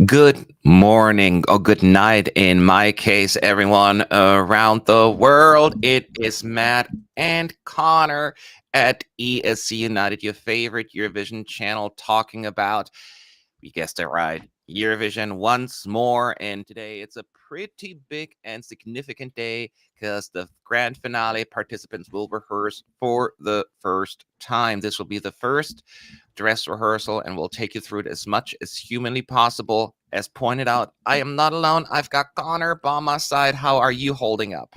Good morning, or good night in my case, everyone around the world. It is Matt and Connor at ESC United, your favorite Eurovision channel, talking about, you guessed it right, Eurovision once more. And today it's a pretty big and significant day because the grand finale participants will rehearse for the first time. This will be the first dress rehearsal, and we'll take you through it as much as humanly possible. As pointed out, I am not alone. I've got Connor by my side. How are you holding up?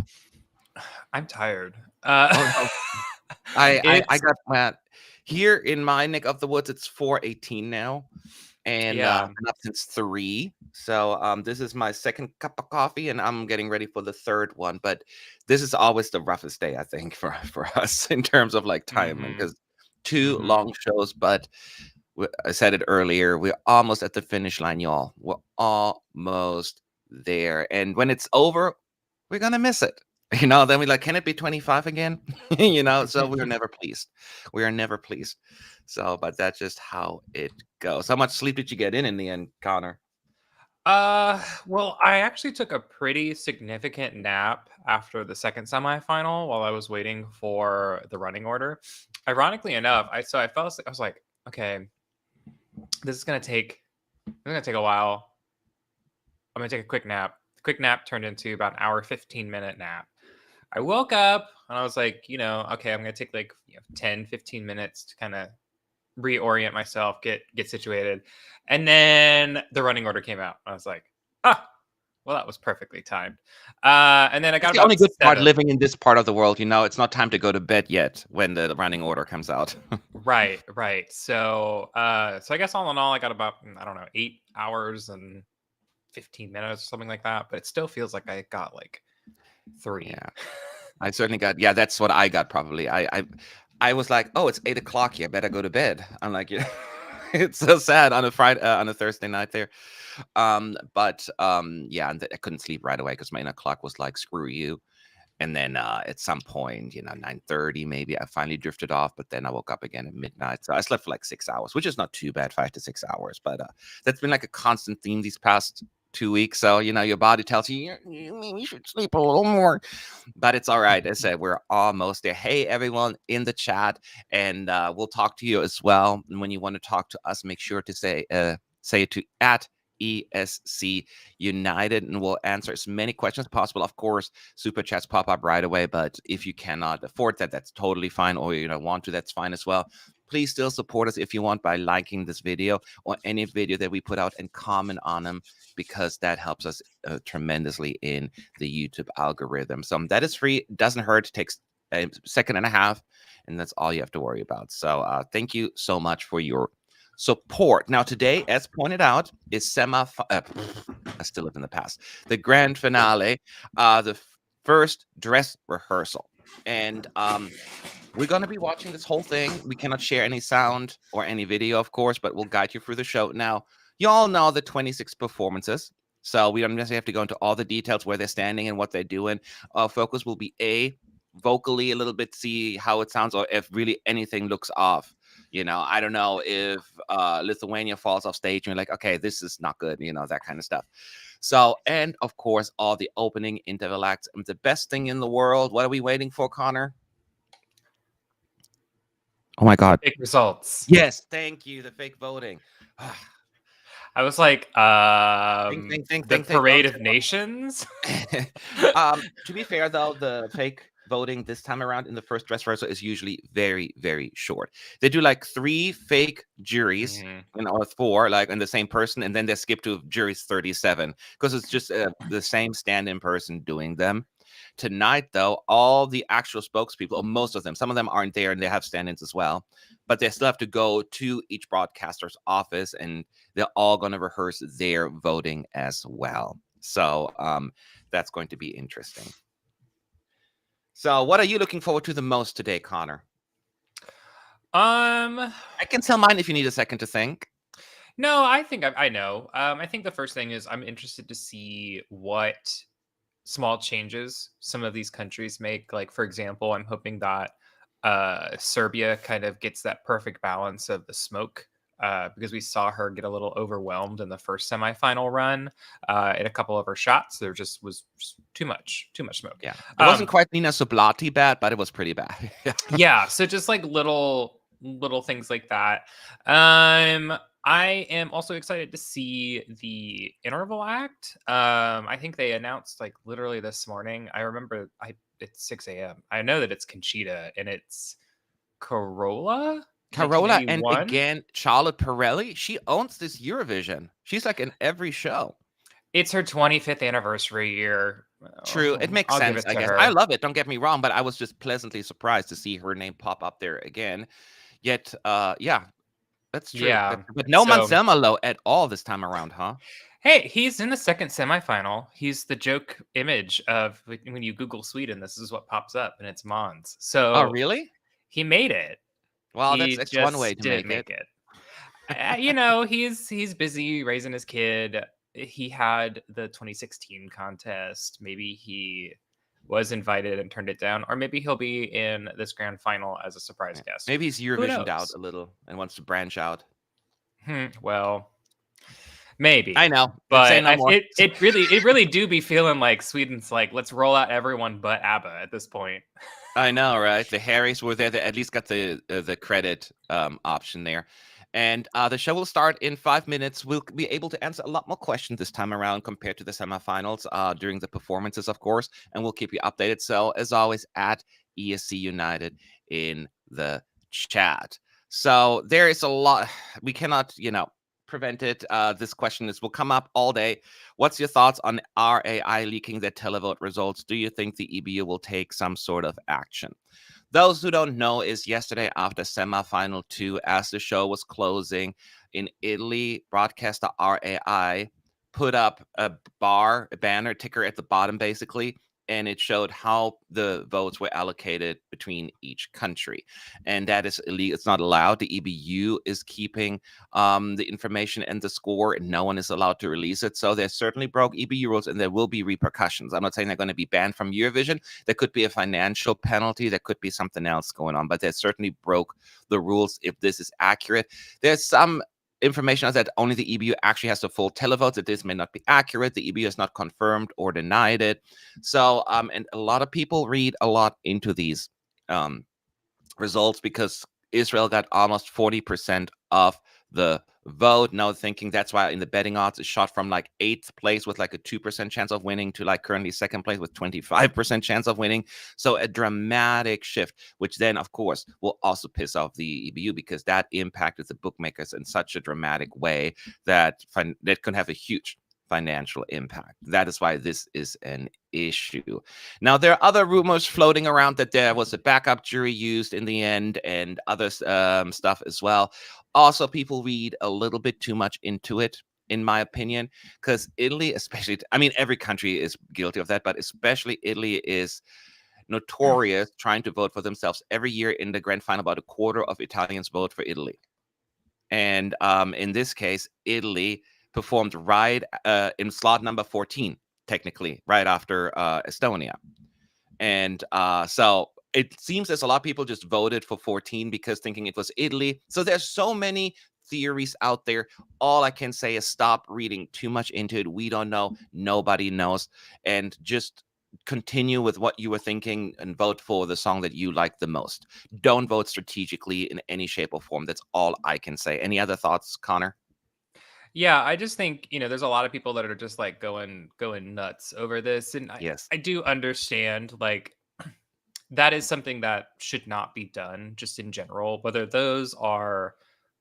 I'm tired. I got Matt here in my neck of the woods. It's 4:18 now, and I've been up since 3. So this is my second cup of coffee, and I'm getting ready for the third one. But this is always the roughest day, I think, for us in terms of like timing, because 2 long shows. But I said it earlier, we're almost at the finish line, y'all. We're almost there, and when it's over, we're gonna miss it. Then we're like, can it be 25 again? So we're never pleased. We are never pleased. So, but that's just how it goes. How much sleep did you get in the end, Connor? Well, I actually took a pretty significant nap after the second semifinal while I was waiting for the running order. Ironically enough, I fell asleep. I was like, okay, this is gonna take a while. I'm gonna take a quick nap. The quick nap turned into about an hour, 15-minute nap. I woke up and I was like, okay, I'm gonna take like 10, 15 minutes to kind of reorient myself, get situated. And then the running order came out. I was like, well, that was perfectly timed. And then I got the only good part living in this part of the world. It's not time to go to bed yet when the running order comes out. Right. So I guess all in all, I got about, 8 hours and 15 minutes or something like that. But it still feels like I got like 3. Yeah, I certainly got. Yeah, that's what I got probably. I was like, oh, it's 8 o'clock here. Better go to bed. I'm like, it's so sad on a Friday, on a Thursday night there. But and I couldn't sleep right away because my inner clock was like, screw you. And then at some point, 9:30 maybe, I finally drifted off. But then I woke up again at midnight. So I slept for like 6 hours, which is not too bad, 5 to 6 hours. But that's been like a constant theme these past 2 weeks. So, your body tells you maybe you should sleep a little more. But it's all right. I said we're almost there. Hey, everyone in the chat. And we'll talk to you as well. And when you want to talk to us, make sure to say it to at ESC United, and we'll answer as many questions as possible. Of course, super chats pop up right away, but if you cannot afford that, that's totally fine, or you don't want to, that's fine as well. Please still support us if you want by liking this video or any video that we put out and comment on them, because that helps us tremendously in the YouTube algorithm. So that is free, doesn't hurt, it takes a second and a half, and that's all you have to worry about. So thank you so much for your support. Now today, as pointed out, is I still live in the past, the grand finale, the first dress rehearsal. And we're going to be watching this whole thing. We cannot share any sound or any video, of course, but we'll guide you through the show. Now, you all know the 26 performances. So we don't necessarily have to go into all the details where they're standing and what they're doing. Our focus will be vocally a little bit, see how it sounds, or if really anything looks off. I don't know if Lithuania falls off stage and you're like, okay, this is not good, that kind of stuff. So, and of course, all the opening interval acts. And the best thing in the world, what are we waiting for, Connor? Oh my God. Fake results. Yes, thank you. The fake voting. I was like, think, the Parade of Nations? To be fair, though, the fake voting this time around in the first dress rehearsal is usually very, very short. They do like 3 fake juries, or 4, like in the same person, and then they skip to juries 37 because it's just the same stand-in person doing them. Tonight, though, all the actual spokespeople, or most of them, some of them aren't there and they have stand-ins as well, but they still have to go to each broadcaster's office and they're all going to rehearse their voting as well. So that's going to be interesting. So what are you looking forward to the most today, Connor? I can tell mine if you need a second to think. No, I think I know. I think the first thing is I'm interested to see what small changes some of these countries make. Like, for example, I'm hoping that Serbia kind of gets that perfect balance of the smoke, because we saw her get a little overwhelmed in the first semifinal run. In a couple of her shots, there just was too much smoke. Yeah, it wasn't quite Nina Sublati bad, but it was pretty bad. Yeah, so just like little things like that. I am also excited to see the interval act. I think they announced like literally this morning. I remember it's 6 a.m. I know that it's Conchita and it's Carola. And again, Charlotte Pirelli. She owns this Eurovision. She's like in every show. It's her 25th anniversary year. True. It makes sense, I guess. I love it. Don't get me wrong, but I was just pleasantly surprised to see her name pop up there again. Yet, yeah, that's true. Yeah. But no Manselmalo at all this time around, huh? Hey, he's in the second semifinal. He's the joke image of when you Google Sweden, this is what pops up, and it's Mons. So, oh, really? He made it. Well, that's one way to make it. He's busy raising his kid. He had the 2016 contest. Maybe he was invited and turned it down, or maybe he'll be in this grand final as a surprise guest. Maybe he's Eurovisioned out a little and wants to branch out. Well, maybe. I know, but it really do be feeling like Sweden's like, let's roll out everyone but ABBA at this point. I know, right? The Harrys were there. They at least got the credit option there. And the show will start in 5 minutes. We'll be able to answer a lot more questions this time around compared to the semifinals during the performances, of course. And we'll keep you updated. So, as always, at ESC United in the chat. So, there is a lot. We cannot, prevent it. This question will come up all day. What's your thoughts on RAI leaking their televote results? Do you think the EBU will take some sort of action? Those who don't know, is yesterday after semifinal 2, as the show was closing in Italy, broadcaster RAI put up a banner ticker at the bottom, basically, and it showed how the votes were allocated between each country. And that is illegal. It's not allowed. The EBU is keeping the information and the score, and no one is allowed to release it. So they certainly broke EBU rules, and there will be repercussions. I'm not saying they're going to be banned from Eurovision. There could be a financial penalty. There could be something else going on, but they certainly broke the rules if this is accurate. There's some information that only the EBU actually has the full televotes, that this may not be accurate. The EBU has not confirmed or denied it. So, and a lot of people read a lot into these results because Israel got almost 40% of the vote. Now thinking that's why in the betting odds, it shot from like 8th place with like a 2% chance of winning to like currently 2nd place with 25% chance of winning. So a dramatic shift, which then of course will also piss off the EBU because that impacted the bookmakers in such a dramatic way that that could have a huge financial impact. That is why this is an issue. Now, there are other rumors floating around that there was a backup jury used in the end and other stuff as well. Also, people read a little bit too much into it, in my opinion, because Italy, especially, I mean, every country is guilty of that, but especially Italy is notorious trying to vote for themselves. Every year in the grand final, about a quarter of Italians vote for Italy. And in this case, Italy performed right in slot number 14, technically, right after Estonia. And so it seems there's a lot of people just voted for 14 because thinking it was Italy. So there's so many theories out there. All I can say is stop reading too much into it. We don't know. Nobody knows. And just continue with what you were thinking and vote for the song that you like the most. Don't vote strategically in any shape or form. That's all I can say. Any other thoughts, Connor? Yeah, I just think, there's a lot of people that are just like going nuts over this. And I, Yes. I do understand like that is something that should not be done just in general, whether those are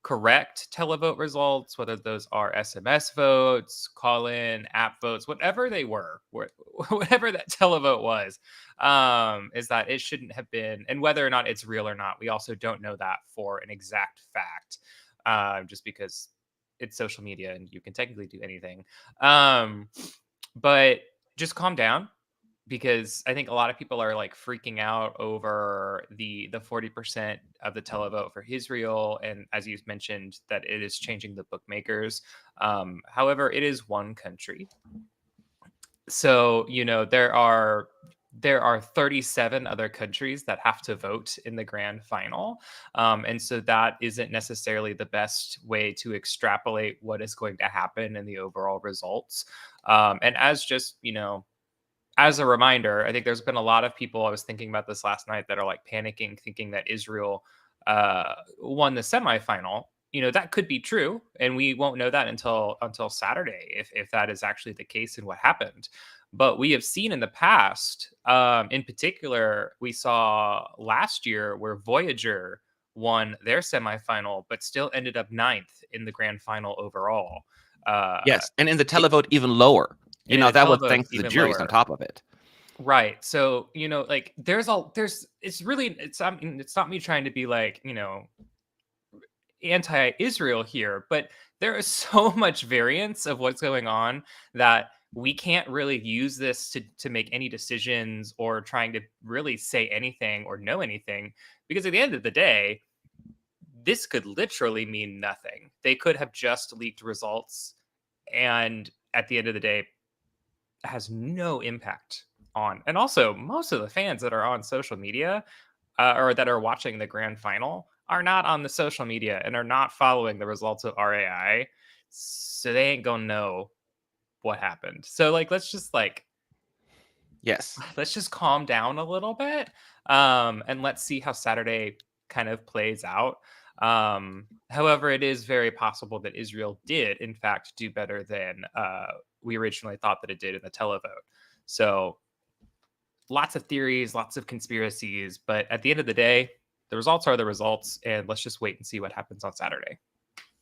correct televote results, whether those are SMS votes, call in, app votes, whatever they were, whatever that televote was, is that it shouldn't have been. And whether or not it's real or not, we also don't know that for an exact fact, just because it's social media and you can technically do anything. Um, but just calm down, because I think a lot of people are like freaking out over the 40% of the televote for Israel, and as you mentioned, that it is changing the bookmakers. However, it is one country, so there are 37 other countries that have to vote in the grand final, and so that isn't necessarily the best way to extrapolate what is going to happen in the overall results. And as a reminder, I think there's been a lot of people, I was thinking about this last night, that are like panicking, thinking that Israel won the semifinal. That could be true, and we won't know that until Saturday if that is actually the case and what happened. But we have seen in the past, in particular, we saw last year where Voyager won their semifinal, but still ended up ninth in the grand final overall. Uh, Yes. And in the it, televote, even lower. and in the That was televote, thanks to the even juries on lower. top of it. Right. So, like it's not me trying to be like, anti-Israel here, but there is so much variance of what's going on that we can't really use this to make any decisions or trying to really say anything or know anything, because at the end of the day, this could literally mean nothing. They could have just leaked results, and at the end of the day, has no impact on. And also, most of the fans that are on social media, or that are watching the grand final, are not on the social media and are not following the results of RAI, so they ain't gonna know what happened. So like, Yes. let's just calm down a little bit, and let's see how Saturday kind of plays out. However, it is very possible that Israel did, in fact, do better than we originally thought that it did in the televote. So, lots of theories, lots of conspiracies, but at the end of the day, the results are the results, and let's just wait and see what happens on Saturday.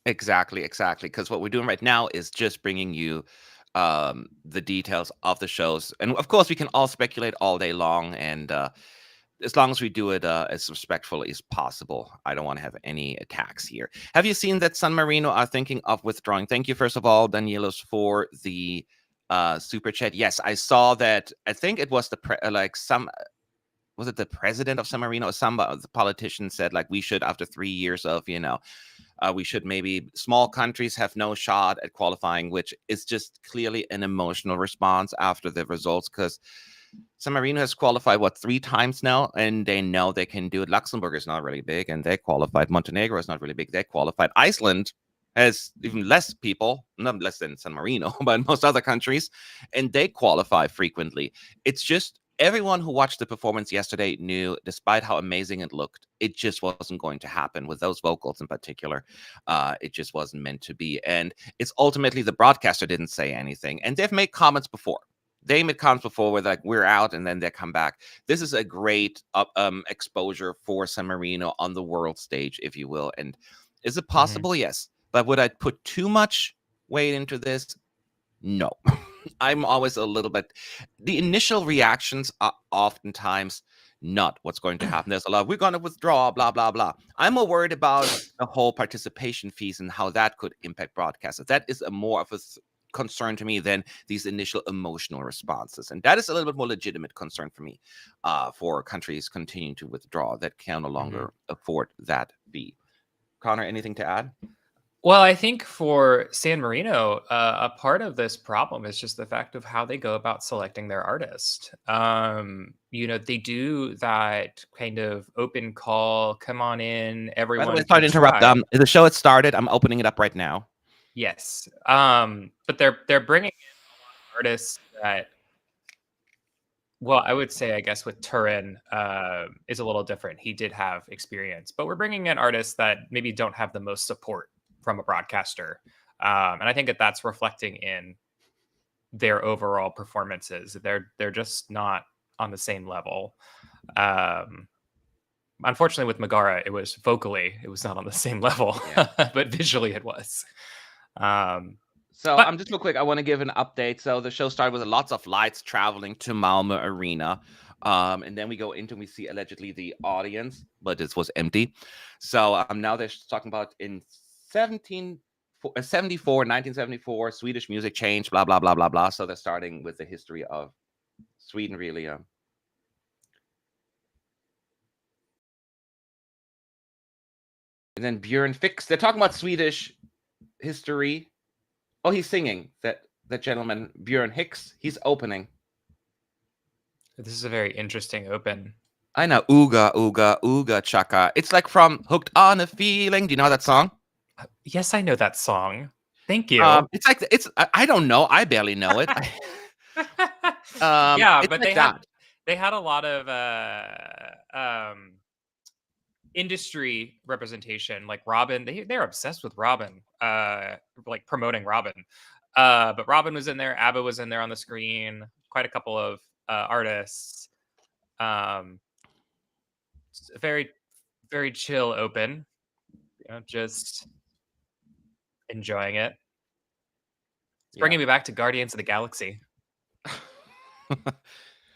Exactly, exactly. Because what we're doing right now is just bringing you the details of the shows. And of course, we can all speculate all day long. And as long as we do it as respectfully as possible, I don't want to have any attacks here. Have you seen that San Marino are thinking of withdrawing? Thank you, first of all, Danielos, for the super chat. Yes, I saw that. I think it was was it the president of San Marino or some the politician said like we should, after 3 years of we should, maybe small countries have no shot at qualifying, which is just clearly an emotional response after the results, because San Marino has qualified, what, 3 times now, and they know they can do it. Luxembourg is not really big, and they qualified. Montenegro is not really big, they qualified. Iceland has even less people, not less than San Marino, but most other countries, and they qualify frequently. It's just everyone who watched the performance yesterday knew, despite how amazing it looked, it just wasn't going to happen with those vocals in particular. It just wasn't meant to be. And it's ultimately the broadcaster didn't say anything. And they've made comments before. They made comments before where like, we're out, and then they come back. This is a great exposure for San Marino on the world stage, if you will. And is it possible? Yes. But would I put too much weight into this? No. I'm always a little bit. The initial reactions are oftentimes not what's going to happen. There's a lot, we're going to withdraw, blah, blah, blah. I'm more worried about the whole participation fees and how that could impact broadcasters. That is a more of a concern to me than these initial emotional responses. And that is a little bit more legitimate concern for me, for countries continuing to withdraw that can no longer afford that fee. Connor, anything to add? Well, I think for San Marino, a part of this problem is just the fact of how they go about selecting their artist. They do that kind of open call, come on in, By the way, everyone sorry can to interrupt. try. The show has started. I'm opening it up right now. Yes. But they're bringing in a lot of artists that, well, I would say, I guess with Turin, is a little different. He did have experience, but we're bringing in artists that maybe don't have the most support from a broadcaster. And I think that that's reflecting in their overall performances. They're just not on the same level. Unfortunately, with Megara, it was not on the same level, Yeah. but visually it was. So But I'm just real quick. I want to give an update. So the show started with lots of lights traveling to Malmö Arena, and then we go into and we see allegedly the audience, but it was empty. So now they're talking about in 1974, Swedish music change, blah blah blah blah blah. So they're starting with the history of Sweden, really. And then Björn Fix. They're talking about Swedish history. Oh, he's singing. That gentleman, Björn Hicks, he's opening. this is a very interesting open. I know. Ooga, ooga, ooga, chaka. It's like from Hooked on a Feeling. Do you know that song? Yes, I know that song. Thank you. It's like, I don't know. I barely know it. Yeah, it's but like they had a lot of industry representation, like Robin. They're obsessed with Robin, like promoting Robin. But Robin was in there, ABBA was in there on the screen, quite a couple of artists. Very, very chill open. Just enjoying it. It's bringing me back to Guardians of the Galaxy.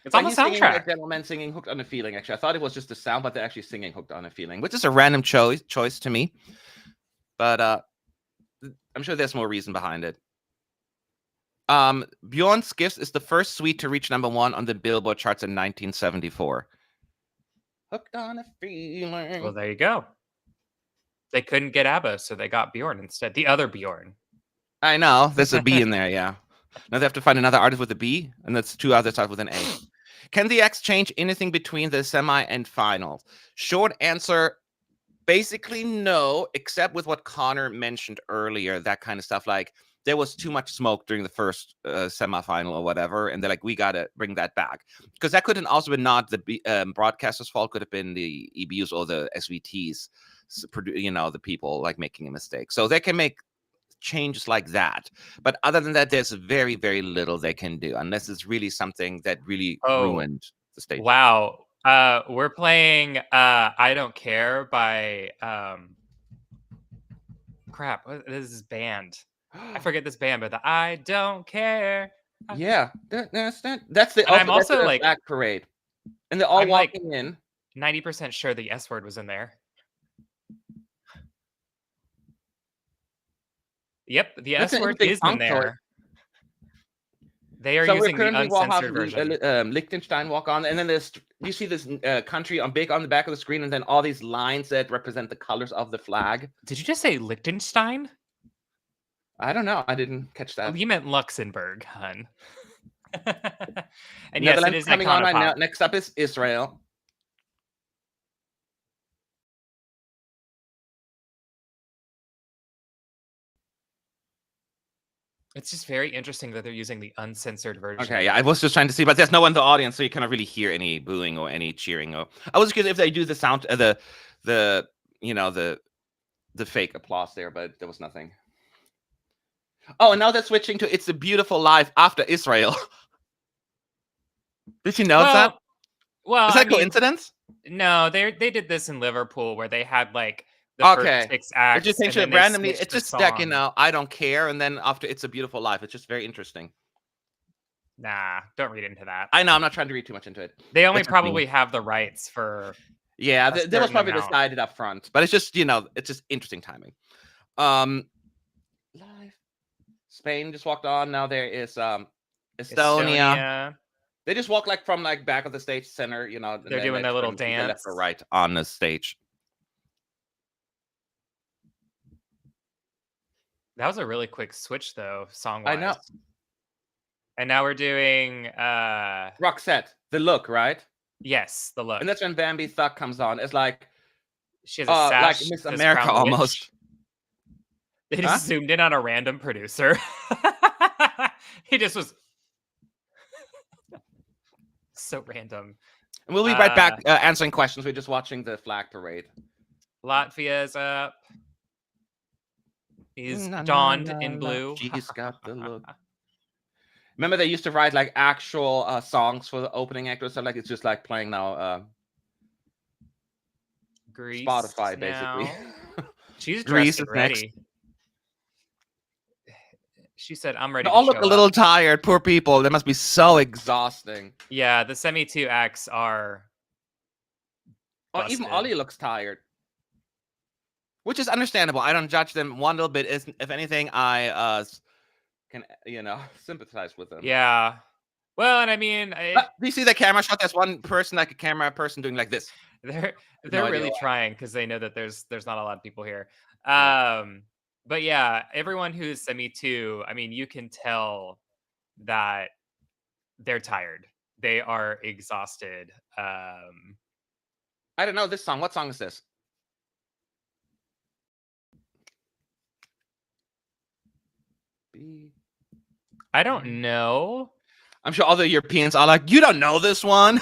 It's on the soundtrack. A gentleman singing Hooked on a Feeling. Actually, I thought it was just the sound, but they're actually singing Hooked on a Feeling, which is a random choice to me. But I'm sure there's more reason behind it. Bjorn's Gifts is the first suite to reach #1 on the Billboard charts in 1974. Hooked on a Feeling. Well, there you go. They couldn't get ABBA, so they got Bjorn instead. The other Bjorn. I know. There's a B in there, yeah. Now they have to find another artist with a B, and that's 2 others start with an A. Can the X change anything between the semi and final? Short answer, basically no, except with what Connor mentioned earlier, that kind of stuff. Like, there was too much smoke during the first semifinal or whatever, and they're like, we got to bring that back. Because that couldn't also been not the broadcaster's fault, could have been the EBUs or the SVTs, the people like making a mistake. So they can make changes like that, but other than that, there's very, very little they can do unless it's really something that really ruined the stage. Wow. We're playing I Don't Care by crap, this is band. I forget this band, but the I Don't Care. Yeah, that's the and I'm also like Black Parade, and they're all walking in. 90% sure the S word was in there. Yep, the S word is in there. They are using the uncensored version. Liechtenstein walk on, and then you see this country big on the back of the screen, and then all these lines that represent the colors of the flag. Did you just say Liechtenstein? I don't know. I didn't catch that. Oh, you meant Luxembourg, hun. And yes, it is coming on right now. Next up is Israel. It's just very interesting that they're using the uncensored version. Okay, yeah, I was just trying to see, but there's no one in the audience, so you cannot really hear any booing or any cheering. Or I was curious if they do the sound, the fake applause there, but there was nothing. Oh, and now they're switching to "It's a Beautiful Life" after Israel. Did you know that? Well, is that coincidence? No, they did this in Liverpool where they had like the first 6 acts. It just changed it randomly. It's just like, I Don't Care, and then after "It's a Beautiful Life," it's just very interesting. Nah, don't read into that. I know, I'm not trying to read too much into it. They only probably have the rights for. Yeah, that was probably decided up front, but it's just it's just interesting timing. Live. Spain just walked on. Now there is Estonia. They just walk from back of the stage center. They're doing their little dance left or right on the stage. That was a really quick switch, though, I know. song-wise. And now we're doing, Roxette, the look, right? yes, the look. And that's when Bambie Thug comes on. It's like, She has a sash, like Miss says America Crown the almost. Witch. They Huh? just zoomed in on a random producer. He just was so random. And we'll be right back answering questions. We're just watching the flag parade. Latvia's up. He's donned in blue. She's got the look. Remember, they used to write like actual songs for the opening act or something. Like it's just like playing now. Grease Spotify, now. basically. She's Grease dressed and is next. ready. She said, "I'm ready." They to all look show a little up." tired. Poor people. They must be so exhausting. Yeah, the semi-2 acts are. Oh, even busted. Ollie looks tired, which is understandable. I don't judge them one little bit. If anything, I can sympathize with them. Yeah. Well, and I mean, do you see the camera shot? There's one person, like a camera person, doing like this. they're No idea really why. trying because they know that there's not a lot of people here. Yeah. But yeah, everyone who's semi-2, I mean, you can tell that they're tired. They are exhausted. I don't know this song. What song is this? I don't know. I'm sure other Europeans are like, you don't know this one.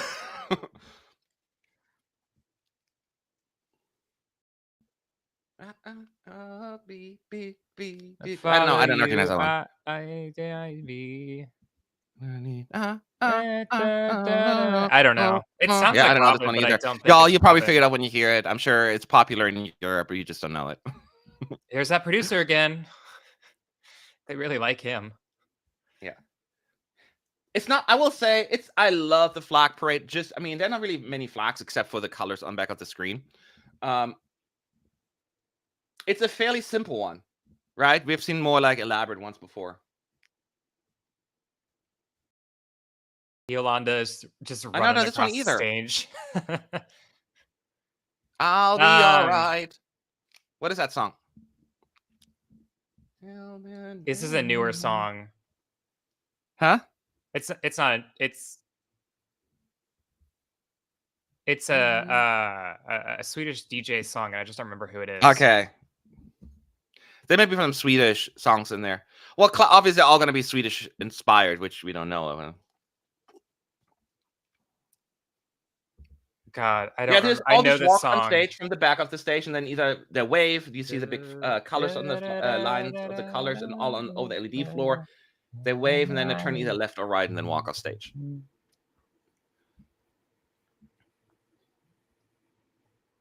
I don't recognize that one. I don't know. It sounds like I don't know this Robin, one but I either. don't think Y'all, it's you probably Robin. figured out when you hear it. I'm sure it's popular in Europe, but you just don't know it. Here's that producer again. They really like him. Yeah. It's not, I will say, I love the flag parade. Just, I mean, there are not really many flags except for the colors on back of the screen. It's a fairly simple one, right? We've seen more like elaborate ones before. Yolanda is just I don't running know this one across the either. stage. I'll be all right. What is that song? This is a newer song. Huh? It's not. It's a Swedish DJ song, and I just don't remember who it is. Okay. There may be some Swedish songs in there. Well, obviously, all going to be Swedish inspired, which we don't know of. God, I don't. There's I all know these this walk song on stage from the back of the stage, and then either they wave. You see the big colors on the lines of the colors, and all over the LED floor. They wave, and then they turn either left or right, and then walk off stage.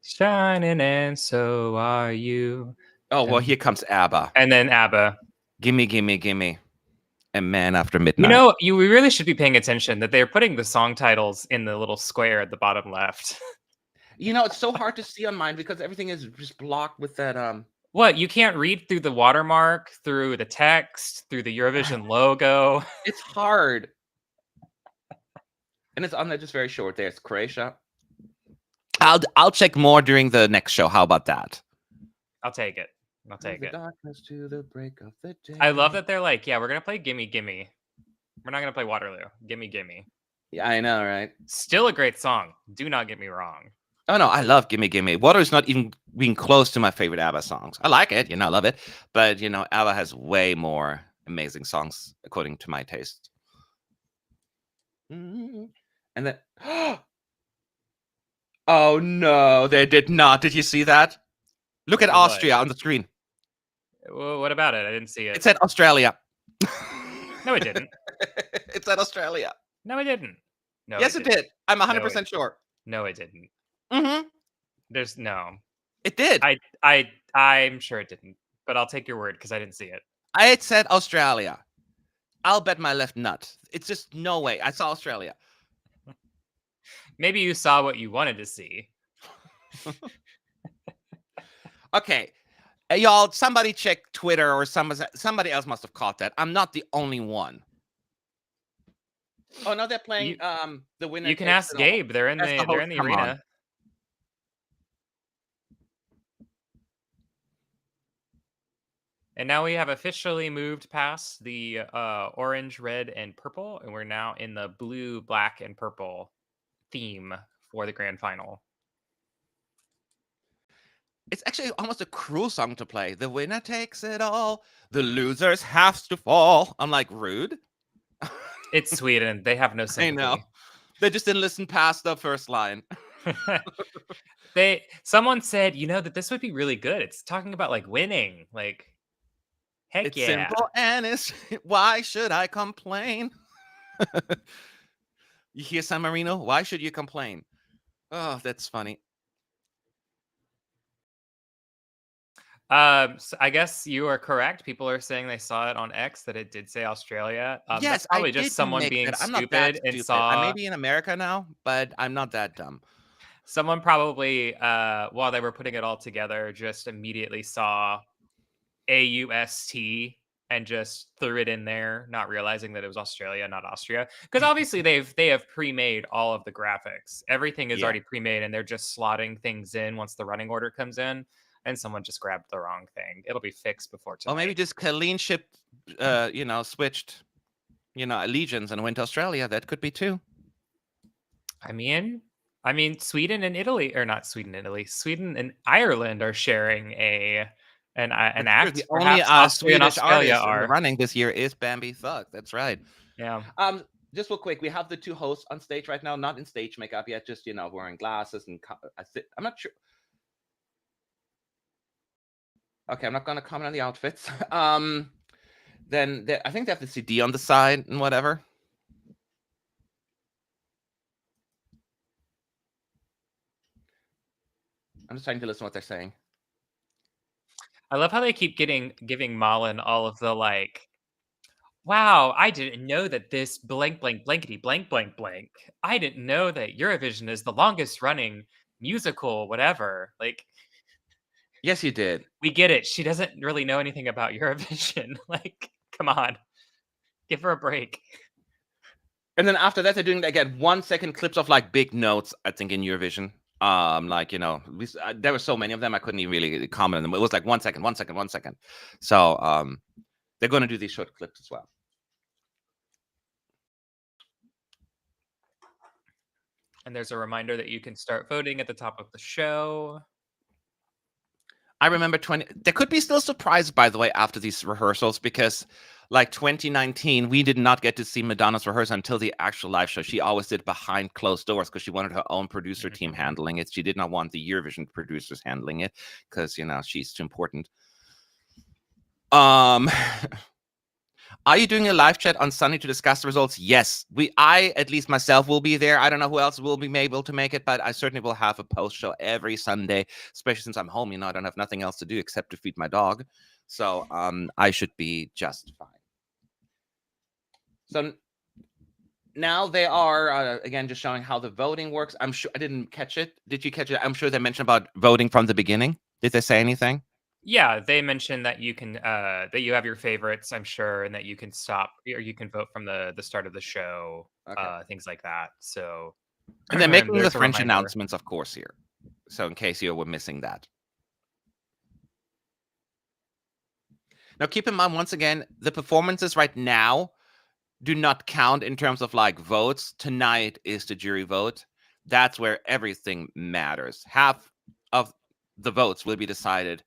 Shining, and so are you. Oh well, here comes ABBA, and then ABBA. Gimme, gimme, gimme. And Man After Midnight. You know, we really should be paying attention that they're putting the song titles in the little square at the bottom left. You know, it's so hard to see on mine because everything is just blocked with that. What? You can't read through the watermark, through the text, through the Eurovision logo. It's hard. And it's on there just very short. There's Croatia. I'll check more during the next show. How about that? I'll take it. I'll take it. Darkness to the break of the day. I love that they're like, yeah, we're gonna play Gimme Gimme. We're not gonna play Waterloo. Gimme Gimme. Yeah, I know, right? Still a great song. Do not get me wrong. Oh no, I love Gimme Gimme. Water is not even being close to my favorite ABBA songs. I like it, I love it. But ABBA has way more amazing songs according to my taste. And then oh no, they did not. Did you see that? Look at Austria on the screen. Well, what about it? I didn't see it. It said Australia. No, it didn't. It said Australia. No, it didn't. No, yes, it did. I'm 100% sure. No, it didn't. Mm-hmm. There's no. It did. I'm sure it didn't, but I'll take your word because I didn't see it. It said Australia. I'll bet my left nut. It's just no way. I saw Australia. Maybe you saw what you wanted to see. Okay. Y'all, somebody check Twitter or somebody else must have caught that. I'm not the only one. Oh no, they're playing the winner. You can ask Gabe. They're in the arena. And now we have officially moved past the orange, red, and purple, and we're now in the blue, black, and purple theme for the grand final. It's actually almost a cruel song to play. The winner takes it all. The losers have to fall. I'm like, rude. It's Sweden. They have no I know. sympathy. They just didn't listen past the first line. Someone said, that this would be really good. It's talking about like winning. Like, heck It's yeah. simple and it's why should I complain? You hear San Marino? Why should you complain? Oh, that's funny. So I guess you are correct. People are saying they saw it on X that it did say Australia. That's Yes, I probably just did someone make being that. I'm not that stupid and stupid. I may saw be in America now, but I'm not that dumb. someone probably while they were putting it all together just immediately saw AUST and just threw it in there, not realizing that it was Australia, not Austria. Because obviously they have pre-made all of the graphics. Everything is Yeah. already pre-made, and they're just slotting things in once the running order comes in. And someone just grabbed the wrong thing. It'll be fixed before tonight. Or maybe just Klein shipped, switched, legions and went to Australia. That could be too. I mean, Sweden and Italy, or not Sweden and Italy, Sweden and Ireland are sharing an act. The only Perhaps Austria and Swedish Australia artist in the are. running this year is Bambie Thug. That's right. Yeah. Just real quick, we have the two hosts on stage right now, not in stage makeup yet, just wearing glasses and I'm not sure. Okay, I'm not gonna comment on the outfits. Then I think they have the CD on the side and whatever. I'm just trying to listen to what they're saying. I love how they keep giving Malin all of the like, wow, I didn't know that this blank blank blankety blank blank blank. I didn't know that Eurovision is the longest running musical, whatever. Like, Yes, you did. we get it. She doesn't really know anything about Eurovision. Like, come on. Give her a break. And then after that, they're doing again 1 second clips of like big notes, I think, in Eurovision. There were so many of them, I couldn't even really comment on them. It was like 1 second, 1 second, 1 second. So they're going to do these short clips as well. And there's a reminder that you can start voting at the top of the show. I remember there could be still surprises, by the way, after these rehearsals, because like 2019, we did not get to see Madonna's rehearsal until the actual live show. She always did behind closed doors because she wanted her own producer team handling it. She did not want the Eurovision producers handling it because, she's too important. Are you doing a live chat on Sunday to discuss the results? Yes. I, at least myself, will be there. I don't know who else will be able to make it, but I certainly will have a post show every Sunday, especially since I'm home. I don't have nothing else to do except to feed my dog. So I should be just fine. So now they are, again, just showing how the voting works. I'm sure I didn't catch it. Did you catch it? I'm sure they mentioned about voting from the beginning. Did they say anything? Yeah, they mentioned that you can that you have your favorites, I'm sure, and that you can stop or you can vote from the start of the show, things like that. So and they're making the there's a French reminder. announcements, of course, here. So in case you were missing that. Now, keep in mind, once again, the performances right now do not count in terms of like votes. Tonight is the jury vote. That's where everything matters. Half of the votes will be decided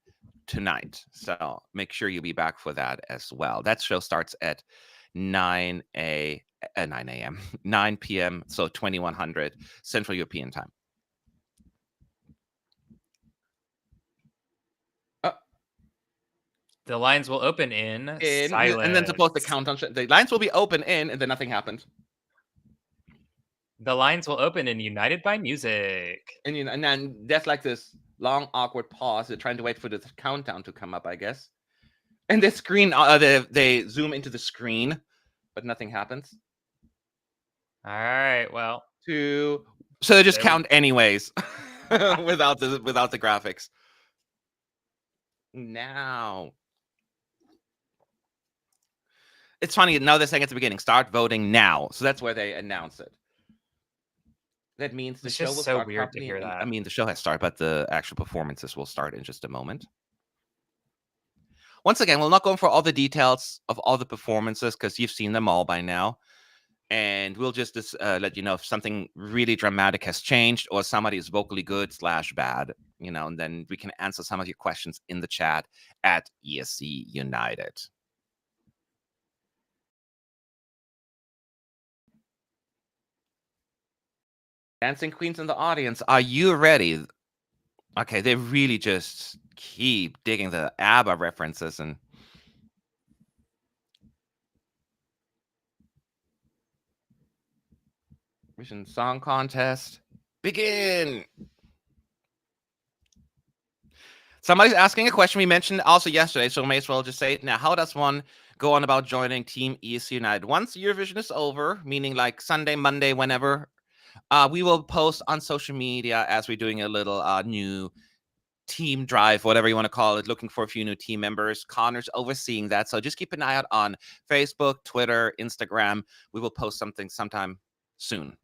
tonight. So make sure you be back for that as well. That show starts at 9 a.m., 9 p.m., so 2100 Central European time. The lines will open in silence. And then suppose the countdown, the lines will be open and then nothing happened. The lines will open in United by Music. And then there's like this long, awkward pause. They're trying to wait for the countdown to come up, I guess. And the screen, they zoom into the screen, but nothing happens. All right, well. So they just count anyways, without the graphics. Now. It's funny, now they're saying at the beginning, start voting now. So that's where they announce it. That means the show will start. It's so weird to hear that. I mean, the show has started, but the actual performances will start in just a moment. once again, we're not going for all the details of all the performances because you've seen them all by now. And we'll just let you know if something really dramatic has changed or somebody is vocally good / bad, and then we can answer some of your questions in the chat at ESC United. Dancing Queens in the audience, are you ready? Okay, they really just keep digging the ABBA references and Vision Song Contest. Begin! Somebody's asking a question we mentioned also yesterday, so we may as well just say it now. How does one go on about joining Team ESC United? Once Eurovision is over, meaning like Sunday, Monday, whenever, we will post on social media as we're doing a little new team drive, whatever you want to call it, looking for a few new team members. Connor's overseeing that, so just keep an eye out on Facebook, Twitter, Instagram. We will post something sometime soon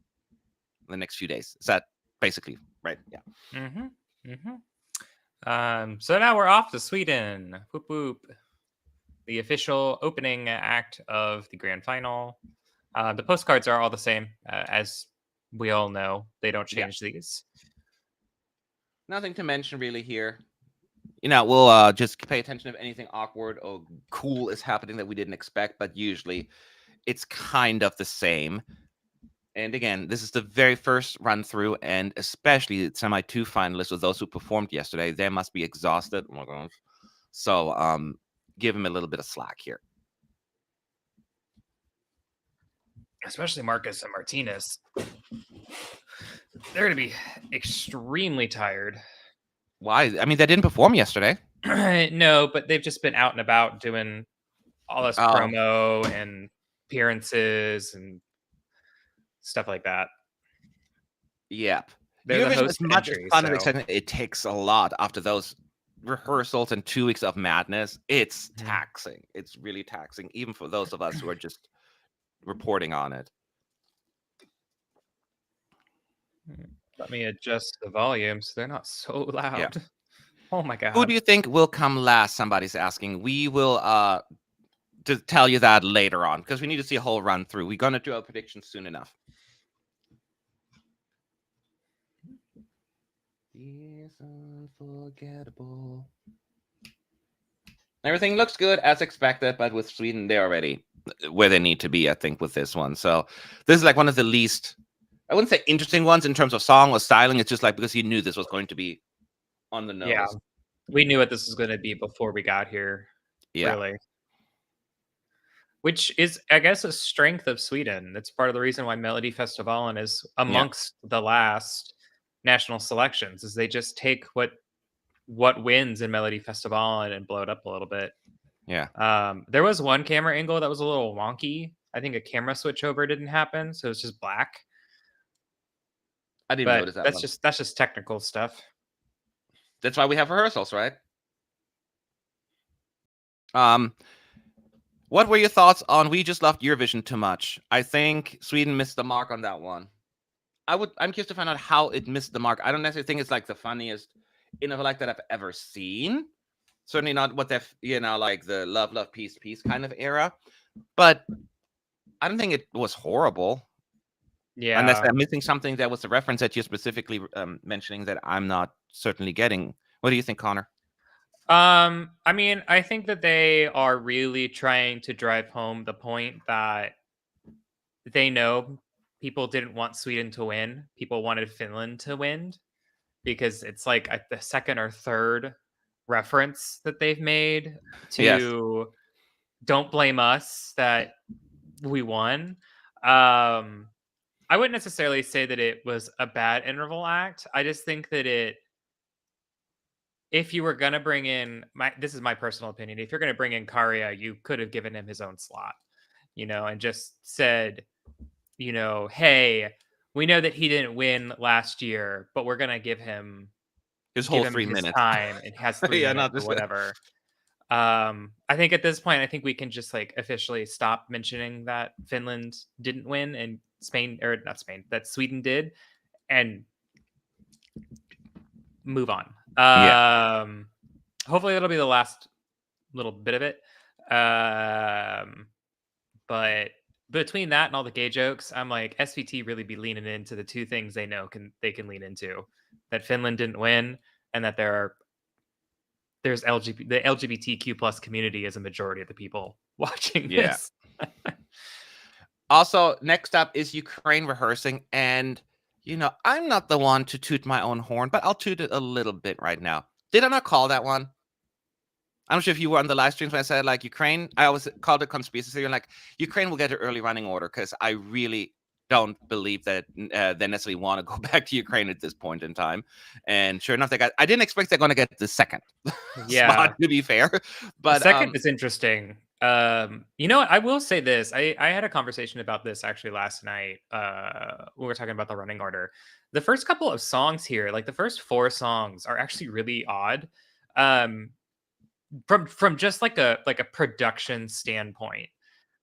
in the next few days. Is that basically right? Yeah. So now we're off to Sweden. Whoop whoop. The official opening act of the grand final. The postcards are all the same, as we all know. They don't change these. Nothing to mention really here. We'll just pay attention if anything awkward or cool is happening that we didn't expect, but usually it's kind of the same. And again, this is the very first run through, and especially semi-2 finalists or those who performed yesterday, they must be exhausted. Oh my gosh. So give them a little bit of slack here. Especially Marcus and Martinus. They're going to be extremely tired. Why? I mean, they didn't perform yesterday. No, but they've just been out and about doing all this promo and appearances and stuff like that. Yep. They're the host as much entry, as fun and so- exciting, it takes a lot after those rehearsals and 2 weeks of madness. It's taxing. It's really taxing, even for those of us who are just reporting on it. Let me adjust the volume so they're not so loud. Yeah. Oh my god. Who do you think will come last? Somebody's asking. We will to tell you that later on because we need to see a whole run through. We're gonna do our predictions soon enough. Is unforgettable. Everything looks good as expected, but with Sweden, they're already where they need to be, I think, with this one. So this is like one of the least, I wouldn't say interesting ones in terms of song or styling. It's just like because you knew this was going to be on the nose. Yeah, we knew what this was going to be before we got here. Yeah. Really. Which is, I guess, a strength of Sweden. That's part of the reason why Melodifestivalen is amongst the last national selections, is they just take what wins in Melodifestivalen and blow it up a little bit. Yeah. There was one camera angle that was a little wonky. I think a camera switchover didn't happen, so it's just black. I didn't notice that. That's just technical stuff. That's why we have rehearsals, right? What were your thoughts on We Just Loved Eurovision Too Much? I think Sweden missed the mark on that one. I'm curious to find out how it missed the mark. I don't necessarily think it's like the funniest like that I've ever seen. Certainly not what they've, like the love, peace, peace kind of era. But I don't think it was horrible. Yeah. Unless I'm missing something that was a reference that you're specifically mentioning that I'm not certainly getting. What do you think, Connor? I mean, I think that they are really trying to drive home the point that they know people didn't want Sweden to win. People wanted Finland to win because it's like the second or third reference that they've made to don't blame us that we won. I wouldn't necessarily say that it was a bad interval act. I just think that if you were going to bring in, this is my personal opinion, if you're going to bring in Kariya, you could have given him his own slot, and just said, hey, we know that he didn't win last year, but we're going to give him his whole 3 minutes time. It has 3 minutes or whatever. I think at this point, I think we can just officially stop mentioning that Finland didn't win and that Sweden did, and move on. Hopefully that'll be the last little bit of it. But between that and all the gay jokes, I'm like, SVT really be leaning into the two things they know they can lean into: that Finland didn't win, and that there's the LGBTQ plus community is a majority of the people watching Yeah. this. Also, next up is Ukraine rehearsing, and I'm not the one to toot my own horn, but I'll toot it a little bit right now. Did I not call that one? I'm not sure if you were on the live streams when I said like Ukraine. I always called it conspiracy theory. Like Ukraine will get an early running order because I really don't believe that they necessarily want to go back to Ukraine at this point in time. And sure enough, I didn't expect they're going to get the second spot, to be fair. But the second is interesting. You know what? I will say this. I had a conversation about this actually last night. We were talking about the running order. The first couple of songs here, like the first 4 songs, are actually really odd. From just like a production standpoint,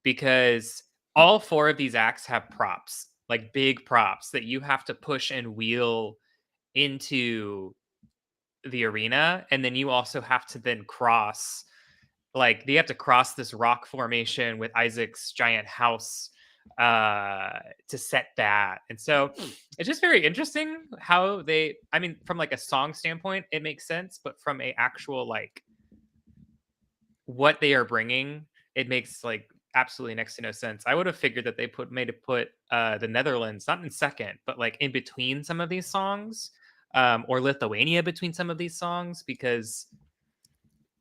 because all 4 of these acts have props, like big props that you have to push and wheel into the arena, and then you also have to then cross, like they have to cross this rock formation with Isaac's giant house to set that. And so it's just very interesting how I mean, from like a song standpoint it makes sense, but from a actual like what they are bringing, it makes like absolutely next to no sense. I would have figured that they put the Netherlands not in second, but like in between some of these songs, or Lithuania between some of these songs, because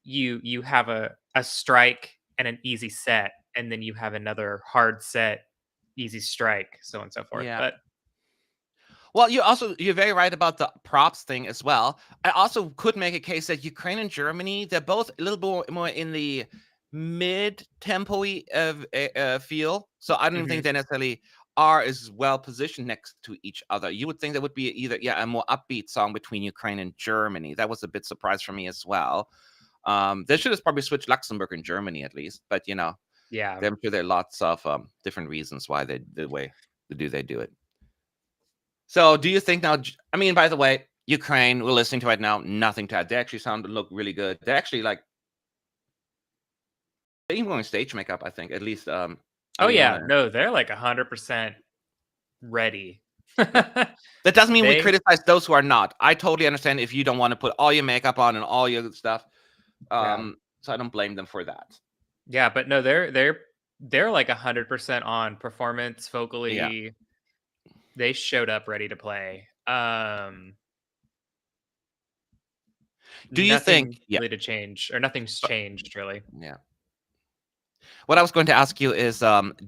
you have a strike and an easy set, and then you have another hard set, easy strike, so on and so forth. yeah. But Well, you're very right about the props thing as well. I also could make a case that Ukraine and Germany, they're both a little more in the mid-tempo-y feel. So I don't even think they necessarily are as well positioned next to each other. You would think there would be either a more upbeat song between Ukraine and Germany. That was a bit surprise for me as well. They should have probably switched Luxembourg and Germany at least, but yeah, I'm sure there are lots of different reasons why they do it. So do you think now, I mean, by the way, Ukraine, we're listening to right now, nothing to add. They actually sound and look really good. They actually like, they're even going stage makeup, I think, at least. oh Alyona. yeah, no, they're like 100% ready. That doesn't mean we They criticize those who are not. I totally understand if you don't want to put all your makeup on and all your stuff. Yeah. So I don't blame them for that. Yeah, but no, they're like 100% on performance vocally. Yeah. They showed up ready to play. Do you think? Nothing Yeah. really to change, or nothing's changed really. Yeah. What I was going to ask you is,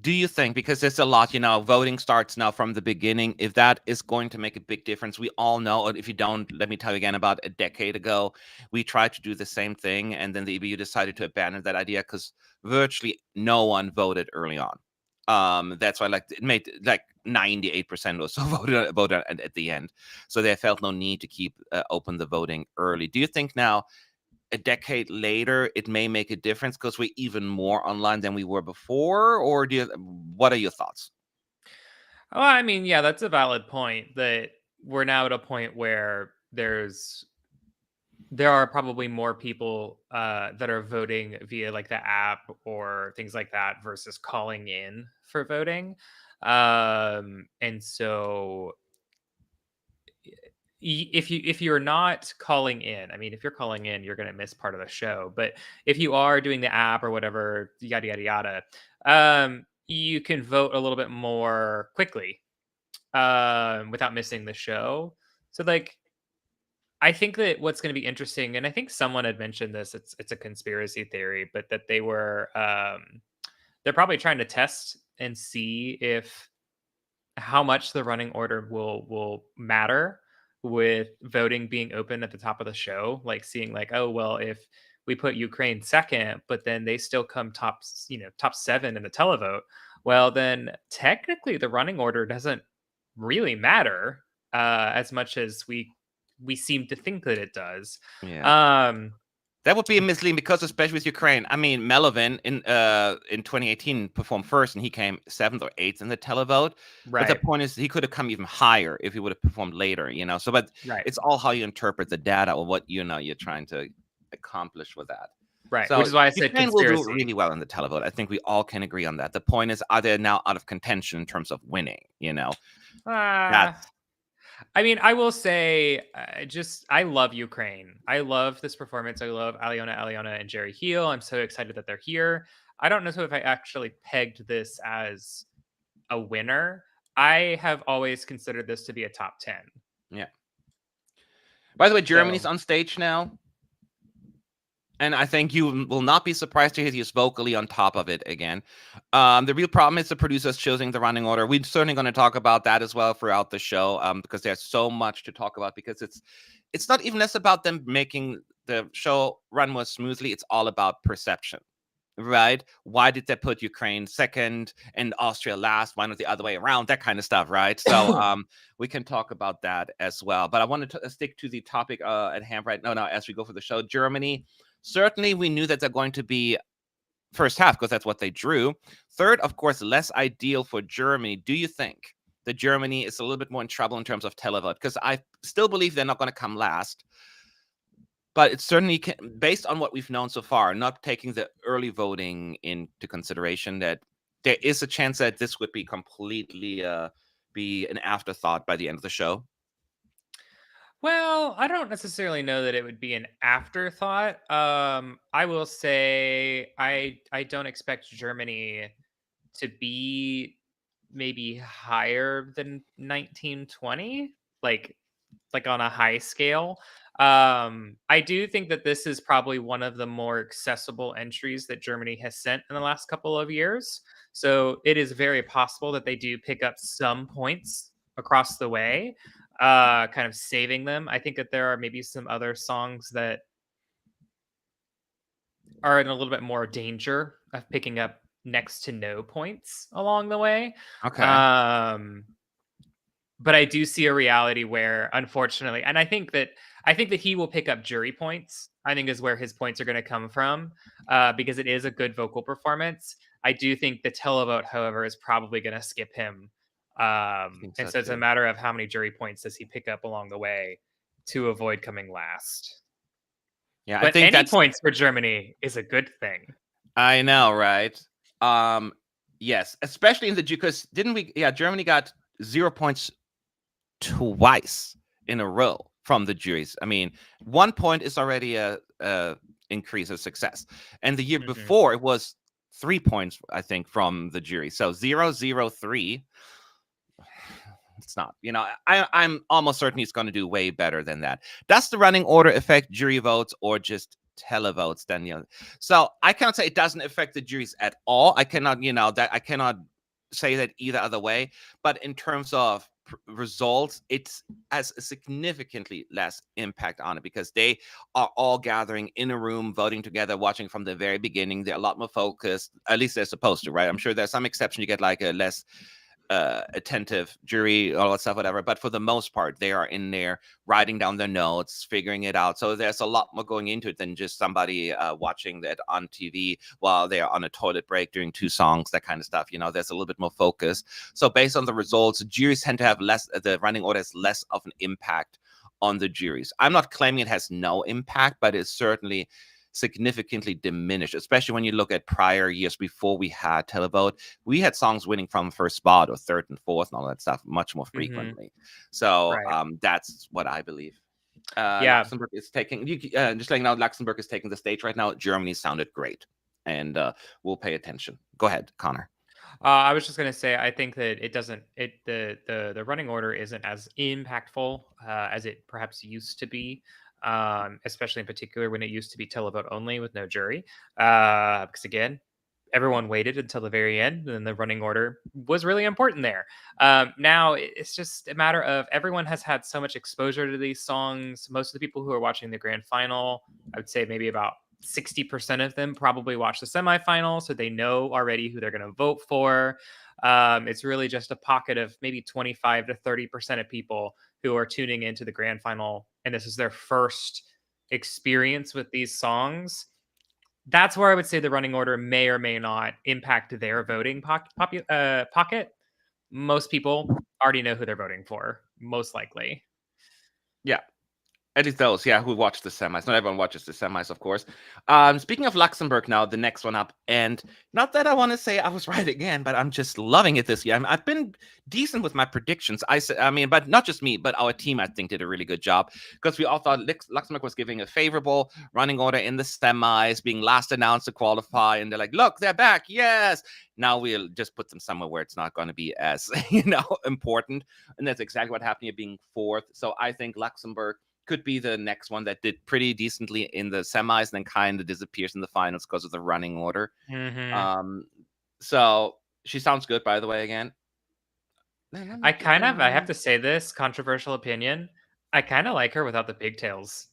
do you think, because there's a lot, voting starts now from the beginning, if that is going to make a big difference? We all know, or if you don't, let me tell you again, about a decade ago, we tried to do the same thing, and then the EBU decided to abandon that idea because virtually no one voted early on. That's why, like, it made like 98% or so voted at the end. So they felt no need to keep open the voting early. Do you think now, a decade later, it may make a difference because we're even more online than we were before? Or what are your thoughts? Well, I mean, yeah, that's a valid point, that we're now at a point where there are probably more people that are voting via like the app or things like that versus calling in for voting. And so if you're not calling in, I mean, if you're calling in, you're going to miss part of the show. But if you are doing the app or whatever, yada yada yada, you can vote a little bit more quickly without missing the show. So like, I think that what's going to be interesting, and I think someone had mentioned this, it's a conspiracy theory, but that they're probably trying to test and see if how much the running order will matter with voting being open at the top of the show, like seeing like, oh well, if we put Ukraine second but then they still come top 7 in the televote, well then technically the running order doesn't really matter as much as we seem to think that it does. Yeah. That would be misleading because, especially with Ukraine, I mean, Melovin in 2018 performed first, and he came 7th or 8th in the televote. But the Right. point is, he could have come even higher if he would have performed later. So, but Right. it's all how you interpret the data or what you're trying to accomplish with that. Right, which So is why I said Ukraine will do conspiracy. really well in the televote. I think we all can agree on that. The point is, are they now out of contention in terms of winning? Uh, That's I mean, I will say, I love Ukraine. I love this performance. I love Alyona, and Jerry Heil. I'm so excited that they're here. I don't know if I actually pegged this as a winner. I have always considered this to be a top 10. yeah. By the way, Germany's So, on stage now. And I think you will not be surprised to hear he's vocally on top of it again. The real problem is the producers choosing the running order. We're certainly going to talk about that as well throughout the show, because there's so much to talk about. Because it's not even less about them making the show run more smoothly. It's all about perception, right? Why did they put Ukraine second and Austria last? Why not the other way around? That kind of stuff, right? So we can talk about that as well. But I wanted to stick to the topic at hand right now as we go for the show. Germany. Certainly, we knew that they're going to be first half because that's what they drew. Third, of course, less ideal for Germany. Do you think that Germany is a little bit more in trouble in terms of televote? Because I still believe they're not going to come last. But it's certainly, based on what we've known so far, not taking the early voting into consideration, that there is a chance that this would be completely be an afterthought by the end of the show. well, I don't necessarily know that it would be an afterthought. I will say I don't expect Germany to be maybe higher than 1920, like on a high scale. I do think that this is probably one of the more accessible entries that Germany has sent in the last couple of years. So it is very possible that they do pick up some points across the way, kind of saving them. I think that there are maybe some other songs that are in a little bit more danger of picking up next to no points along the way. Okay. Um, but I do see a reality where, unfortunately, and I think that he will pick up jury points. I think is where his points are going to come from, because it is a good vocal performance. I do think the televote, however, is probably going to skip him, I think and so so it's a too. matter of how many jury points does he pick up along the way to avoid coming last. Yeah, I But think any that's points for Germany is a good thing. I know, right? Um, yes, especially in the because didn't we? Yeah, Germany got 0 points twice in a row from the juries. I mean, 1 point is already a increase of success, and the year Mhm. before it was 3 points, I think, from the jury. So 0, 0, 3. It's not. I'm almost certain he's going to do way better than that. Does the running order affect jury votes or just televotes, Daniel? So I cannot say it doesn't affect the juries at all. I cannot, that I cannot say that either other way. But in terms of results, it has a significantly less impact on it because they are all gathering in a room, voting together, watching from the very beginning. They're a lot more focused. At least they're supposed to, right? I'm sure there's some exception. You get like a less attentive jury, all that stuff, whatever. But for the most part, they are in there writing down their notes, figuring it out. So there's a lot more going into it than just somebody watching that on TV while they're on a toilet break doing two songs, that kind of stuff. There's a little bit more focus. So based on the results, juries tend to have less, the running order has less of an impact on the juries. I'm not claiming it has no impact, but it's certainly significantly diminished, especially when you look at prior years before we had televote. We had songs winning from first spot or third and fourth and all that stuff much more Mhm. frequently. So Right. that's what I believe. Yeah. Luxembourg is taking, just letting you know, Luxembourg is taking the stage right now. Germany sounded great, and we'll pay attention. Go ahead, Connor. I was just gonna say, I think that it doesn't it the running order isn't as impactful as it perhaps used to be, especially in particular when it used to be televote only with no jury. Because again, everyone waited until the very end, and the running order was really important there. Now it's just a matter of everyone has had so much exposure to these songs. Most of the people who are watching the grand final, I would say maybe about 60% of them probably watch the semifinal, so they know already who they're going to vote for. It's really just a pocket of maybe 25 to 30% of people who are tuning into the grand final, and this is their first experience with these songs. That's where I would say the running order may or may not impact their voting pocket. Most people already know who they're voting for, most likely. Yeah. At least those, yeah, who watch the semis. Not everyone watches the semis, of course. Speaking of Luxembourg now, the next one up. And not that I want to say I was right again, but I'm just loving it this year. I've been decent with my predictions. I mean, but not just me, but our team, I think, did a really good job. Because we all thought Luxembourg was giving a favorable running order in the semis, being last announced to qualify. And they're like, look, they're back. Yes. Now we'll just put them somewhere where it's not going to be as, important. And that's exactly what happened here, being fourth. So I think Luxembourg could be the next one that did pretty decently in the semis and then kind of disappears in the finals because of the running order. Mm-hmm. So she sounds good, by the way, again. I have to say this, controversial opinion. I kind of like her without the pigtails.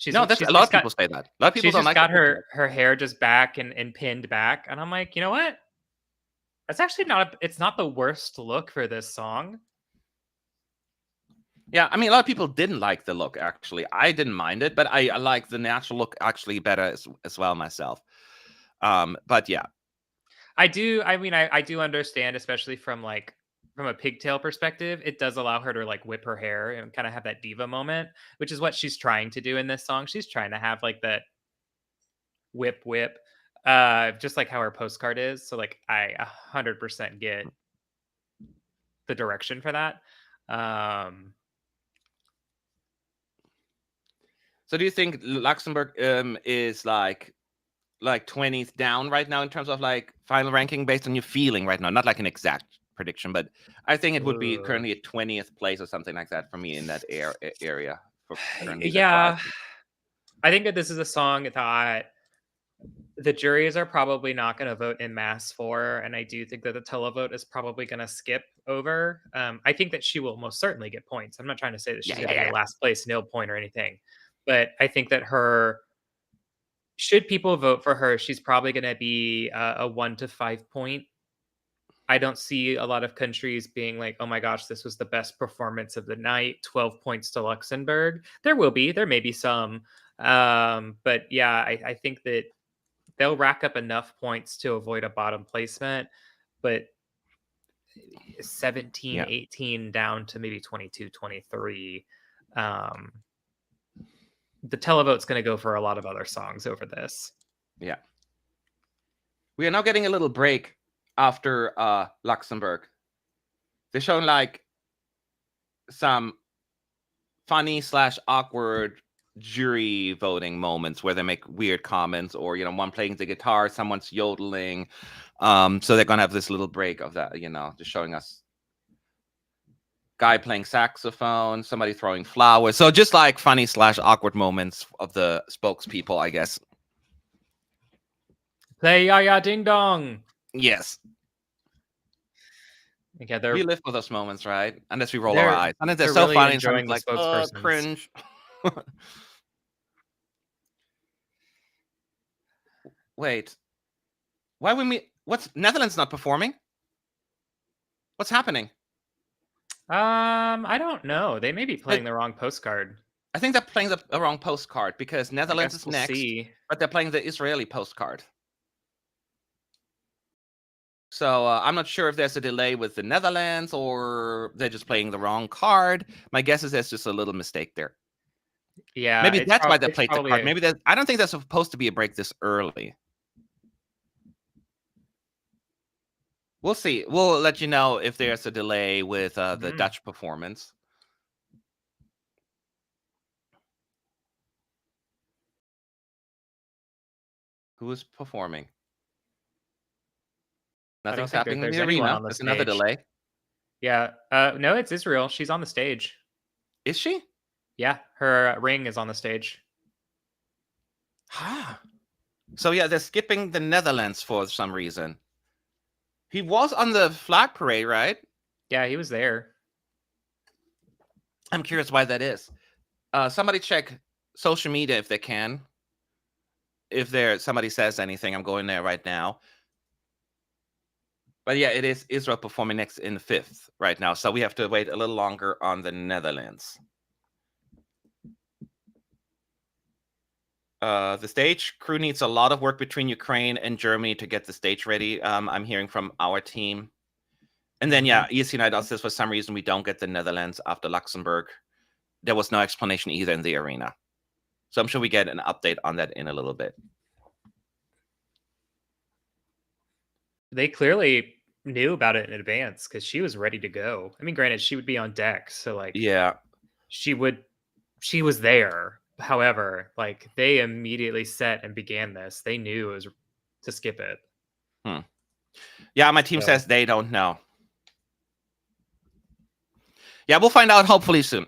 No, that's a lot of people say that. A lot of people She's don't just like got her hair just back and pinned back. And I'm like, you know what? That's actually it's not the worst look for this song. Yeah, I mean, a lot of people didn't like the look, actually. I didn't mind it, but I like the natural look actually better as well myself. But yeah. I do understand, especially from a pigtail perspective, it does allow her to like whip her hair and kind of have that diva moment, which is what she's trying to do in this song. She's trying to have like that whip, just like how her postcard is. So like I 100% get the direction for that. So do you think Luxembourg is like 20th down right now in terms of like final ranking based on your feeling right now? Not like an exact prediction, but I think it would be currently a 20th place or something like that for me in that area. For currently, yeah, I think that this is a song that the juries are probably not going to vote in mass for, and I do think that the televote is probably going to skip over. I think that she will most certainly get points. I'm not trying to say that she's going to be a last place nil point or anything, but I think that should people vote for her, she's probably going to be a 1 to 5 point. I don't see a lot of countries being like, oh my gosh, this was the best performance of the night, 12 points to Luxembourg. There may be some. But yeah, I think that they'll rack up enough points to avoid a bottom placement, but 17, 18 down to maybe 22, 23. The televote's going to go for a lot of other songs over this. Yeah. We are now getting a little break after Luxembourg. They're showing like some funny / awkward jury voting moments where they make weird comments, or one playing the guitar, someone's yodeling. So they're gonna have this little break of that, just showing us guy playing saxophone, somebody throwing flowers. So just like funny / awkward moments of the spokespeople, I guess. Play Ya Ya Ding Dong. Yes. Okay, we live for those moments, right? Unless we roll our eyes. And they're so really funny. Enjoying and the like, cringe. Wait. Why would we? What's Netherlands not performing? What's happening? I don't know. They may be playing the wrong postcard. I think they're playing the wrong postcard because Netherlands is next, but they're playing the Israeli postcard. So I'm not sure if there's a delay with the Netherlands or they're just playing the wrong card. My guess is there's just a little mistake there. Yeah, maybe that's why they played the card. Maybe I don't think there's supposed to be a break this early. We'll see. We'll let you know if there's a delay with the Dutch performance. Who is performing? Nothing's happening in the arena. That's another delay. Yeah. No, it's Israel. She's on the stage. Is she? Yeah. Her ring is on the stage. So yeah, they're skipping the Netherlands for some reason. He was on the flag parade, right? Yeah, he was there. I'm curious why that is. Somebody check social media if they can. If somebody says anything, I'm going there right now. But yeah, it is Israel performing next in 5th right now. So we have to wait a little longer on the Netherlands. The stage crew needs a lot of work between Ukraine and Germany to get the stage ready. I'm hearing from our team. And then, yeah, ESC Night says for some reason we don't get the Netherlands after Luxembourg. there was no explanation either in the arena. So I'm sure we get an update on that in a little bit. They clearly knew about it in advance because she was ready to go. I mean, granted, she would be on deck, so like Yeah. she was there. However, like they immediately set and began this. They knew it was to skip it. Yeah, my team So- says they don't know. Yeah, we'll find out hopefully soon.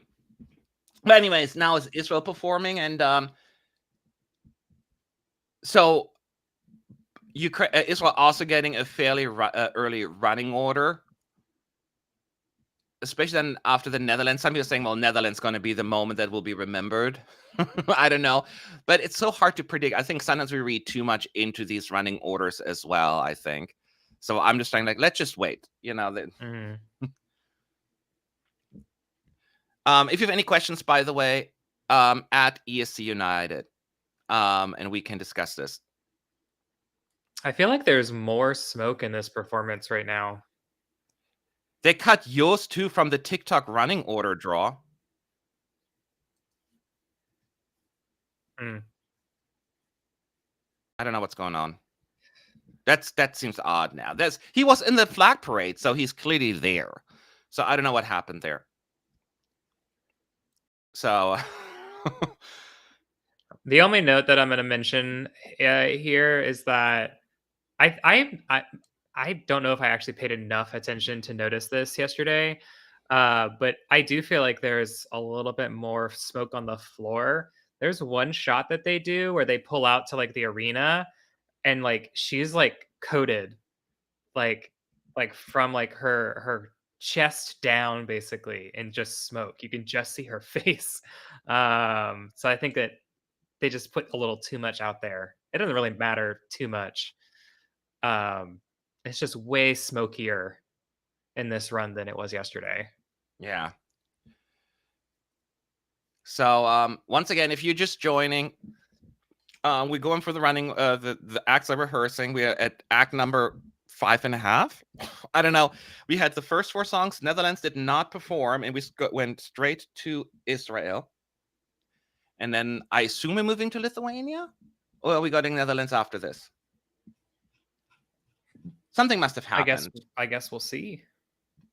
But anyways, now it's Israel performing, and so Israel also getting a fairly early running order, especially then after the Netherlands. Some people are saying, well, Netherlands going to be the moment that will be remembered. I don't know, but it's so hard to predict. I think sometimes we read too much into these running orders as well, I think. So I'm just saying, like, let's just wait, you know. If you have any questions, by the way, at ESC United, and we can discuss this. I feel like there's more smoke in this performance right now. They cut Joost too from the TikTok running order draw. Mm. I don't know what's going on. That seems odd now. He was in the flag parade, so he's clearly there. So I don't know what happened there. So The only note that I'm going to mention here is that I don't know if I actually paid enough attention to notice this yesterday, but I do feel like there's a little bit more smoke on the floor. There's one shot that they do where they pull out to like the arena, and like she's like coated, like from like her chest down basically in just smoke. You can just see her face. So I think that they just put a little too much out there. It doesn't really matter too much. It's just way smokier in this run than it was yesterday. yeah. So once again, if you're just joining, we're going for the running. The acts are rehearsing. We are at act number 5.5. I don't know. We had the first 4 songs. Netherlands did not perform, and we went straight to Israel. And then I assume we're moving to Lithuania, or are we going to Netherlands after this? Something must have happened. I guess we'll see.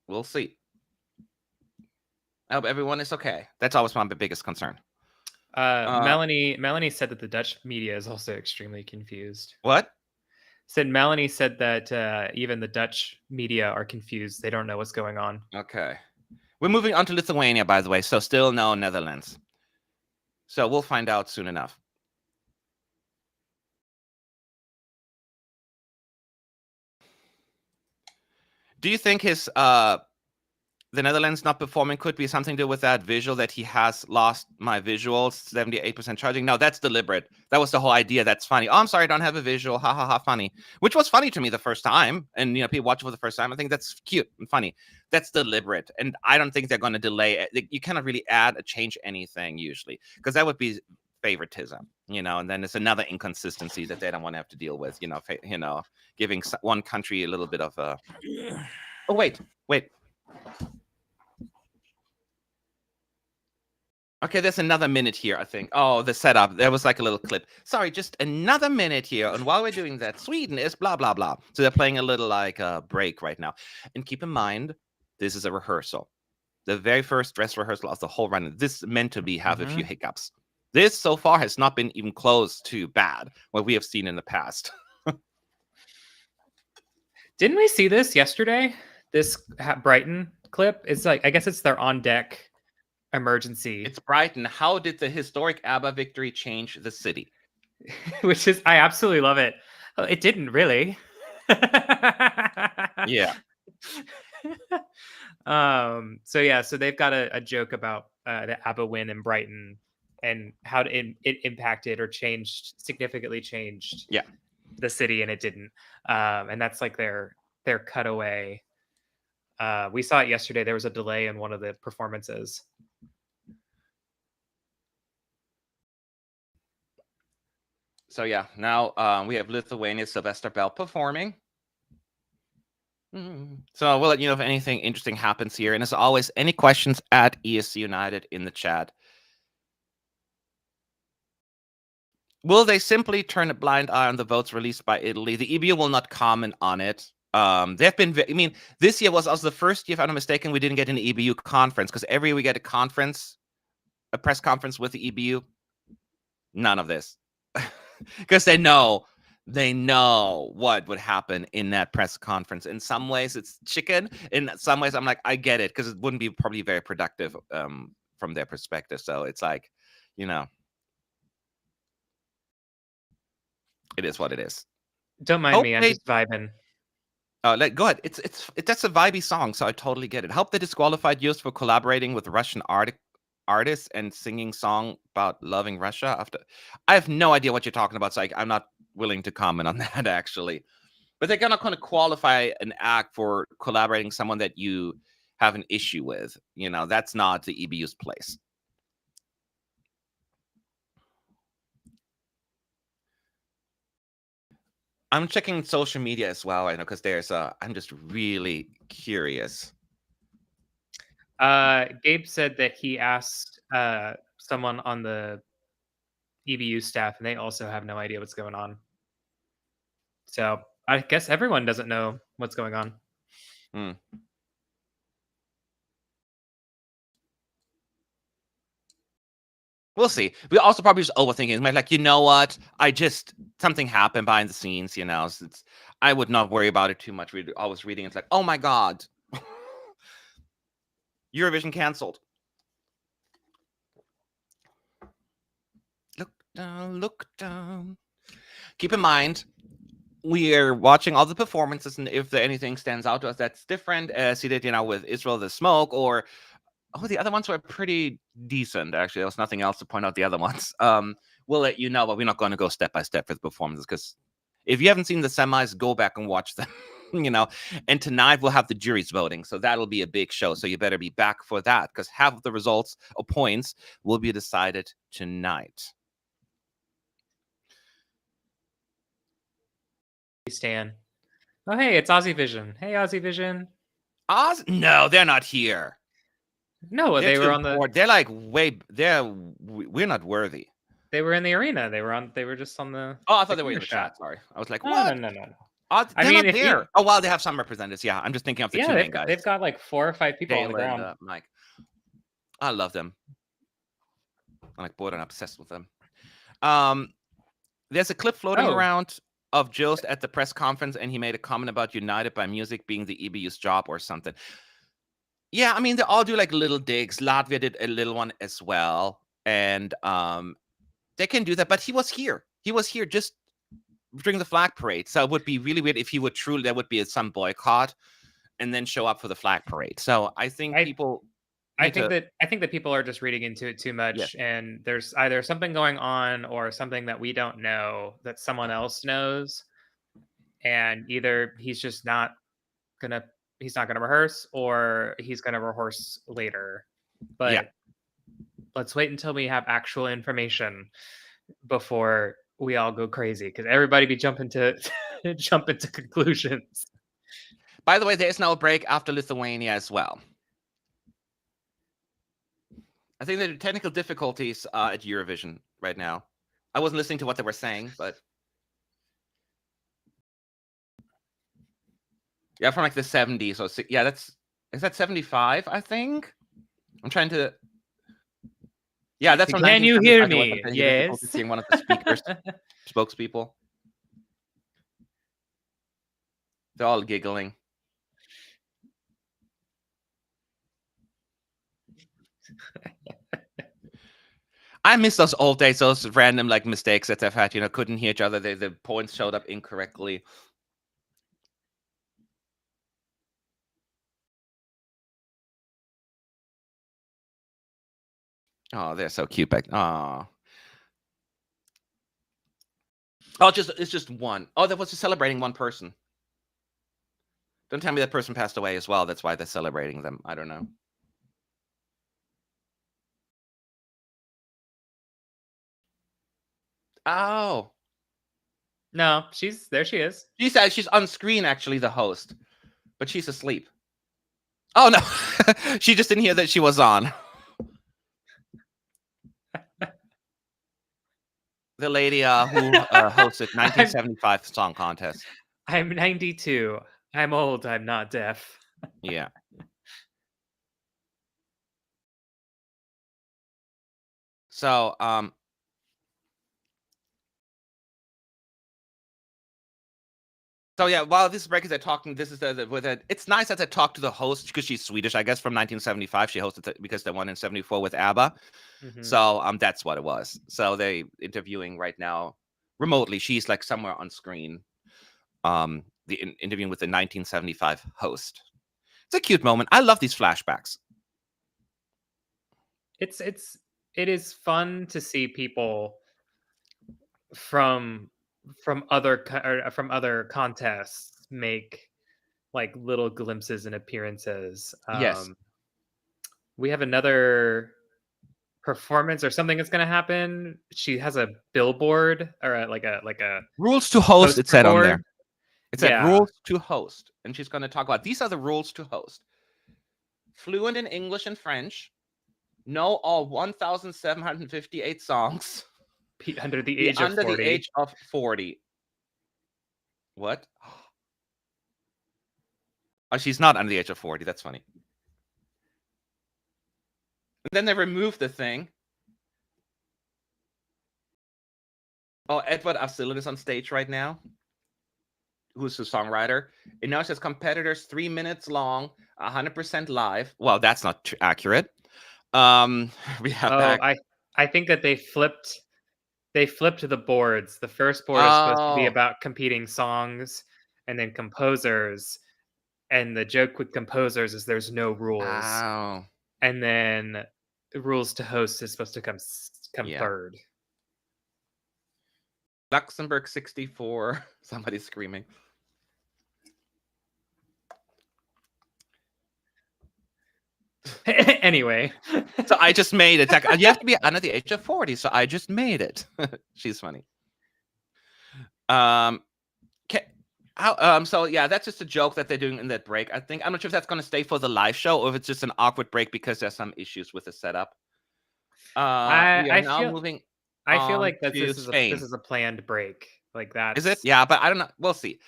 We'll see. I hope everyone is okay. That's always my biggest concern. Melanie said that the Dutch media is also extremely confused. What? Melanie said that even the Dutch media are confused. They don't know what's going on. Okay. We're moving on to Lithuania, by the way, so still no Netherlands. So we'll find out soon enough. Do you think his the Netherlands not performing could be something to do with that visual that he has lost my visuals, 78% charging? No, that's deliberate. That was the whole idea. That's funny. Oh, I'm sorry, I don't have a visual. Ha ha ha, funny. Which was funny to me the first time. And people watch it for the first time. I think that's cute and funny. That's deliberate. And I don't think they're going to delay it. You cannot really add or change anything usually, because that would be favoritism, and then it's another inconsistency that they don't want to have to deal with, giving one country a little bit of a. Oh, wait. Okay, there's another minute here, I think. Oh, the setup. There was like a little clip. Sorry, just another minute here. And while we're doing that, Sweden is blah, blah, blah. So they're playing a little like break right now. And keep in mind, this is a rehearsal. The very first dress rehearsal of the whole run. This is meant to have a few hiccups. This so far has not been even close to bad, what we have seen in the past. Didn't we see this yesterday? This Brighton clip? It's like, I guess it's their on deck emergency. It's Brighton. How did the historic ABBA victory change the city? Which is, I absolutely love it. It didn't really. Yeah. So they've got a joke about the ABBA win in Brighton and how it impacted or significantly changed the city, and it didn't. And that's like their cutaway. We saw it yesterday. There was a delay in one of the performances. So yeah, now we have Lithuania's Silvester performing. So we'll let you know if anything interesting happens here. And as always, any questions at ESC United in the chat. Will they simply turn a blind eye on the votes released by Italy? The EBU will not comment on it. They've been, I mean, this year was also the first year, if I'm not mistaken, we didn't get an EBU conference, because every year we get a press conference with the EBU. None of this. Because they know what would happen in that press conference. In some ways, it's chicken. In some ways, I'm like, I get it, because it wouldn't be probably very productive from their perspective. So it's like, you know, it is what it is. Don't mind me. I'm just vibing. Go ahead. That's a vibey song, so I totally get it. Hope they disqualified Joost for collaborating with Russian artists and singing song about loving Russia. I have no idea what you're talking about, so I'm not willing to comment on that actually. But they're not going to qualify an act for collaborating someone that you have an issue with. You know, that's not the EBU's place. I'm checking social media as well, I know, because I'm just really curious. Gabe said that he asked someone on the EBU staff, and they also have no idea what's going on. So I guess everyone doesn't know what's going on. We'll see. We also probably just overthinking. Like, you know what? Something happened behind the scenes, you know. So I would not worry about it too much. I was reading, it's like, oh my God. Eurovision canceled. Look down. Keep in mind, we are watching all the performances, and if anything stands out to us that's different, as he did, you know, with Israel the Smoke, or the other ones were pretty decent, actually. There was nothing else to point out the other ones. We'll let you know, but we're not going to go step by step for the performances, because if you haven't seen the semis, go back and watch them. You know, and tonight we'll have the juries voting, so that'll be a big show. So you better be back for that, because half of the results or points will be decided tonight. Stan. Oh, hey, it's Aussie Vision. Hey, Aussie Vision. No, they're not here. No, they were on the. They're like we're not worthy. They were in the arena. They were just on the. Oh, I thought they were in the chat. Sorry, I was like, what? No. I mean, not there. Oh, well, they have some representatives. Yeah, I'm just thinking of the two main guys. They've got like 4 or 5 people on the ground. Mike, I love them. I'm like bored and obsessed with them. There's a clip floating around of Joost at the press conference, and he made a comment about United by Music being the EBU's job or something. Yeah, I mean, they all do like little digs. Latvia did a little one as well, and they can do that. But he was here. He was here just during the flag parade. So it would be really weird if he would truly, there would be some boycott and then show up for the flag parade. So I think people. I think that people are just reading into it too much, and there's either something going on or something that we don't know that someone else knows, and either he's not gonna rehearse, or he's gonna rehearse later. But let's wait until we have actual information before we all go crazy, because everybody be jumping to jump into conclusions. By the way, there is now a break after Lithuania as well. I think there are technical difficulties at Eurovision right now. I wasn't listening to what they were saying, but yeah, from like the 70s. So yeah, is that 75? I think. I'm trying to. Yeah, that's from. Can you hear me? Yes. Seeing one of the speakers, spokespeople. They're all giggling. I miss those old days, those random like mistakes that they've had, you know, couldn't hear each other. The points showed up incorrectly. Oh, they're so cute back. Oh, it's just one. Oh, that was just celebrating one person. Don't tell me that person passed away as well. That's why they're celebrating them. I don't know. Oh. No, there she is. She's on screen, actually, the host. but she's asleep. Oh no, she just didn't hear that she was on. The lady who hosted 1975 song contest. I'm 92. I'm old. I'm not deaf. Yeah. So So yeah, while this break is they're talking, this is with it. It's nice that they talk to the host because she's Swedish, I guess, from 1975. She hosted because they won in 74 with ABBA. Mhm. So that's what it was. So they interviewing right now remotely. She's like somewhere on screen. Interviewing with the 1975 host. It's a cute moment. I love these flashbacks. It is fun to see people from other contests make like little glimpses and appearances. Yes. We have another performance or something that's going to happen. She has a billboard or like a rules to host. It said on there. board. It said Yeah. rules to host, and she's going to talk about these are the rules to host. Fluent in English and French. Know all 1,758 songs. Under the Be age of under 40. the age of 40. What? Oh, she's not under the age of 40. That's funny. And then they removed the thing. Oh, Edward Avsilon is on stage right now, who's the songwriter. It now says competitors 3 minutes long, 100% live. Well, that's not accurate. We have back. I think that they flipped the boards. The first board is supposed to be about competing songs and then composers. And the joke with composers is there's no rules. Oh. And then the rules to host is supposed to come third. Luxembourg 64. Somebody's screaming. Anyway. So I just made it. You have to be under the age of 40, so I just made it. She's funny. So yeah, that's just a joke that they're doing in that break. I'm not sure if that's going to stay for the live show or if it's just an awkward break because there's some issues with the setup. I feel like this Spain. is a planned break. Like that. Is it? Yeah, but I don't know. We'll see.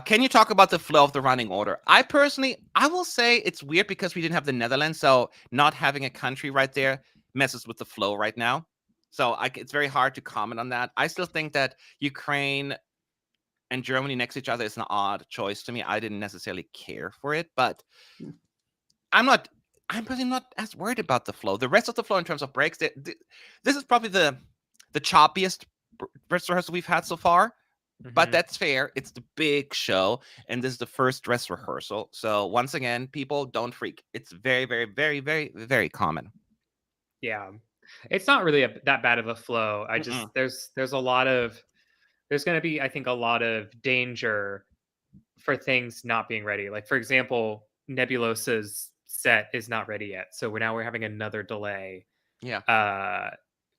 Can you talk about the flow of the running order? I will say it's weird because we didn't have the Netherlands, so not having a country right there messes with the flow right now. So it's very hard to comment on that. I still think that Ukraine and Germany next to each other is an odd choice to me. I didn't necessarily care for it, but I'm probably not as worried about the flow. The rest of the flow in terms of breaks, this is probably the choppiest dress rehearsal we've had so far. But that's fair. It's the big show, and this is the first dress rehearsal. So once again, people don't freak. It's very, very, very, very, very common. Yeah, it's not really that bad of a flow. I just there's going to be, I think, a lot of danger for things not being ready. Like for example, Nebulossa's set is not ready yet, so we're having another delay. Yeah.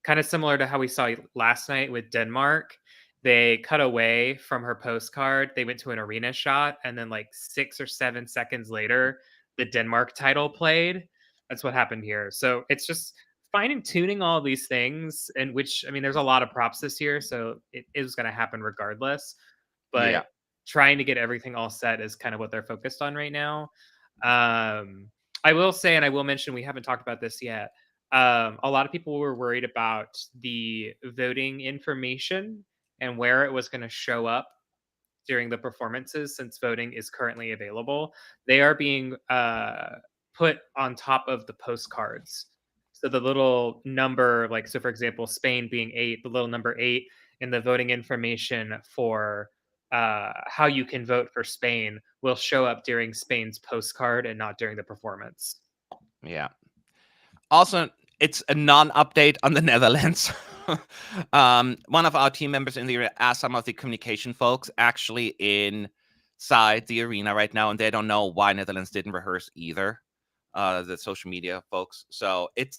Kind of similar to how we saw last night with Denmark. They cut away from her postcard. They went to an arena shot, and then like 6 or 7 seconds later, the Denmark title played. That's what happened here. So it's just fine tuning all these things, and which, I mean, there's a lot of props this year, so it is going to happen regardless. But trying to get everything all set is kind of what they're focused on right now. I will say, and I will mention, we haven't talked about this yet. A lot of people were worried about the voting information and where it was going to show up during the performances, since voting is currently available. They are being put on top of the postcards. So the little number, like, so for example, Spain being 8, the little number 8 in the voting information for how you can vote for Spain will show up during Spain's postcard and not during the performance. Yeah. Also, it's a non-update on the Netherlands. One of our team members in the area asked some of the communication folks actually inside the arena right now, and they don't know why Netherlands didn't rehearse either. The social media folks. So it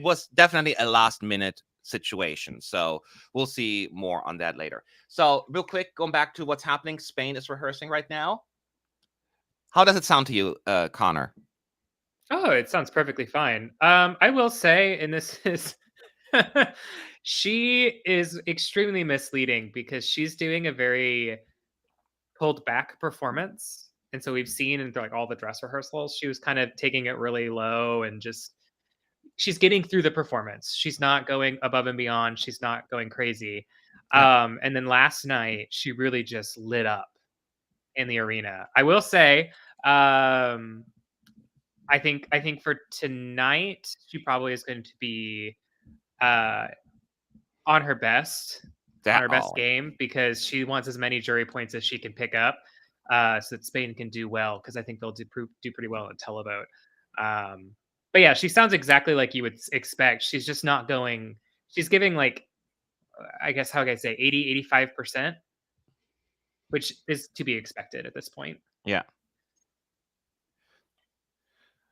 was definitely a last minute situation. So we'll see more on that later. So real quick, going back to what's happening. Spain is rehearsing right now. How does it sound to you, Connor? Oh, it sounds perfectly fine. I will say, and this is she is extremely misleading because she's doing a very pulled back performance. And so we've seen in like all the dress rehearsals, she was kind of taking it really low and just she's getting through the performance. She's not going above and beyond. She's not going crazy. Yeah. And then last night, she really just lit up in the arena. I will say, I think for tonight, she probably is going to be uh, on her best, game because she wants as many jury points as she can pick up, so that Spain can do well. Because I think they'll do pretty well in televote. But yeah, she sounds exactly like you would expect. She's just not going. She's giving like I guess how can I say 85%, which is to be expected at this point. Yeah.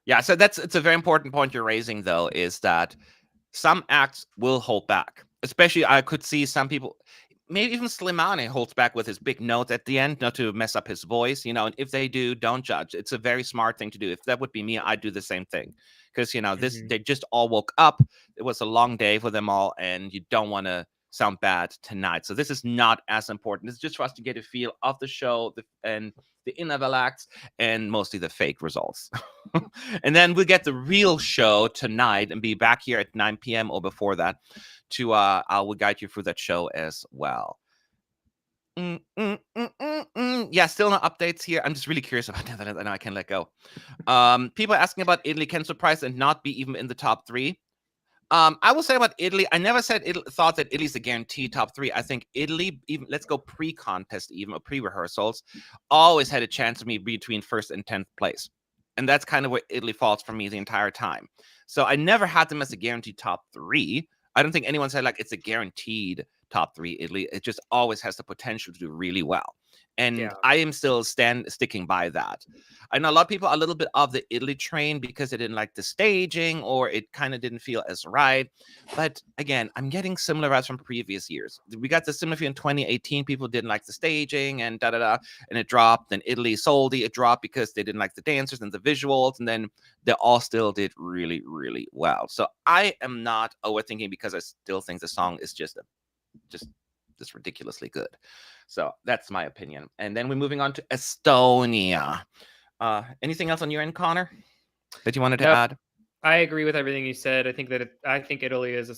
Yeah, so it's a very important point you're raising, though, is that some acts will hold back. Especially, I could see some people, maybe even Slimane holds back with his big note at the end, not to mess up his voice, and if they do, don't judge. It's a very smart thing to do. If that would be me, I'd do the same thing. Because, they just all woke up. It was a long day for them all, and you don't want to sound bad tonight. So this is not as important. It's just for us to get a feel of the show and the interval acts and mostly the fake results. And then we'll get the real show tonight and be back here at 9 p.m. or before that to I will guide you through that show as well. Yeah, still no updates here. I'm just really curious about that. I know I can let go. People asking about Italy can surprise and not be even in the top 3. I will say about Italy, I never thought that Italy's a guaranteed top 3. I think Italy, even let's go pre-contest, even or pre-rehearsals, always had a chance to be between 1st and 10th place. And that's kind of where Italy falls for me the entire time. So I never had them as a guaranteed top 3. I don't think anyone said like it's a guaranteed top 3 Italy. It just always has the potential to do really well. And I am still sticking by that. I know a lot of people are a little bit of the Italy train because they didn't like the staging or it kind of didn't feel as right. But again, I'm getting similar vibes from previous years. We got the similar feel in 2018. People didn't like the staging and and it dropped. Then Italy Soldi, it dropped because they didn't like the dancers and the visuals. And then they all still did really, really well. So I am not overthinking because I still think the song is just ridiculously good. So that's my opinion. And then we're moving on to Estonia. Anything else on your end, Connor, that you wanted to add? I agree with everything you said. I think Italy is a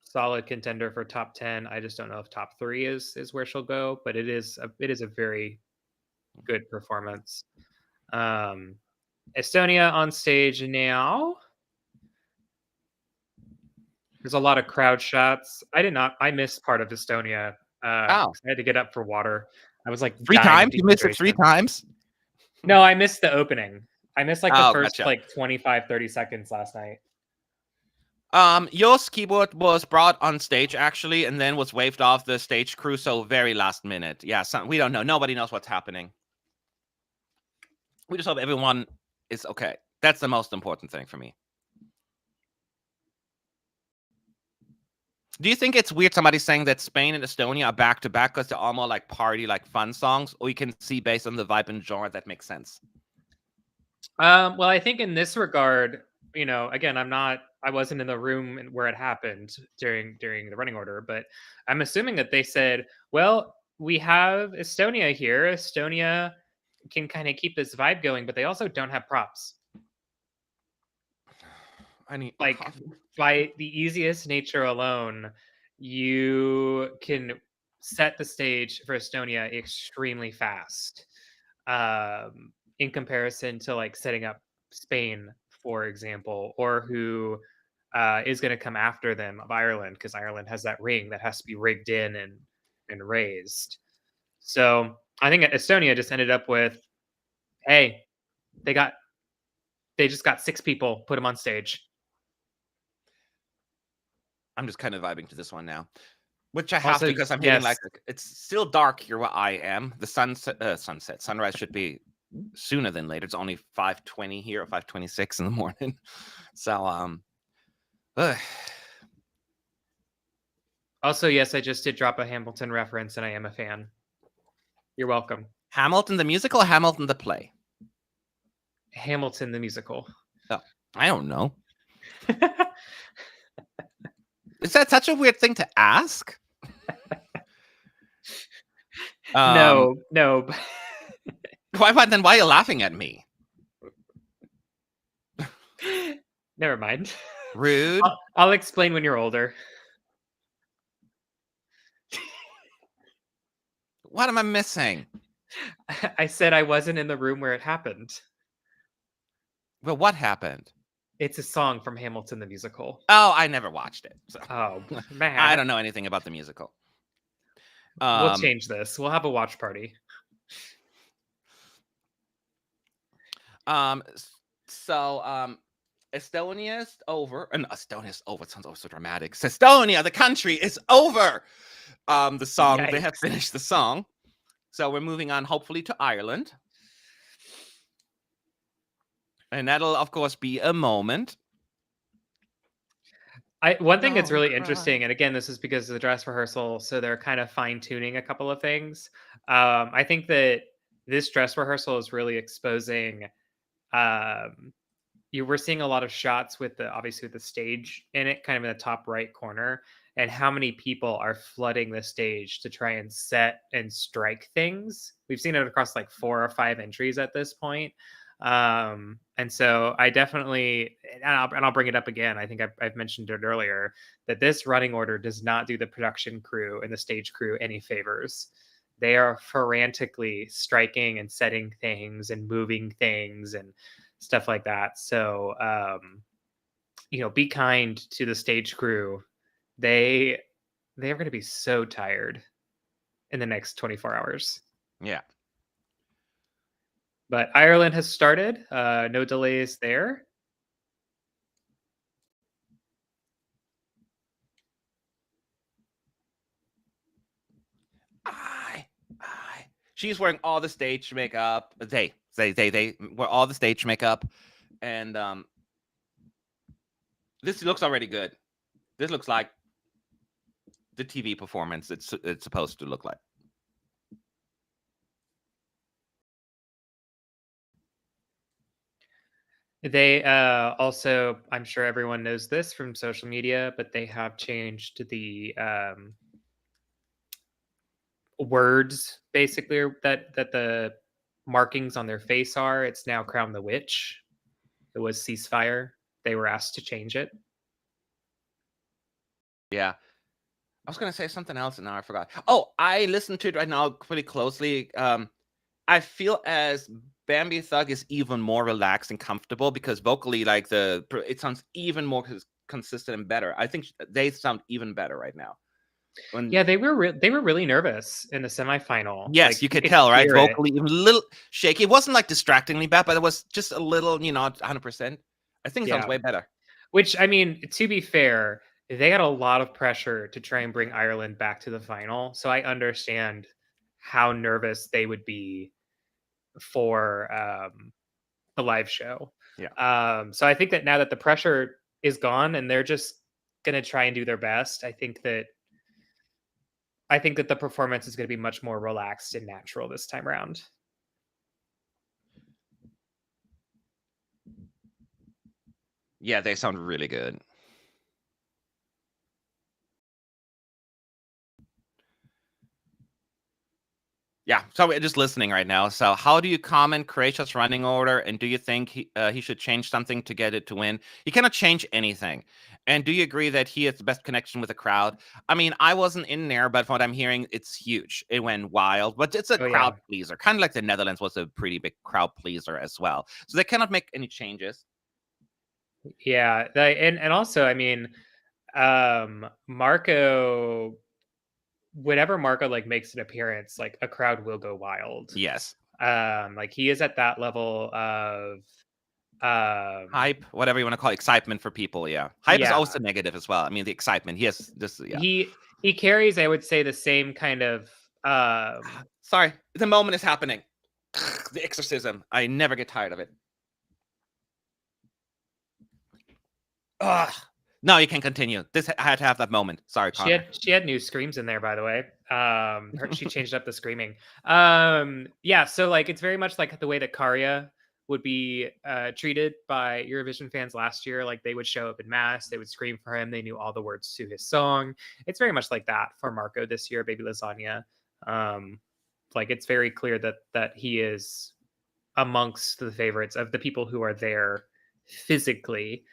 solid contender for top 10. I just don't know if top 3 is where she'll go, but it is a very good performance. Estonia on stage now. There's a lot of crowd shots. I missed part of Estonia. I had to get up for water. I was like 3 times. You missed it 3 times. No, I missed the opening. I missed like the first like 25-30 seconds last night. Joost's keyboard was brought on stage actually, and then was waved off the stage crew. So very last minute. Yeah, we don't know. Nobody knows what's happening. We just hope everyone is okay. That's the most important thing for me. Do you think it's weird somebody saying that Spain and Estonia are back to back because they're all more like party, like fun songs, or you can see based on the vibe and genre that makes sense? Well, I think in this regard, again, I wasn't in the room where it happened during the running order, but I'm assuming that they said, well, we have Estonia here. Estonia can kind of keep this vibe going, but they also don't have props. Like by the easiest nature alone, you can set the stage for Estonia extremely fast. In comparison to like setting up Spain, for example, or who is going to come after them of Ireland, because Ireland has that ring that has to be rigged in and raised. So I think Estonia just ended up with, hey, they just got 6 people, put them on stage. I'm just kind of vibing to this one now, which I have to because I'm hitting like it's still dark here where I am. The sunrise should be sooner than later. It's only 5:20 here or 5:26 in the morning. So Also, yes, I just did drop a Hamilton reference, and I am a fan. You're welcome. Hamilton the musical, or Hamilton the play? Hamilton the musical. Oh, I don't know. Is that such a weird thing to ask? No. Why are you laughing at me? Never mind. Rude. I'll explain when you're older. What am I missing? I said I wasn't in the room where it happened. Well, what happened? It's a song from Hamilton the musical. Oh, I never watched it. So. Oh, I man. don't know anything about the musical. We'll change this. We'll have a watch party. Estonia's over. And Estonia's over. It sounds so dramatic. Estonia, the country, is over. The song, They have finished the song. So we're moving on, hopefully, to Ireland. And that'll, of course, be a moment. One thing that's really interesting, and again, this is because of the dress rehearsal, so they're kind of fine-tuning a couple of things. I think that this dress rehearsal is really exposing. You were seeing a lot of shots with obviously the stage in it, kind of in the top right corner, and how many people are flooding the stage to try and set and strike things. We've seen it across like 4 or 5 entries at this point. And so I definitely, and I'll bring it up again. I think I've mentioned it earlier, that this running order does not do the production crew and the stage crew any favors. They are frantically striking and setting things and moving things and stuff like that. So, be kind to the stage crew. They're going to be so tired in the next 24 hours. Yeah. But Ireland has started. No delays there. She's wearing all the stage makeup. They wear all the stage makeup, and this looks already good. This looks like the TV performance it's supposed to look like. They also, I'm sure everyone knows this from social media, but they have changed the words basically that the markings on their face are. It's now Crown the Witch. It was ceasefire. They were asked to change it. Yeah. I was going to say something else and now I forgot. Oh, I listened to it right now pretty closely. I feel as Bambie Thug is even more relaxed and comfortable because vocally, like it sounds even more consistent and better. I think they sound even better right now. Yeah, they were really nervous in the semifinal. Yes, like, you could tell, right? Vocally, even a little shaky. It wasn't like distractingly bad, but it was just a little, 100%. I think it sounds way better. Which, I mean, to be fair, they had a lot of pressure to try and bring Ireland back to the final. So I understand how nervous they would be for the live show. Yeah. So I think that now that the pressure is gone and they're just going to try and do their best, I think that the performance is going to be much more relaxed and natural this time around. Yeah, they sound really good. Yeah, so we're just listening right now. So how do you comment Croatia's running order, and do you think he should change something to get it to win? He cannot change anything. And do you agree that he has the best connection with the crowd? I mean, I wasn't in there, but from what I'm hearing, it's huge. It went wild, but it's a crowd pleaser. Kind of like the Netherlands was a pretty big crowd pleaser as well. So they cannot make any changes. Yeah, and also, I mean, Marco, whenever Marco like makes an appearance, like a crowd will go wild. Yes. Like he is at that level of hype, whatever you want to call it, excitement for people. Yeah, hype is also negative as well. I mean, the excitement. Yes, this. Yeah. He carries, I would say, the same kind of. Sorry, the moment is happening. The exorcism. I never get tired of it. Ugh. No, you can continue. This I had to have that moment. Sorry, Connor. She had new screams in there, by the way. She changed up the screaming. Yeah, so like it's very much like the way that Karya would be treated by Eurovision fans last year. Like they would show up in mass, they would scream for him, they knew all the words to his song. It's very much like that for Marco this year, Baby Lasagna. Like it's very clear that he is amongst the favorites of the people who are there physically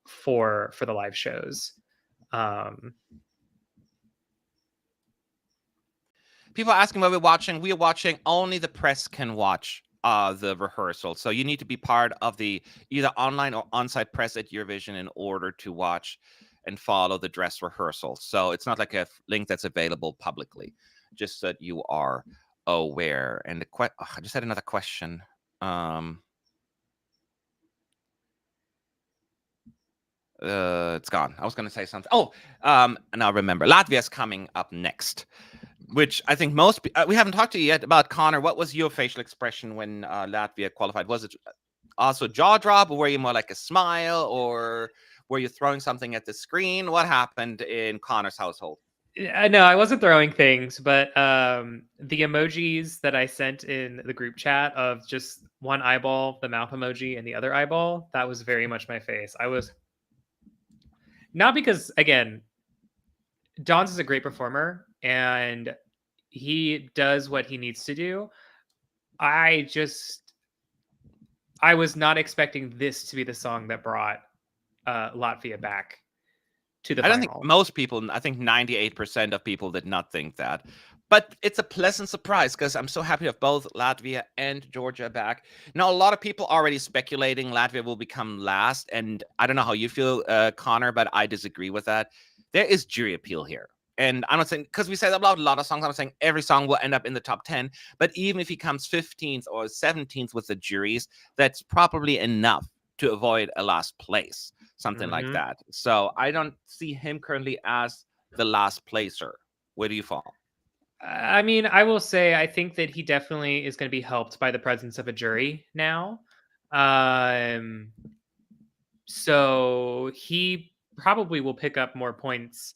for the live shows. People are asking what we're watching. We are watching only the press can watch the rehearsal. So you need to be part of the either online or on-site press at Eurovision in order to watch and follow the dress rehearsal. So it's not like a link that's available publicly, just so that you are aware. And I just had another question. It's gone. I was going to say something. And I'll remember. Latvia's coming up next, which I think most we haven't talked to you yet about. Connor, what was your facial expression when Latvia qualified? Was it also jaw drop, or were you more like a smile, or were you throwing something at the screen? What happened in Connor's household? No, I wasn't throwing things, but the emojis that I sent in the group chat of just one eyeball, the mouth emoji, and the other eyeball, that was very much my face. I was not because, again, Dons is a great performer and he does what he needs to do. I was not expecting this to be the song that brought Latvia back to the final. I don't think most people, I think 98% of people did not think that. But it's a pleasant surprise because I'm so happy to have both Latvia and Georgia back. Now, a lot of people already speculating Latvia will become last. And I don't know how you feel, Connor, but I disagree with that. There is jury appeal here. And I'm not saying, because we said about a lot of songs, I'm not saying every song will end up in the top 10. But even if he comes 15th or 17th with the juries, that's probably enough to avoid a last place, something like that. So I don't see him currently as the last placer. Where do you fall? I mean, I will say I think that he definitely is going to be helped by the presence of a jury now. So he probably will pick up more points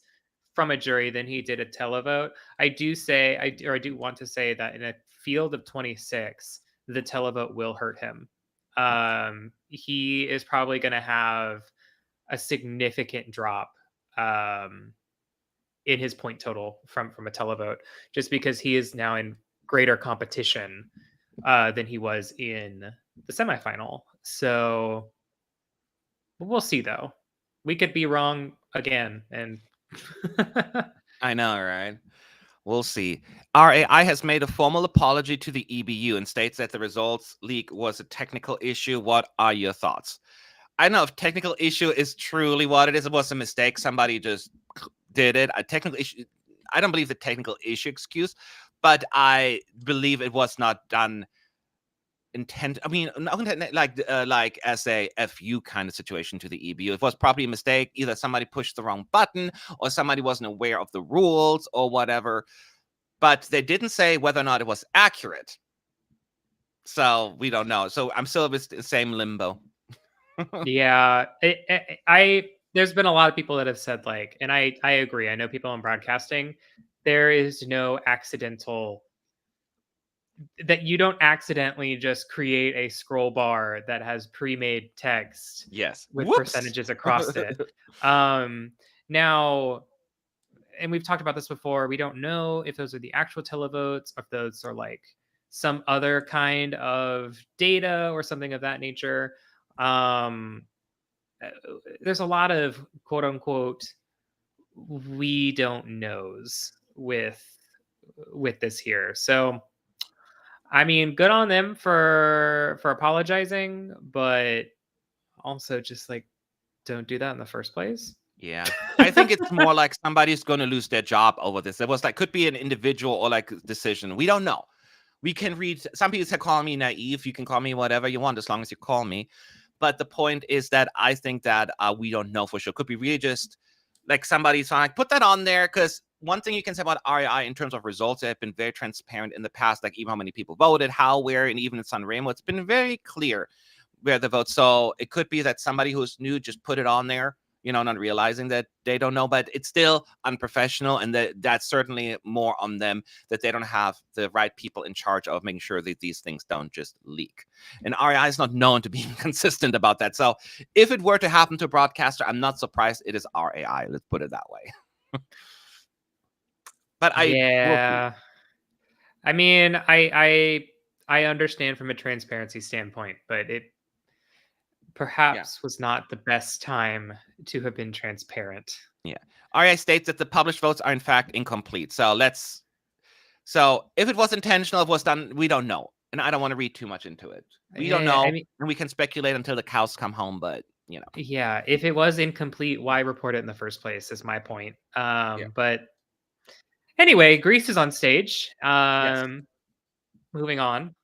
from a jury than he did a televote. I do want to say that in a field of 26, the televote will hurt him. He is probably going to have a significant drop in his point total from a televote, just because he is now in greater competition than he was in the semifinal. So we'll see, though. We could be wrong again, and I know, right? We'll see. RAI has made a formal apology to the EBU and states that the results leak was a technical issue. What are your thoughts? I don't know if technical issue is truly what it is. It was a mistake. Somebody just did it. A technical issue. I don't believe the technical issue excuse, but I believe it was not done intent. I mean, like as a FU kind of situation to the EBU. It was probably a mistake. Either somebody pushed the wrong button or somebody wasn't aware of the rules or whatever. But they didn't say whether or not it was accurate. So we don't know. So I'm still in the same limbo. Yeah, there's been a lot of people that have said, like, and I agree. I know people in broadcasting, there is no accidental, that you don't accidentally just create a scroll bar that has pre-made text with percentages across it. Now, and we've talked about this before, we don't know if those are the actual televotes, or if those are like some other kind of data or something of that nature. There's a lot of quote unquote we don't knows with this here. So I mean, good on them for apologizing, but also just like don't do that in the first place. Yeah, I think it's more like somebody's going to lose their job over this. It was like, could be an individual or like decision. We don't know. We can read. Some people call me naive. You can call me whatever you want as long as you call me. But the point is that I think that we don't know for sure. Could be really just like somebody's like, put that on there. Because one thing you can say about REI in terms of results, they have been very transparent in the past, like even how many people voted, how, where, and even in Sanremo, it's been very clear where the vote. So it could be that somebody who's new just put it on there, not realizing that they don't know, but it's still unprofessional, and that's certainly more on them, that they don't have the right people in charge of making sure that these things don't just leak. And REI is not known to be consistent about that. So if it were to happen to a broadcaster, I'm not surprised it is REI. Let's put it that way. But I will see. Yeah. I mean, I understand from a transparency standpoint, but it perhaps was not the best time to have been transparent. Yeah. REI states that the published votes are in fact incomplete. So if it was intentional, it was done, we don't know. And I don't want to read too much into it. We don't know. And we can speculate until the cows come home, but Yeah, if it was incomplete, why report it in the first place is my point. But anyway, Greece is on stage. Moving on.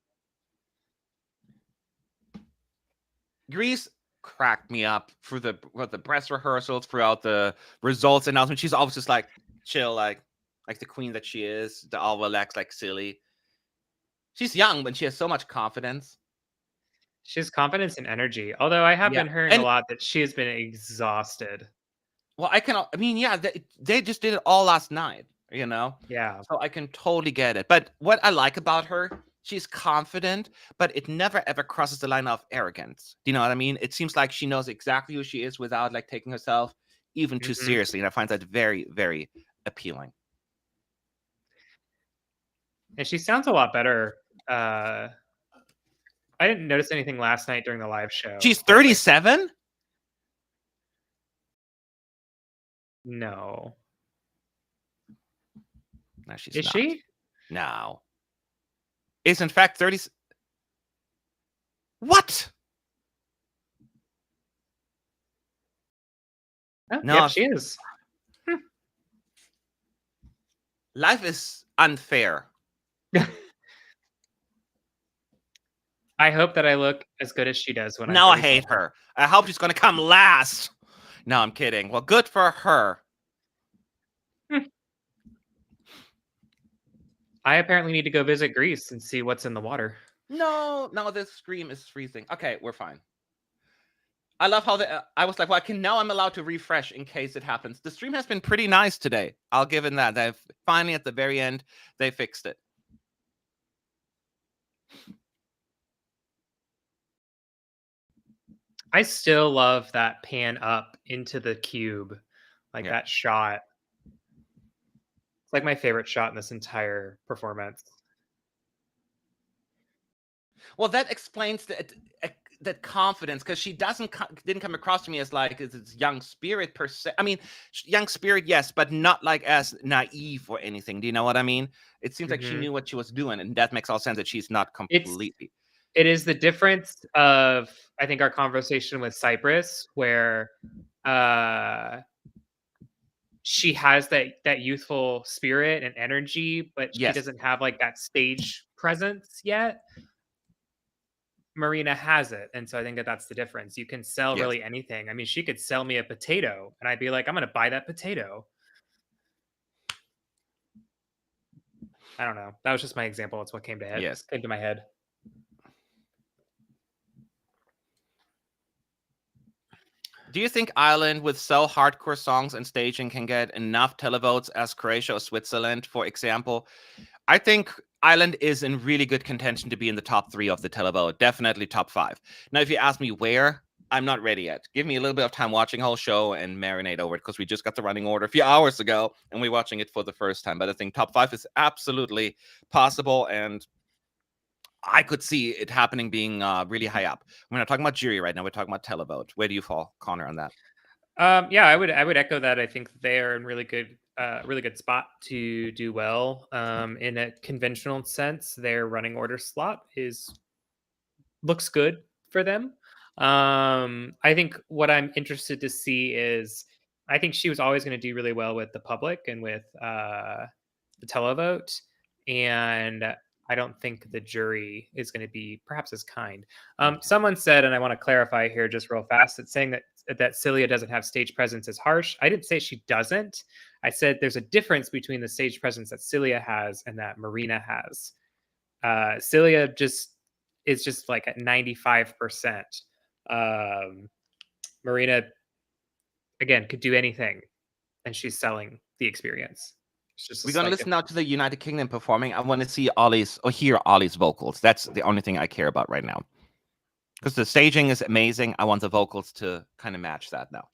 Greece cracked me up through the press rehearsals, throughout the results announcement. She's always just like chill, like the queen that she is, the all relaxed, like silly. She's young, but she has so much confidence. She has confidence and energy. Although I have been hearing a lot that she has been exhausted. Well, they just did it all last night, Yeah. So I can totally get it. But what I like about her, she's confident, but it never ever crosses the line of arrogance. Do you know what I mean? It seems like she knows exactly who she is without like taking herself even too seriously. And I find that very, very appealing. And she sounds a lot better. I didn't notice anything last night during the live show. She's 37? No. No, she's Is not. she? No. Is in fact 30. What? Oh, no, yeah, she is. Life is unfair. I hope that I look as good as she does when I hate her. I hope she's going to come last. No, I'm kidding. Well, good for her. I apparently need to go visit Greece and see what's in the water. No, this stream is freezing. Okay, we're fine. I love how I was like, well, now I'm allowed to refresh in case it happens. The stream has been pretty nice today. I'll give it that. They've finally, at the very end, they fixed it. I still love that pan up into the cube, like that shot. It's like my favorite shot in this entire performance. Well, that explains that confidence, because she didn't come across to me as like it's young spirit per se. I mean, young spirit, yes, but not like as naive or anything. Do you know what I mean? It seems like she knew what she was doing, and that makes all sense that she's not completely. It is the difference of, I think, our conversation with Cyprus, where she has that youthful spirit and energy, but she doesn't have like that stage presence yet. Marina has it, and so I think that's the difference. You can sell really anything. I mean, she could sell me a potato, and I'd be like, I'm going to buy that potato. I don't know. That was just my example. It's what came to my head. Do you think Ireland, with so hardcore songs and staging, can get enough televotes as Croatia or Switzerland, for example? I think Ireland is in really good contention to be in the top 3 of the televote, definitely top 5. Now, if you ask me where, I'm not ready yet. Give me a little bit of time watching the whole show and marinate over it, because we just got the running order a few hours ago and we're watching it for the first time. But I think top 5 is absolutely possible, and I could see it happening, being really high up. We're not talking about jury right now. We're talking about televote. Where do you fall, Connor, on that? Yeah, I would echo that. I think they are in really good spot to do well. In a conventional sense, their running order slot looks good for them. I think what I'm interested to see is, I think she was always going to do really well with the public and with the televote, and I don't think the jury is going to be perhaps as kind. Someone said, and I want to clarify here just real fast, that saying that Cilia doesn't have stage presence is harsh. I didn't say she doesn't. I said there's a difference between the stage presence that Cilia has and that Marina has. Cilia is just like at 95%. Marina again, could do anything, and she's selling the experience. It's just We're gonna listen now to the United Kingdom performing. I want to see Ollie's or hear Ollie's vocals. That's the only thing I care about right now. Because the staging is amazing. I want the vocals to kind of match that now.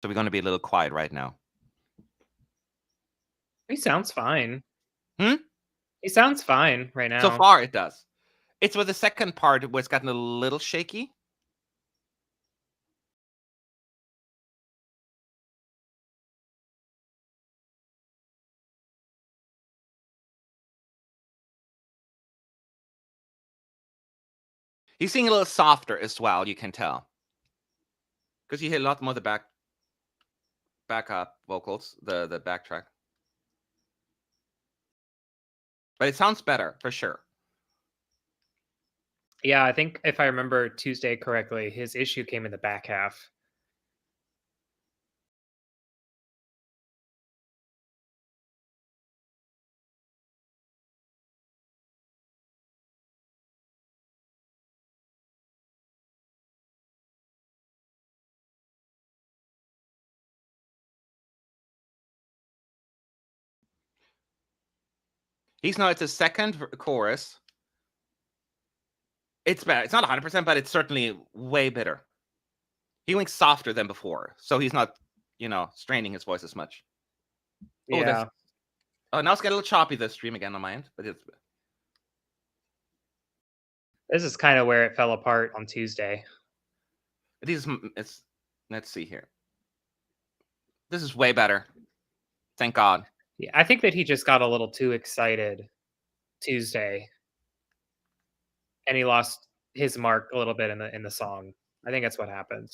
So we're gonna be a little quiet right now. He sounds fine. Hmm? He sounds fine right now. So far, it does. It's with the second part where it's gotten a little shaky. He's singing a little softer as well, you can tell. Because you hear a lot more of the backup vocals, the backtrack. But it sounds better, for sure. Yeah, I think if I remember Tuesday correctly, his issue came in the back half. He's now at the second chorus. It's better. It's not 100%, but it's certainly way better. He went softer than before, so he's not, straining his voice as much. Yeah. Oh, now it's getting a little choppy, the stream again on my end, but it's... This is kind of where it fell apart on Tuesday. Let's see here. This is way better. Thank God. Yeah, I think that he just got a little too excited Tuesday, and he lost his mark a little bit in the song. I think that's what happened.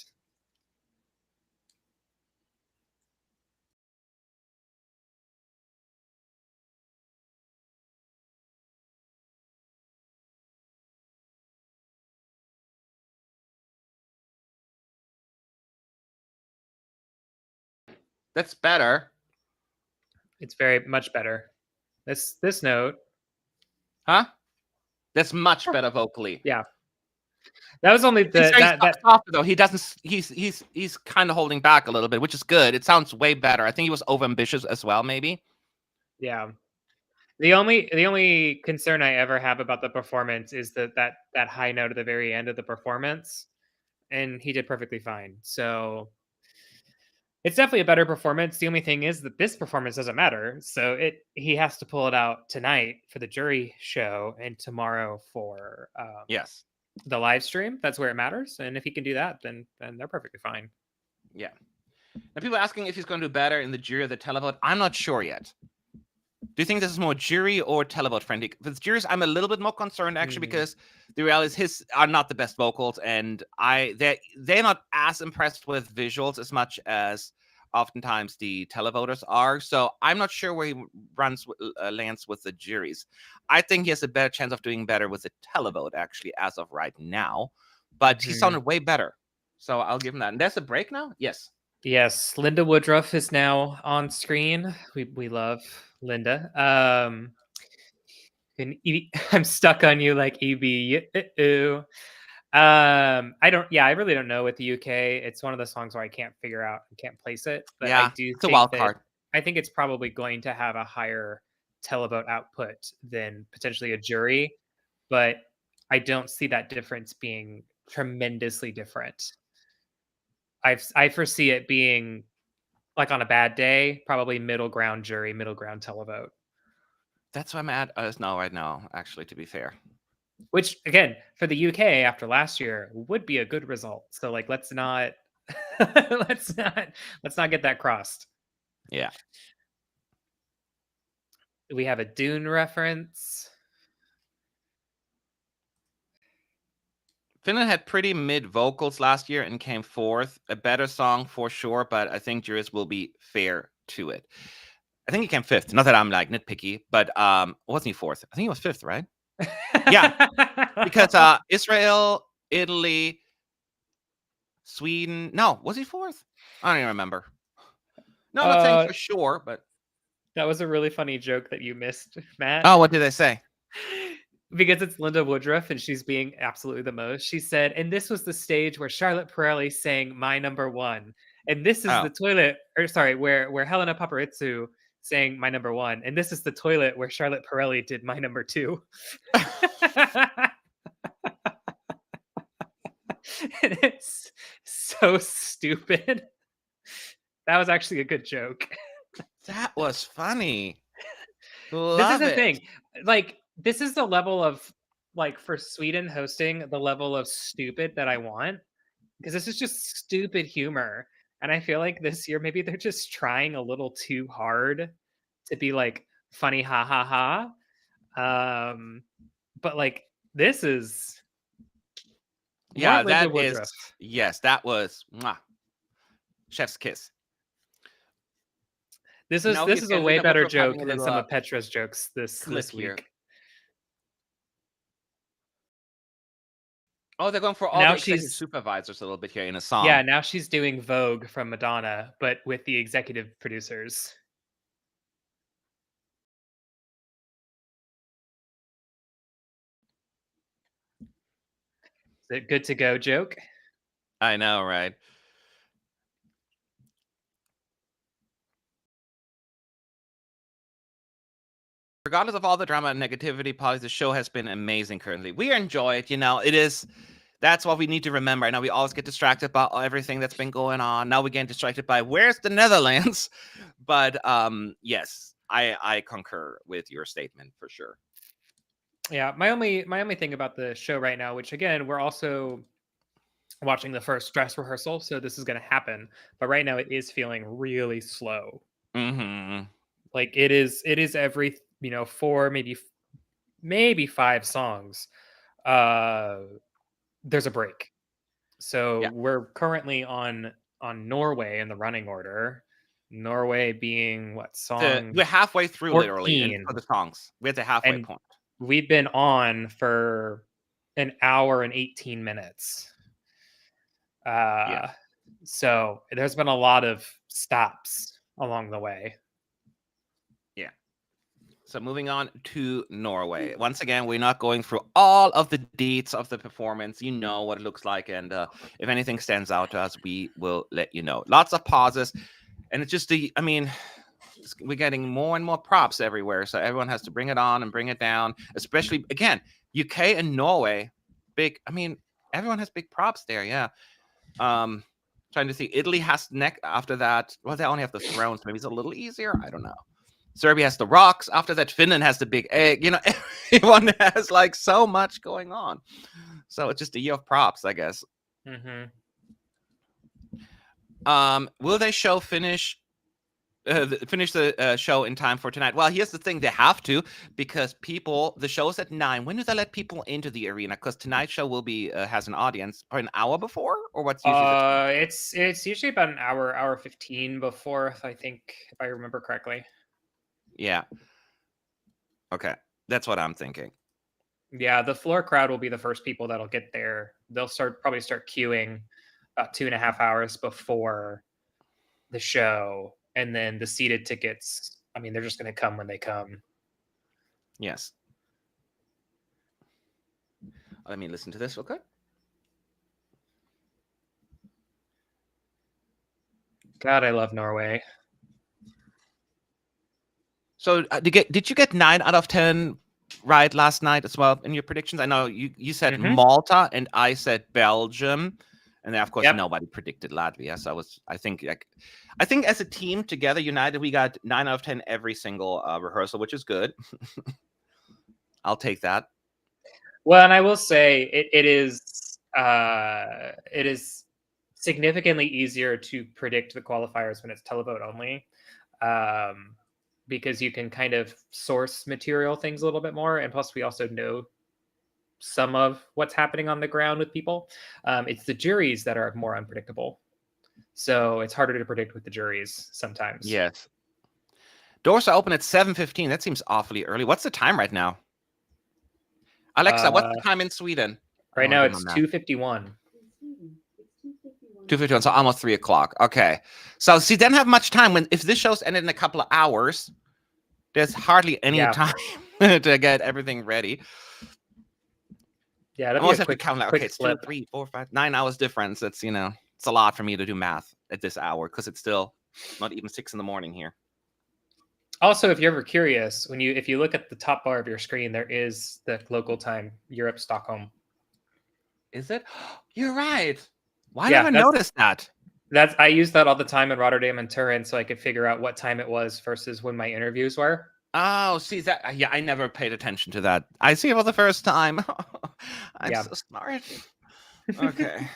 That's better. It's very much better. This note. Huh? That's much better vocally. Yeah. That was only that softer though. He doesn't. He's kind of holding back a little bit, which is good. It sounds way better. I think he was overambitious as well, maybe. Yeah. The only concern I ever have about the performance is that high note at the very end of the performance, and he did perfectly fine. So it's definitely a better performance. The only thing is that this performance doesn't matter. So he has to pull it out tonight for the jury show and tomorrow for yes, the live stream. That's where it matters. And if he can do that, then they're perfectly fine. Yeah. Now people are asking if he's going to do better in the jury or the televote. I'm not sure yet. Do you think this is more jury or televote friendly? With juries, I'm a little bit more concerned actually because the reality is his are not the best vocals, and they're not as impressed with visuals as much as oftentimes the televoters are. So I'm not sure where he lands with the juries. I think he has a better chance of doing better with the televote actually as of right now, but he sounded way better. So I'll give him that. And there's a break now? Yes. Yes, Linda Woodruff is now on screen. We love Linda. I'm stuck on you like EB. I really don't know with the UK. It's one of the songs where I can't figure out and can't place it. But yeah, I do it's a wild card. I think it's probably going to have a higher televote output than potentially a jury, but I don't see that difference being tremendously different. I foresee it being like on a bad day, probably middle ground jury, middle ground televote. That's where I'm at now right now, actually, to be fair. Which again, for the UK after last year would be a good result. So like let's not let's not get that crossed. Yeah. We have a Dune reference. Finland had pretty mid vocals last year and came fourth. A better song for sure, but I think jurors will be fair to it. I think he came fifth. Not that I'm like nitpicky, but wasn't he fourth? I think he was fifth, right? Yeah, because Israel, Italy, Sweden. No, was he fourth? I don't even remember. No, I'm not saying for sure, but that was a really funny joke that you missed, Matt. Oh, what did I say? because it's Linda Woodruff and she's being absolutely the most. She said, and this was the stage where Charlotte Pirelli sang My Number One. And this is Oh. the toilet, or sorry, where Helena Paparizou sang My Number One. And this is the toilet where Charlotte Pirelli did My Number Two. And it's so stupid. That was actually a good joke. That was funny. This is Love the it. thing. Like, this is the level of, like, for Sweden hosting, the level of stupid that I want. Because this is just stupid humor. And I feel like this year, maybe they're just trying a little too hard to be like funny, ha ha ha. But like, this is Yeah, more Linda that is Woodruff. yes, that was mwah. Chef's kiss. This No, is he's a getting way Linda better Woodruff having joke a than little, some of Petra's jokes this clip here. week. Oh, they're going for all Now the executive she's supervisors a little bit here in a song. yeah, now she's doing Vogue from Madonna, but with the executive producers. Is it good to go joke? I know, right? Regardless of all the drama and negativity, Polly, the show has been amazing currently. We enjoy it, you know. It is that's what we need to remember. I know we always get distracted by everything that's been going on. Now we get distracted by where's the Netherlands. But yes, I concur with your statement for sure. Yeah, my only thing about the show right now, which again, we're also watching the first dress rehearsal, so this is going to happen. But right now, it is feeling really slow. Mm-hmm. Like it is every 4, maybe 5 songs. There's a break. So Yeah. we're currently on Norway in the running order. Norway being what song? We're halfway through 14. literally for the songs. We're at the halfway And point. we've been on for an hour and 18 minutes. Yeah. So there's been a lot of stops along the way. Yeah. So moving on to Norway. Once again, we're not going through all of the deets of the performance. You know what it looks like. And if anything stands out to us, we will let you know. Lots of pauses. And it's just we're getting more and more props everywhere. So everyone has to bring it on and bring it down. Especially, again, UK and Norway. Everyone has big props there. Yeah. Trying to see. Italy has neck after that. Well, they only have the thrones. Maybe it's a little easier. I don't know. Serbia has the rocks. After that, Finland has the big egg. You know, everyone has like so much going on. So it's just a year of props, I guess. Mm-hmm. Will they finish the show in time for tonight? Well, here's the thing: they have to, because the show's at 9. When do they let people into the arena? Because tonight's show will be has an audience an hour before, or what's usually it's usually about an hour 15 before, I think, if I remember correctly. Yeah. Okay, that's what I'm thinking. Yeah, the floor crowd will be the first people that'll get there. They'll probably start queuing about 2.5 hours before the show, and then the seated tickets, they're just going to come when they come. Yes. Let me listen to this real quick. God, I love Norway. So did you get 9 out of 10 right last night as well in your predictions? I know you said Malta and I said Belgium, and then of course nobody predicted Latvia. So I think as a team together, united, we got 9 out of 10 every single rehearsal, which is good. I'll take that. Well, and I will say it is significantly easier to predict the qualifiers when it's televote only. Because you can kind of source material things a little bit more. And plus we also know some of what's happening on the ground with people. It's the juries that are more unpredictable. So it's harder to predict with the juries sometimes. Yes. Doors are open at 7:15. That seems awfully early. What's the time right now? Alexa, what's the time in Sweden? Right now it's 2:51. 2:51, so almost 3 o'clock. Okay. So see, didn't have much time. If this show's ended in a couple of hours, there's hardly any time to get everything ready. Yeah, I that'd always be a have to count like, quick okay, it's 2, flip. 3, 4, 5, 9 hours difference. It's it's a lot for me to do math at this hour because it's still not even 6 in the morning here. Also, if you're ever curious, if you look at the top bar of your screen, there is the local time, Europe, Stockholm. Is it? You're right. Why Yeah, never noticed that? I use that all the time in Rotterdam and Turin, so I could figure out what time it was versus when my interviews were. Oh, see that? Yeah, I never paid attention to that. I see it for the first time. I'm Yeah. so smart. Okay.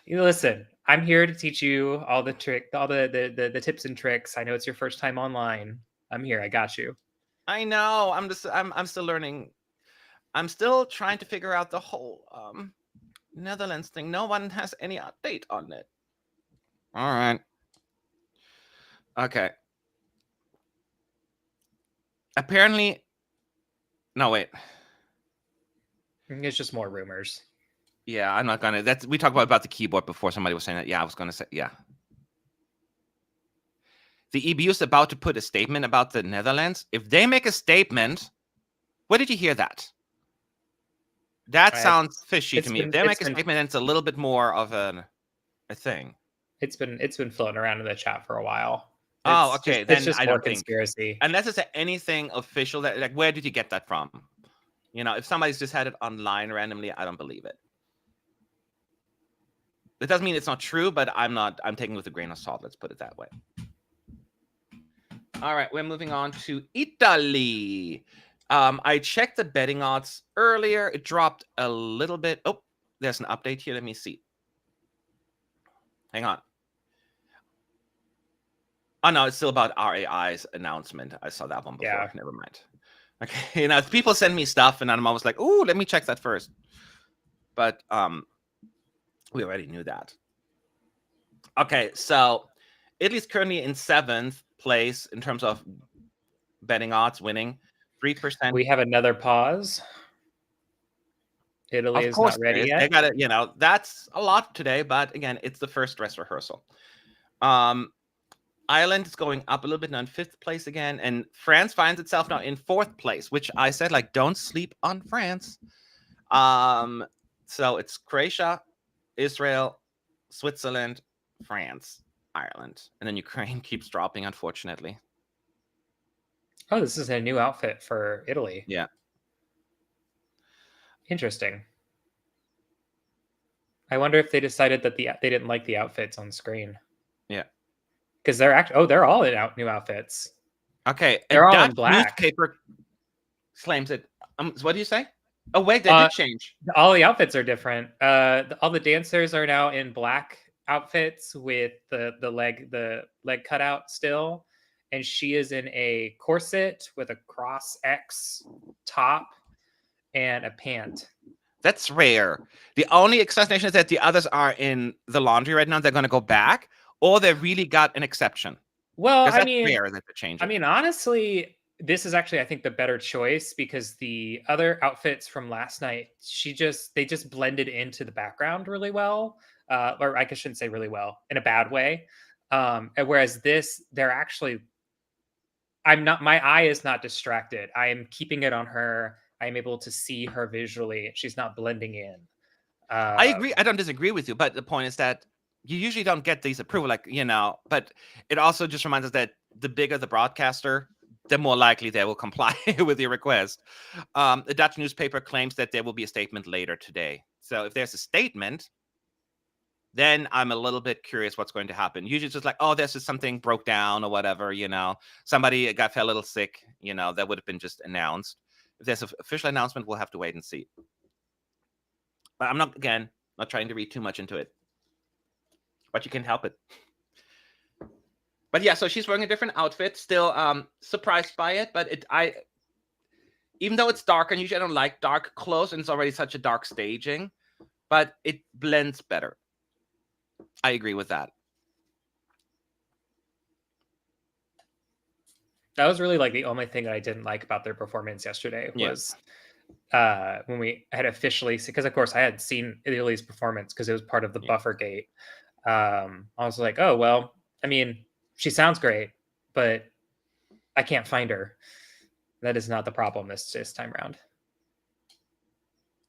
Listen, I'm here to teach you all the tips and tricks. I know it's your first time online. I'm here. I got you. I know. I'm still learning. I'm still trying to figure out the whole Netherlands thing. No one has any update on it. All right. Okay. Apparently, no, wait. It's just more rumors. Yeah, I'm not gonna. We talked about the keyboard before. Somebody was saying that. Yeah, I was gonna say. Yeah. The EBU is about to put a statement about the Netherlands. If they make a statement, where did you hear that? That sounds fishy to me. If they make a statement, then it's a little bit more of a thing. It's been floating around in the chat for a while. Oh, okay. Then just I more don't think conspiracy. unless it's anything official. That like, where did you get that from? If somebody's just had it online randomly, I don't believe it. It doesn't mean it's not true, but I'm taking it with a grain of salt. Let's put it that way. All right, we're moving on to Italy. I checked the betting odds earlier. It dropped a little bit. Oh, there's an update here. Let me see. Hang on. Oh, no, it's still about RAI's announcement. I saw that one before. Yeah. Never mind. Okay, people send me stuff, and I'm always like, ooh, let me check that first. But we already knew that. Okay, so Italy's currently in 7th place in terms of betting odds, winning 3%. We have another pause. Italy is not ready yet. They got it. That's a lot today, but again, it's the first dress rehearsal. Ireland is going up a little bit now in 5th place again, and France finds itself now in 4th place, which I said, like, don't sleep on France. So it's Croatia, Israel, Switzerland, France, Ireland, and then Ukraine keeps dropping, unfortunately. Oh, this is a new outfit for Italy. Yeah. Interesting. I wonder if they decided that they didn't like the outfits on screen. Yeah. Because they're all in new outfits. Okay. They're all in black. Newspaper claims it. What do you say? Oh, wait, they did change. All the outfits are different. All the dancers are now in black outfits with the leg cut out still. And she is in a corset with a cross X top and a pant. That's rare. The only explanation is that the others are in the laundry right now. They're going to go back, or they really got an exception. Well, I mean, rare that they change it. I mean, honestly, this is actually, I think, the better choice because the other outfits from last night, they just blended into the background really well. Or I shouldn't say really well, in a bad way. And whereas this, they're actually, my eye is not distracted. I am keeping it on her. I am able to see her visually. She's not blending in. I agree. I don't disagree with you, but the point is that you usually don't get these approval, but it also just reminds us that the bigger the broadcaster, the more likely they will comply with your request. The Dutch newspaper claims that there will be a statement later today. So if there's a statement, then I'm a little bit curious what's going to happen. Usually it's just like, oh, there's just something broke down or whatever, somebody fell a little sick, that would have been just announced. If there's an official announcement, we'll have to wait and see. But I'm not trying to read too much into it. But you can help it. But yeah, so she's wearing a different outfit. Still surprised by it, but even though it's dark, and usually I don't like dark clothes, and it's already such a dark staging, but it blends better. I agree with that. That was really like the only thing that I didn't like about their performance yesterday was when we had officially, because of course I had seen Italy's performance because it was part of the buffer gate. I was like, oh, well, I mean, she sounds great, but I can't find her. That is not the problem this time around.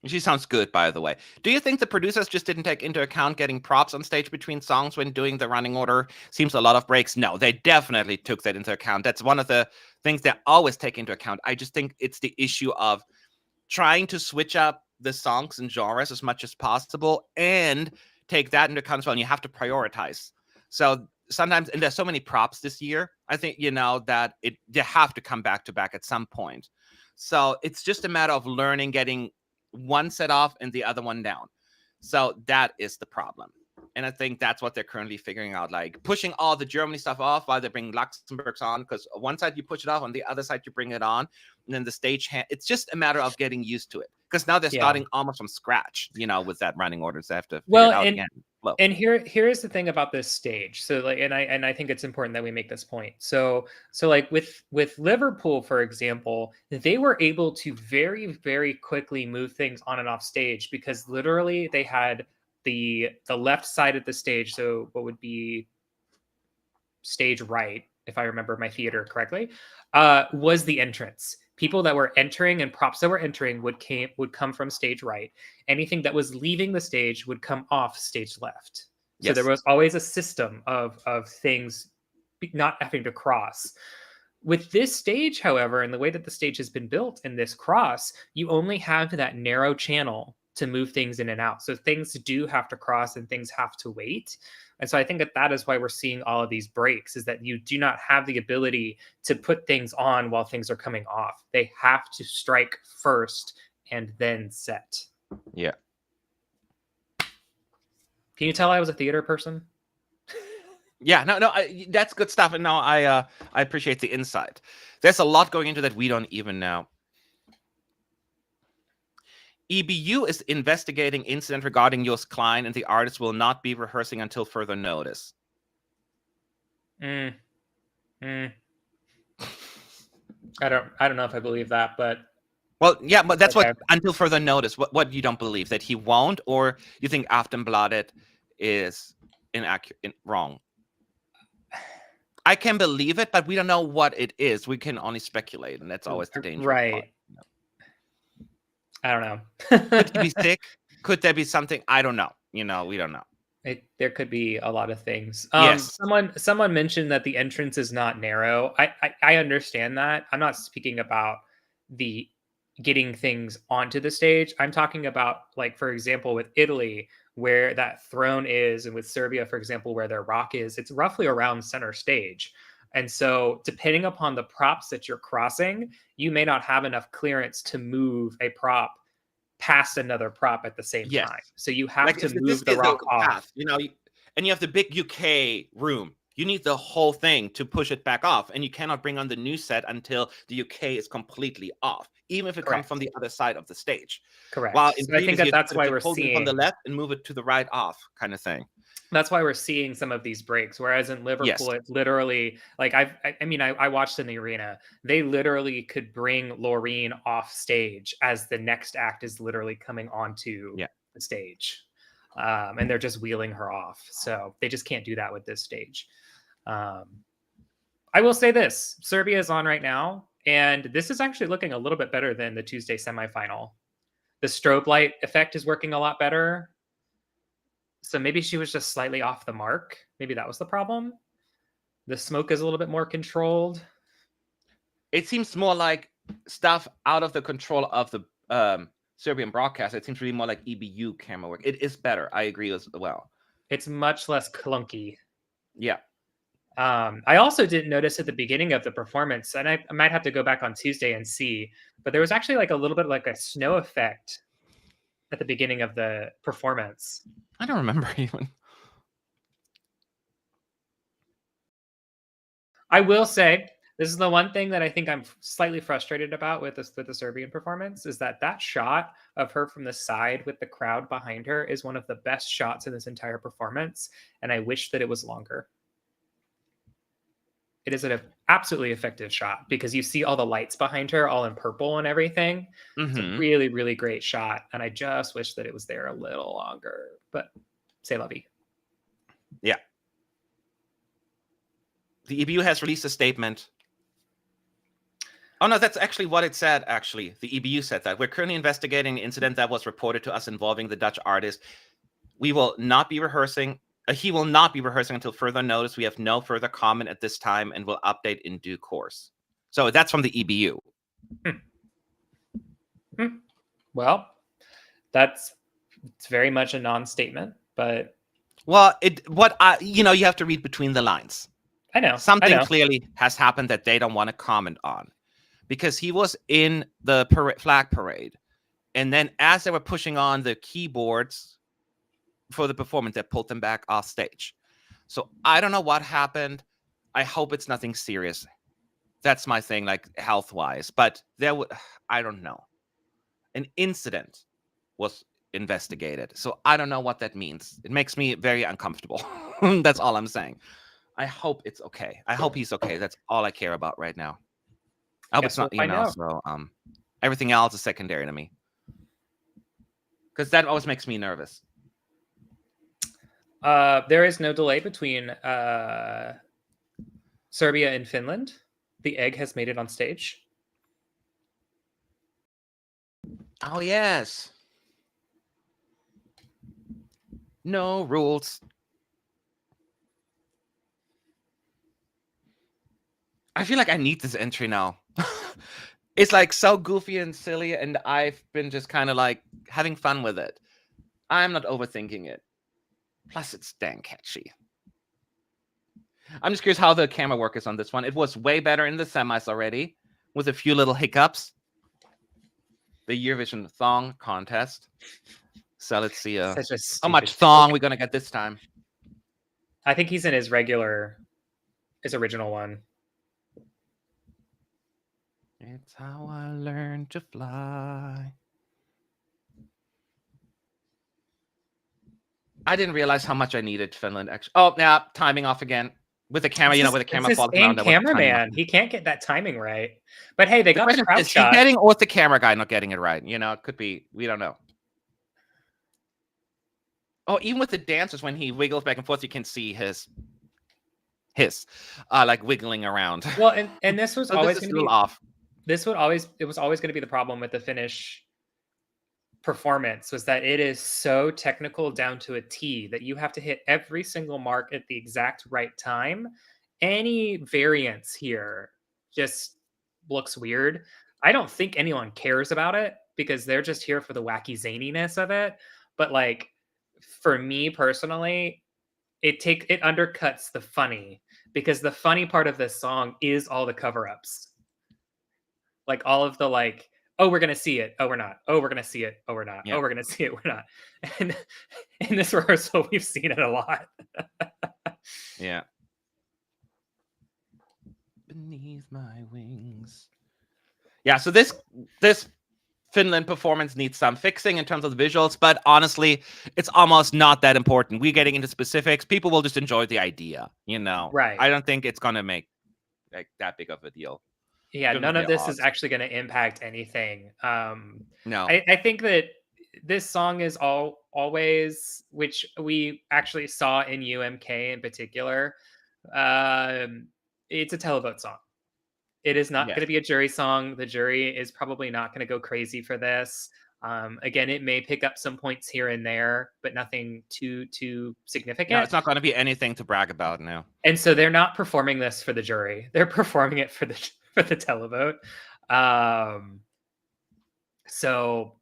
She sounds good, by the way. Do you think the producers just didn't take into account getting props on stage between songs when doing the running order? Seems a lot of breaks. No, they definitely took that into account. That's one of the things they always take into account. I just think it's the issue of trying to switch up the songs and genres as much as possible and take that into account as well. And you have to prioritize. So sometimes, and there's so many props this year, I think, that you have to come back to back at some point. So it's just a matter of learning, getting one set off and the other one down. So that is the problem. And I think that's what they're currently figuring out, like pushing all the Germany stuff off while they bring Luxembourg's on, because one side you push it off, on the other side you bring it on, and then the stage it's just a matter of getting used to it, because now they're starting almost from scratch, with that running orders. They have to figure it out again. Well, and here's the thing about this stage. So like, and I think it's important that we make this point. So like with Liverpool, for example, they were able to very, very quickly move things on and off stage, because literally they had the left side of the stage. So what would be stage right, if I remember my theater correctly, was the entrance. People that were entering and props that were entering would come from stage right. Anything that was leaving the stage would come off stage left. So there was always a system of things not having to cross. With this stage, however, and the way that the stage has been built in this cross, you only have that narrow channel to move things in and out. So things do have to cross and things have to wait. And so I think that is why we're seeing all of these breaks, is that you do not have the ability to put things on while things are coming off. They have to strike first and then set. Yeah. Can you tell I was a theater person? Yeah, no, that's good stuff. And now I appreciate the insight. There's a lot going into that we don't even know. EBU is investigating incident regarding Joost Klein, and the artist will not be rehearsing until further notice. I don't know if I believe that, but well, yeah, but that's okay. What until further notice. What you don't believe, that he won't, or you think Aftenbladet is wrong? I can believe it, but we don't know what it is. We can only speculate, and that's always the dangerous part. I don't know. Could he be sick? Could there be something? I don't know. We don't know. There could be a lot of things. Yes. Someone mentioned that the entrance is not narrow. I understand that. I'm not speaking about the getting things onto the stage. I'm talking about, like, for example, with Italy, where that throne is, and with Serbia, for example, where their rock is, it's roughly around center stage. And so depending upon the props that you're crossing, you may not have enough clearance to move a prop past another prop at the same time. So you have to move the rock off. And you have the big UK room. You need the whole thing to push it back off. And you cannot bring on the new set until the UK is completely off, even if it comes from the other side of the stage. Correct. Well, so I think that's why we're seeing it from the left and move it to the right off, kind of thing. That's why we're seeing some of these breaks. Whereas in Liverpool, it's literally like I watched in the arena. They literally could bring Loreen off stage as the next act is literally coming onto the stage, and they're just wheeling her off. So they just can't do that with this stage. I will say this: Serbia is on right now, and this is actually looking a little bit better than the Tuesday semifinal. The strobe light effect is working a lot better. So maybe she was just slightly off the mark. Maybe that was the problem. The smoke is a little bit more controlled. It seems more like stuff out of the control of the Serbian broadcast. It seems really more like EBU camera work. It is better. I agree as well. It's much less clunky. Yeah. I also didn't notice at the beginning of the performance, and I might have to go back on Tuesday and see, but there was actually like a little bit like a snow effect at the beginning of the performance. I don't remember even. I will say, this is the one thing that I think I'm slightly frustrated about with the Serbian performance, is that shot of her from the side with the crowd behind her is one of the best shots in this entire performance, and I wish that it was longer. It is an absolutely effective shot because you see all the lights behind her, all in purple and everything. It's a really, really great shot, and I just wish that it was there a little longer. But say la vie. Yeah. The EBU has released a statement. Oh, no, that's actually what it said, actually. The EBU said that. We're currently investigating the incident that was reported to us involving the Dutch artist. We will not be rehearsing. He will not be rehearsing until further notice. We have no further comment at this time and will update in due course. So that's from the EBU. Well, it's very much a non-statement, but... Well, you have to read between the lines. I know. Something clearly has happened that they don't want to comment on. Because he was in the flag parade. And then as they were pushing on the keyboards for the performance, they pulled them back off stage. So I don't know what happened. I hope it's nothing serious. That's my thing, like health-wise. But I don't know. An incident was investigated. So I don't know what that means. It makes me very uncomfortable. That's all I'm saying. I hope it's okay. I hope he's okay. That's all I care about right now. I hope it's not, so everything else is secondary to me. Because that always makes me nervous. There is no delay between Serbia and Finland. The egg has made it on stage. Oh, yes. No rules. I feel like I need this entry now. It's like so goofy and silly, and I've been just kind of like having fun with it. I'm not overthinking it. Plus, it's dang catchy. I'm just curious how the camera work is on this one. It was way better in the semis already, with a few little hiccups. The Eurovision Thong contest. So let's see how much thong we're gonna get this time. I think he's in his original one. It's how I learned to fly. I didn't realize how much I needed Finland. Actually, oh, yeah, timing off again with the camera. With the camera falling around. Cameraman, he can't get that timing right. But hey, they got the crowd shot. Is he getting, or the camera guy not getting it right? It could be. We don't know. Oh, even with the dancers, when he wiggles back and forth, you can see his like wiggling around. Well, and this was always going to be off. It was always going to be the problem with the Finnish performance, was that it is so technical down to a T that you have to hit every single mark at the exact right time. Any variance here just looks weird. I don't think anyone cares about it because they're just here for the wacky zaniness of it. But like, for me personally, it undercuts the funny, because the funny part of this song is all the cover-ups. Like all of the like, oh, we're gonna see it, oh, we're not, oh, we're gonna see it, oh, we're not, oh, we're gonna see it, we're not. And in this rehearsal, we've seen it a lot. Yeah. Beneath my wings. Yeah, so this Finland performance needs some fixing in terms of the visuals, but honestly, it's almost not that important. We're getting into specifics. People will just enjoy the idea, Right. I don't think it's gonna make like that big of a deal. Yeah, none of this is actually going to impact anything. No. I think that this song is always, which we actually saw in UMK in particular, it's a televote song. It is not going to be a jury song. The jury is probably not going to go crazy for this. Again, it may pick up some points here and there, but nothing too significant. No, it's not going to be anything to brag about now. And so they're not performing this for the jury. They're performing it for the televote. So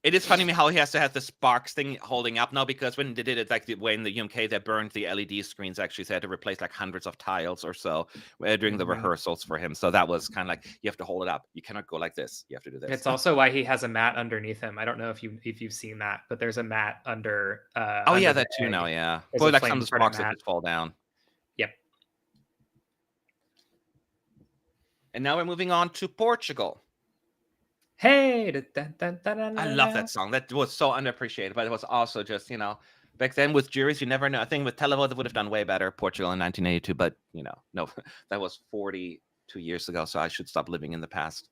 it is funny how he has to have the sparks thing holding up now, because when they did it, like the way in the UMK, they burned the LED screens. Actually, so they had to replace like hundreds of tiles or so during the rehearsals for him. So that was kind of like, you have to hold it up. You cannot go like this. You have to do this. It's also why he has a mat underneath him. I don't know if you've seen that, but there's a mat under. Oh yeah, that too. Now, yeah, boy, like some of the sparks that just fall down. Yep. And now we're moving on to Portugal. Hey, I love that song. That was so underappreciated, but it was also just, back then with juries, you never know. I think with televote, they would have done way better, Portugal in 1982, but, no, that was 42 years ago, so I should stop living in the past.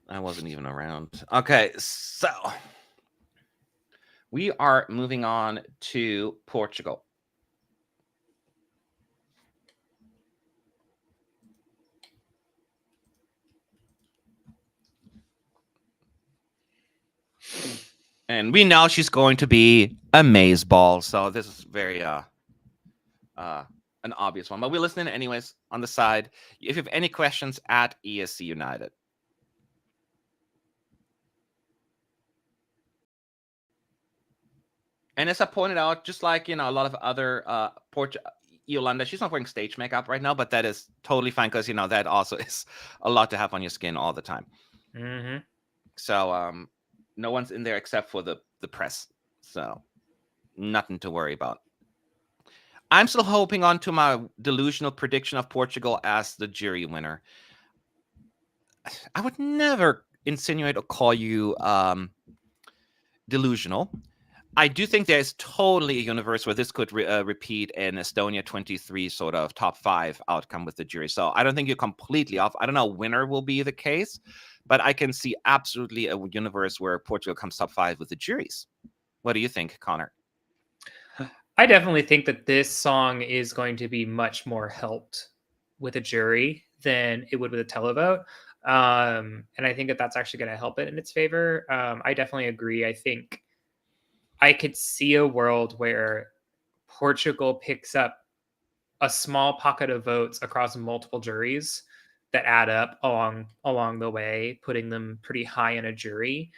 I wasn't even around. Okay, so we are moving on to Portugal. And we know she's going to be amazeball, so this is very an obvious one. But we're listening anyways on the side. If you have any questions, at ESC United. And as I pointed out, just like a lot of other Yolanda, she's not wearing stage makeup right now, but that is totally fine because that also is a lot to have on your skin all the time. Mm-hmm. So no one's in there except for the press, so nothing to worry about. I'm still hoping on to my delusional prediction of Portugal as the jury winner. I would never insinuate or call you delusional. I do think there's totally a universe where this could repeat an Estonia 23 sort of top 5 outcome with the jury. So I don't think you're completely off. I don't know winner will be the case, but I can see absolutely a universe where Portugal comes top 5 with the juries. What do you think, Connor? I definitely think that this song is going to be much more helped with a jury than it would with a televote. And I think that that's actually going to help it in its favor. I definitely agree. I think I could see a world where Portugal picks up a small pocket of votes across multiple juries that add up along the way, putting them pretty high in a jury.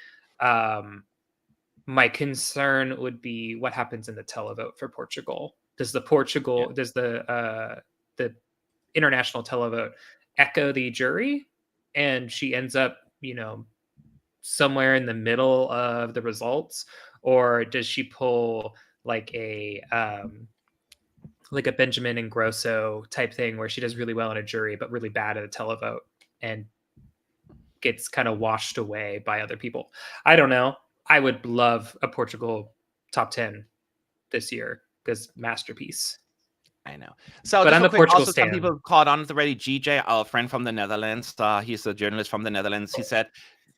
My concern would be what happens in the televote for Portugal. Does the international televote echo the jury, and she ends up, somewhere in the middle of the results, or does she pull like a Benjamin Ingrosso type thing where she does really well in a jury but really bad at a televote and gets kind of washed away by other people? I don't know. I would love a Portugal top 10 this year because masterpiece. I know. So but just I'm real a quick, Portugal also some stan. people caught on already. GJ, our friend from the Netherlands, he's a journalist from the Netherlands. He said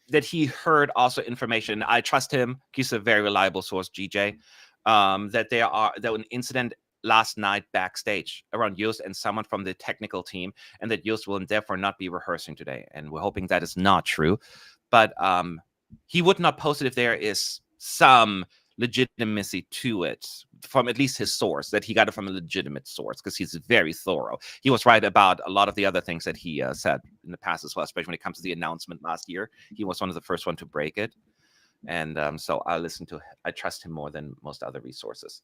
that he heard also information. I trust him. He's a very reliable source, GJ. That there was an incident last night backstage around Joost and someone from the technical team, and that Joost will therefore not be rehearsing today. And we're hoping that is not true. But he would not post it if there is some legitimacy to it from at least his source, that he got it from a legitimate source, because he's very thorough. He was right about a lot of the other things that he said in the past as well, especially when it comes to the announcement last year. He was one of the first one to break it. And so I trust him more than most other resources.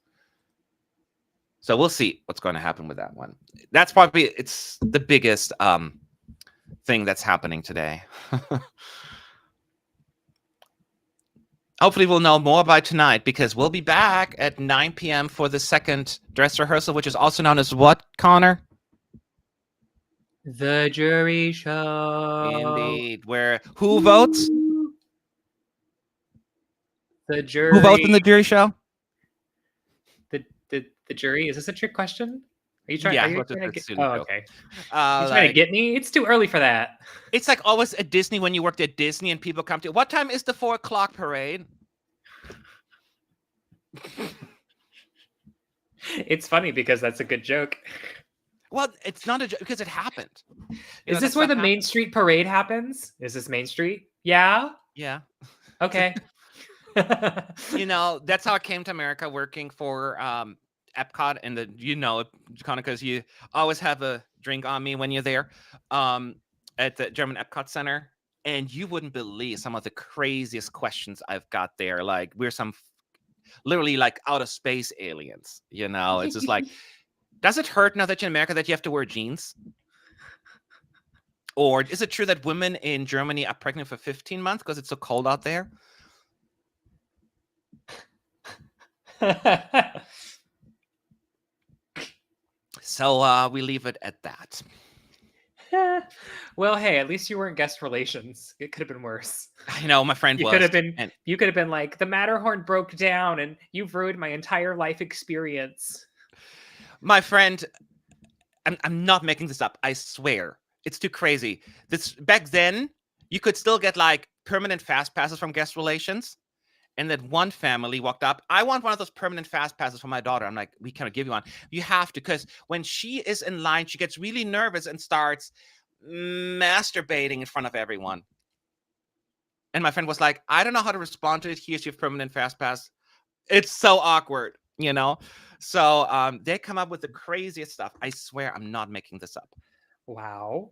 So we'll see what's going to happen with that one. That's probably, it's the biggest thing that's happening today. Hopefully we'll know more by tonight, because we'll be back at 9 p.m. for the second dress rehearsal, which is also known as what, Connor? The jury show. Indeed. Where who votes? The jury. Who votes in the jury show? The jury. Is this a trick question? Are you trying? Yeah, are you trying to get? Oh, okay. You Like, trying to get me? It's too early for that. It's like always at Disney, when you worked at Disney and people come to, what time is the 4 o'clock parade? It's funny because that's a good joke. Well, it's not a joke because it happened. Is this where the Main Street parade happens? Is this Main Street? Yeah. Yeah. Okay. That's how I came to America, working for Epcot, and kind of because you always have a drink on me when you're there at the German Epcot Center, and you wouldn't believe some of the craziest questions I've got there. Like, we're some literally like out of space aliens. It's just like, does it hurt now that you're in America that you have to wear jeans? Or is it true that women in Germany are pregnant for 15 months because it's so cold out there? So we leave it at that. Well, hey, at least you weren't guest relations. It could have been worse. I know, my friend you was. You could have been like, the Matterhorn broke down and you've ruined my entire life experience. My friend, I'm not making this up. I swear. It's too crazy. Back then, you could still get like permanent fast passes from guest relations. And then one family walked up. I want one of those permanent fast passes for my daughter. I'm like, we cannot give you one. You have to, because when she is in line, she gets really nervous and starts masturbating in front of everyone. And my friend was like, I don't know how to respond to it. Here's your permanent fast pass. It's so awkward, you know? So they come up with the craziest stuff. I swear I'm not making this up. Wow.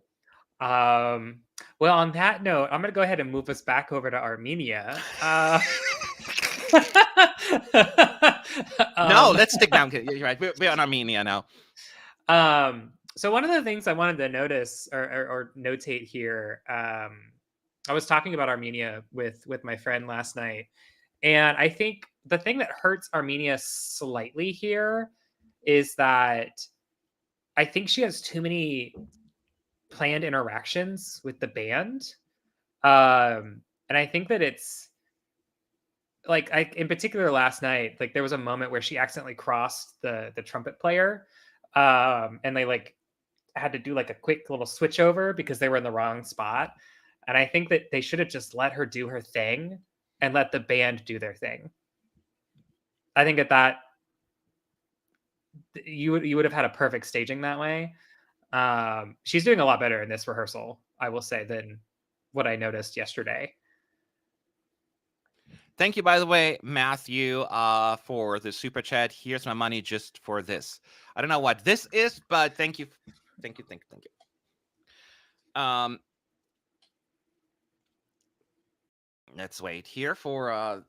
Well, on that note, I'm going to go ahead and move us back over to Armenia. No, let's stick down. You're right. We're on Armenia now. So one of the things I wanted to notice or notate here, I was talking about Armenia with my friend last night, and I think the thing that hurts Armenia slightly here is that I think she has too many planned interactions with the band. And I think that it's like in particular last night, like there was a moment where she accidentally crossed the trumpet player, and they like had to do like a quick little switch over because they were in the wrong spot. And I think that they should have just let her do her thing and let the band do their thing. I think that you would have had a perfect staging that way. She's doing a lot better in this rehearsal, I will say, than what I noticed yesterday. Thank you, by the way, Matthew, for the super chat. Here's my money just for this. I don't know what this is, but thank you. Thank you. Let's wait here for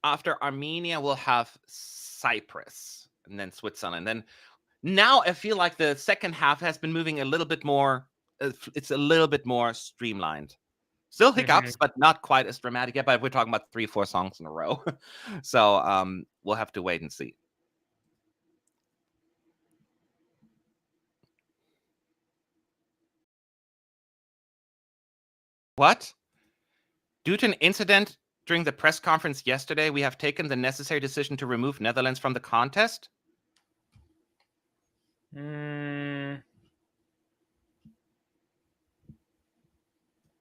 after Armenia, we'll have Cyprus and then Switzerland. And then now I feel like the second half has been moving a little bit more. It's a little bit more streamlined. Still hiccups, but not quite as dramatic yet. But we're talking about 3-4 songs in a row. So we'll have to wait and see. What? Due to an incident during the press conference yesterday, we have taken the necessary decision to remove Netherlands from the contest.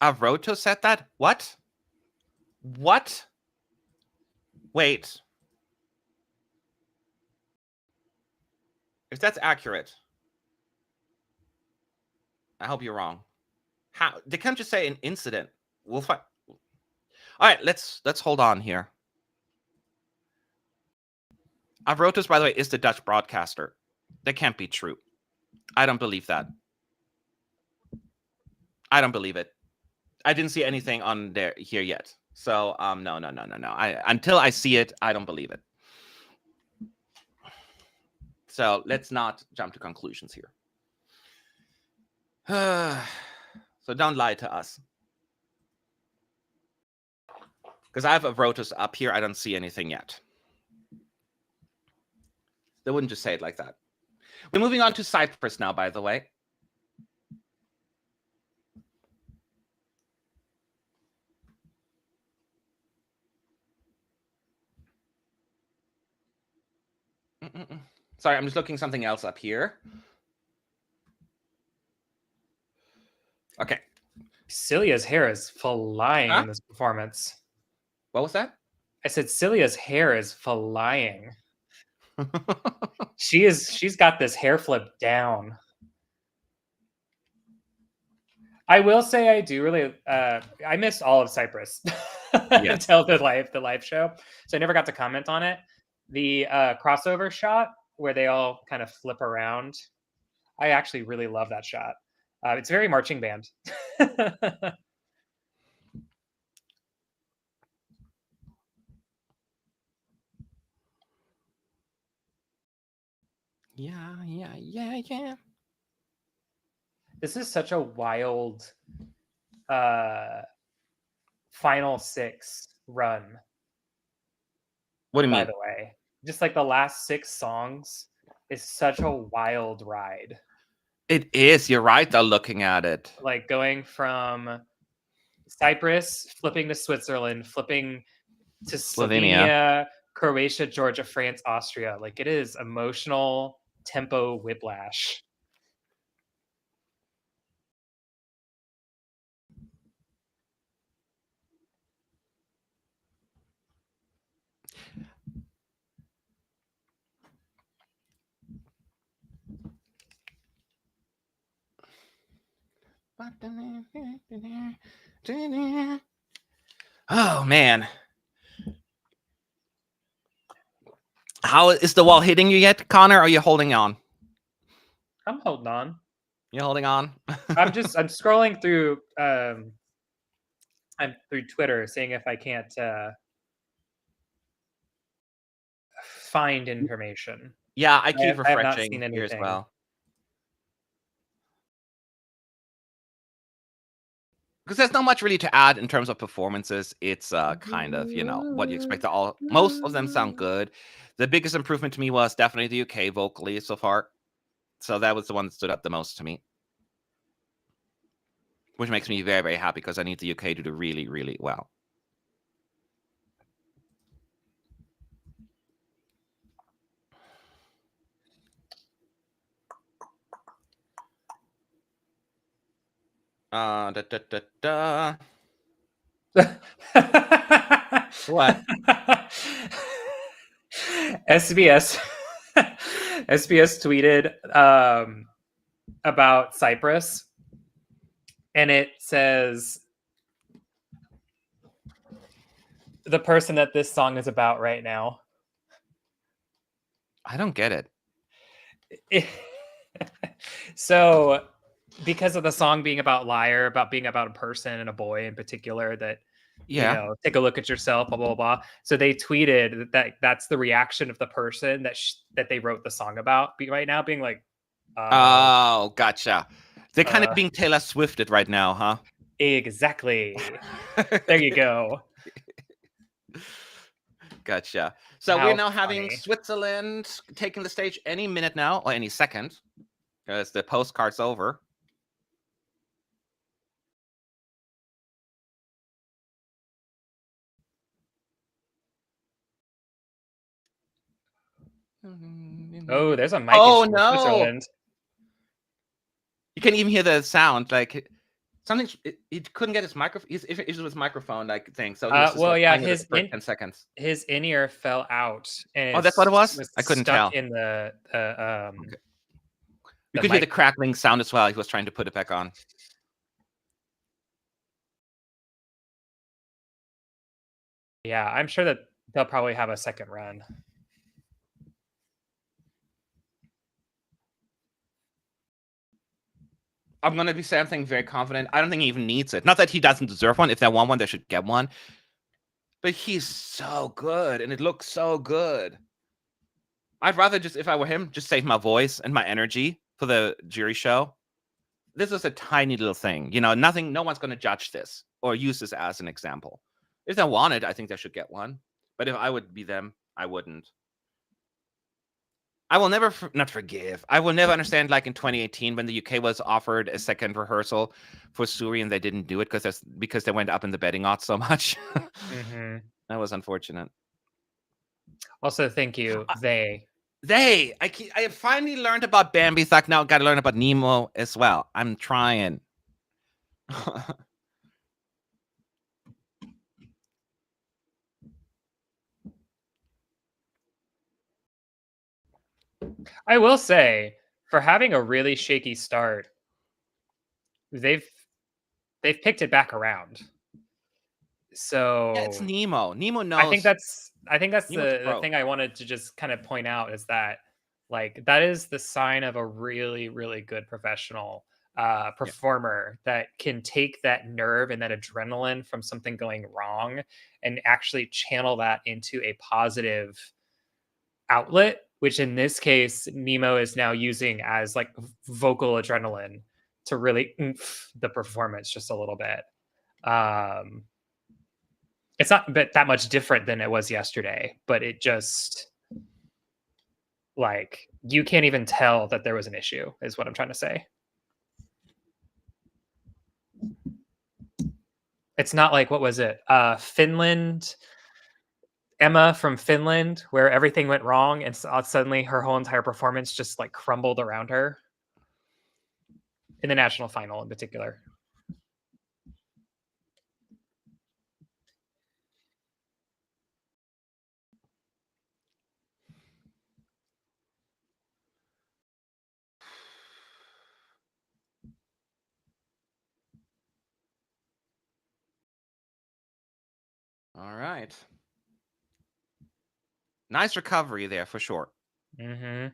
Avroto said that? What? Wait. If that's accurate, I hope you're wrong. How they can't just say an incident. We'll find. All right, let's hold on here. Avrotos, by the way, is the Dutch broadcaster. That can't be true. I don't believe that. I don't believe it. I didn't see anything on there here yet. So no. Until I see it, I don't believe it. So let's not jump to conclusions here. So don't lie to us. Because I have Avrotos up here. I don't see anything yet. They wouldn't just say it like that. We're moving on to Cyprus now, by the way. Sorry, I'm just looking something else up here. Okay. Celia's hair is flying in this performance. What was that? I said Celia's hair is flying. She's got this hair flip down. I will say I do really I missed all of Cyprus until the live show. So I never got to comment on it. The crossover shot where they all kind of flip around. I actually really love that shot. It's very marching band. Yeah. This is such a wild final 6 run. What do you mean? By the way, just like the last 6 songs is such a wild ride. It is. You're right, though, looking at it. Like going from Cyprus, flipping to Switzerland, flipping to Slovenia, Croatia, Georgia, France, Austria. Like it is emotional tempo whiplash. Oh man. How is the wall hitting you yet, Connor? Or are you holding on? I'm holding on. You holding on? I'm scrolling through I'm through Twitter seeing if I can't find information. Yeah, I keep I have not refreshing seen here as anything. well. Because there's not much really to add in terms of performances. It's kind of, what you expect. Most of them sound good. The biggest improvement to me was definitely the UK vocally so far. So that was the one that stood out the most to me. Which makes me very, very happy because I need the UK to do really, really well. Da, da, da, da. What? SBS SBS tweeted about Cyprus, and it says the person that this song is about right now. I don't get it. So, because of the song being about liar, about being about a person and a boy in particular, that Yeah. take a look at yourself, blah blah blah. So they tweeted that's the reaction of the person that they wrote the song about. Right now, being like, Oh, gotcha. They're kind of being Taylor Swifted right now, huh? exactly. There you go. Gotcha. So How we're now having funny. Switzerland taking the stage any minute now, or any second, because the postcard's over. Oh, there's a mic Oh issue with no! Switzerland. You can even hear the sound, like something. He couldn't get his microphone. He's issues with his microphone, like thing. So he was just Well, like, yeah, playing it for 10 seconds. his in-ear fell out and Oh, that's what it was. I couldn't stuck tell. in the Okay. You could hear the crackling sound as well. He was trying to put it back on. Yeah, I'm sure that they'll probably have a second run. I'm gonna be saying something very confident. I don't think he even needs it. Not that he doesn't deserve one. If they want one, they should get one. But he's so good, and it looks so good. I'd rather just, if I were him, just save my voice and my energy for the jury show. This is a tiny little thing. Nothing, no one's gonna judge this or use this as an example. If they want it, I think they should get one. But if I would be them, I wouldn't. I will never not forgive. I will never understand, like in 2018 when the UK was offered a second rehearsal for Suri and they didn't do it because they went up in the betting odds so much. Mm-hmm. That was unfortunate. Also, thank you. I have finally learned about Bambie. So now got to learn about Nemo as well. I'm trying. I will say, for having a really shaky start, they've picked it back around. So Yeah, it's Nemo. Nemo knows. I think that's Nemo's the thing I wanted to just kind of point out is that, like, that is the sign of a really, really good professional performer that can take that nerve and that adrenaline from something going wrong and actually channel that into a positive outlet, which in this case Nemo is now using as like vocal adrenaline to really oomph the performance just a little bit. It's not that much different than it was yesterday, but it just, like, you can't even tell that there was an issue is what I'm trying to say. It's not like, what was it? Finland, Emma from Finland, where everything went wrong and suddenly her whole entire performance just like crumbled around her in the national final in particular. right. Nice recovery there for sure. Mm-hmm.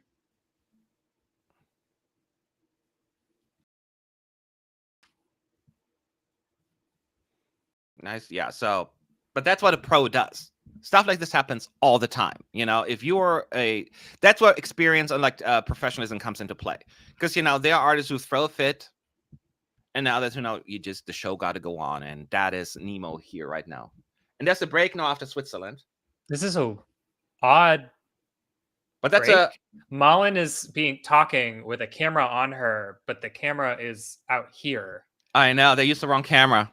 Nice. Yeah. So, but that's what a pro does. Stuff like this happens all the time. You know, if you're that's where experience and like professionalism comes into play. Because, you know, there are artists who throw a fit. And now that, you know, the show got to go on. And that is Nemo here right now. And there's a break now after Switzerland. This is a odd. But that's break. Malin is talking with a camera on her, but the camera is out here. I know, they used the wrong camera.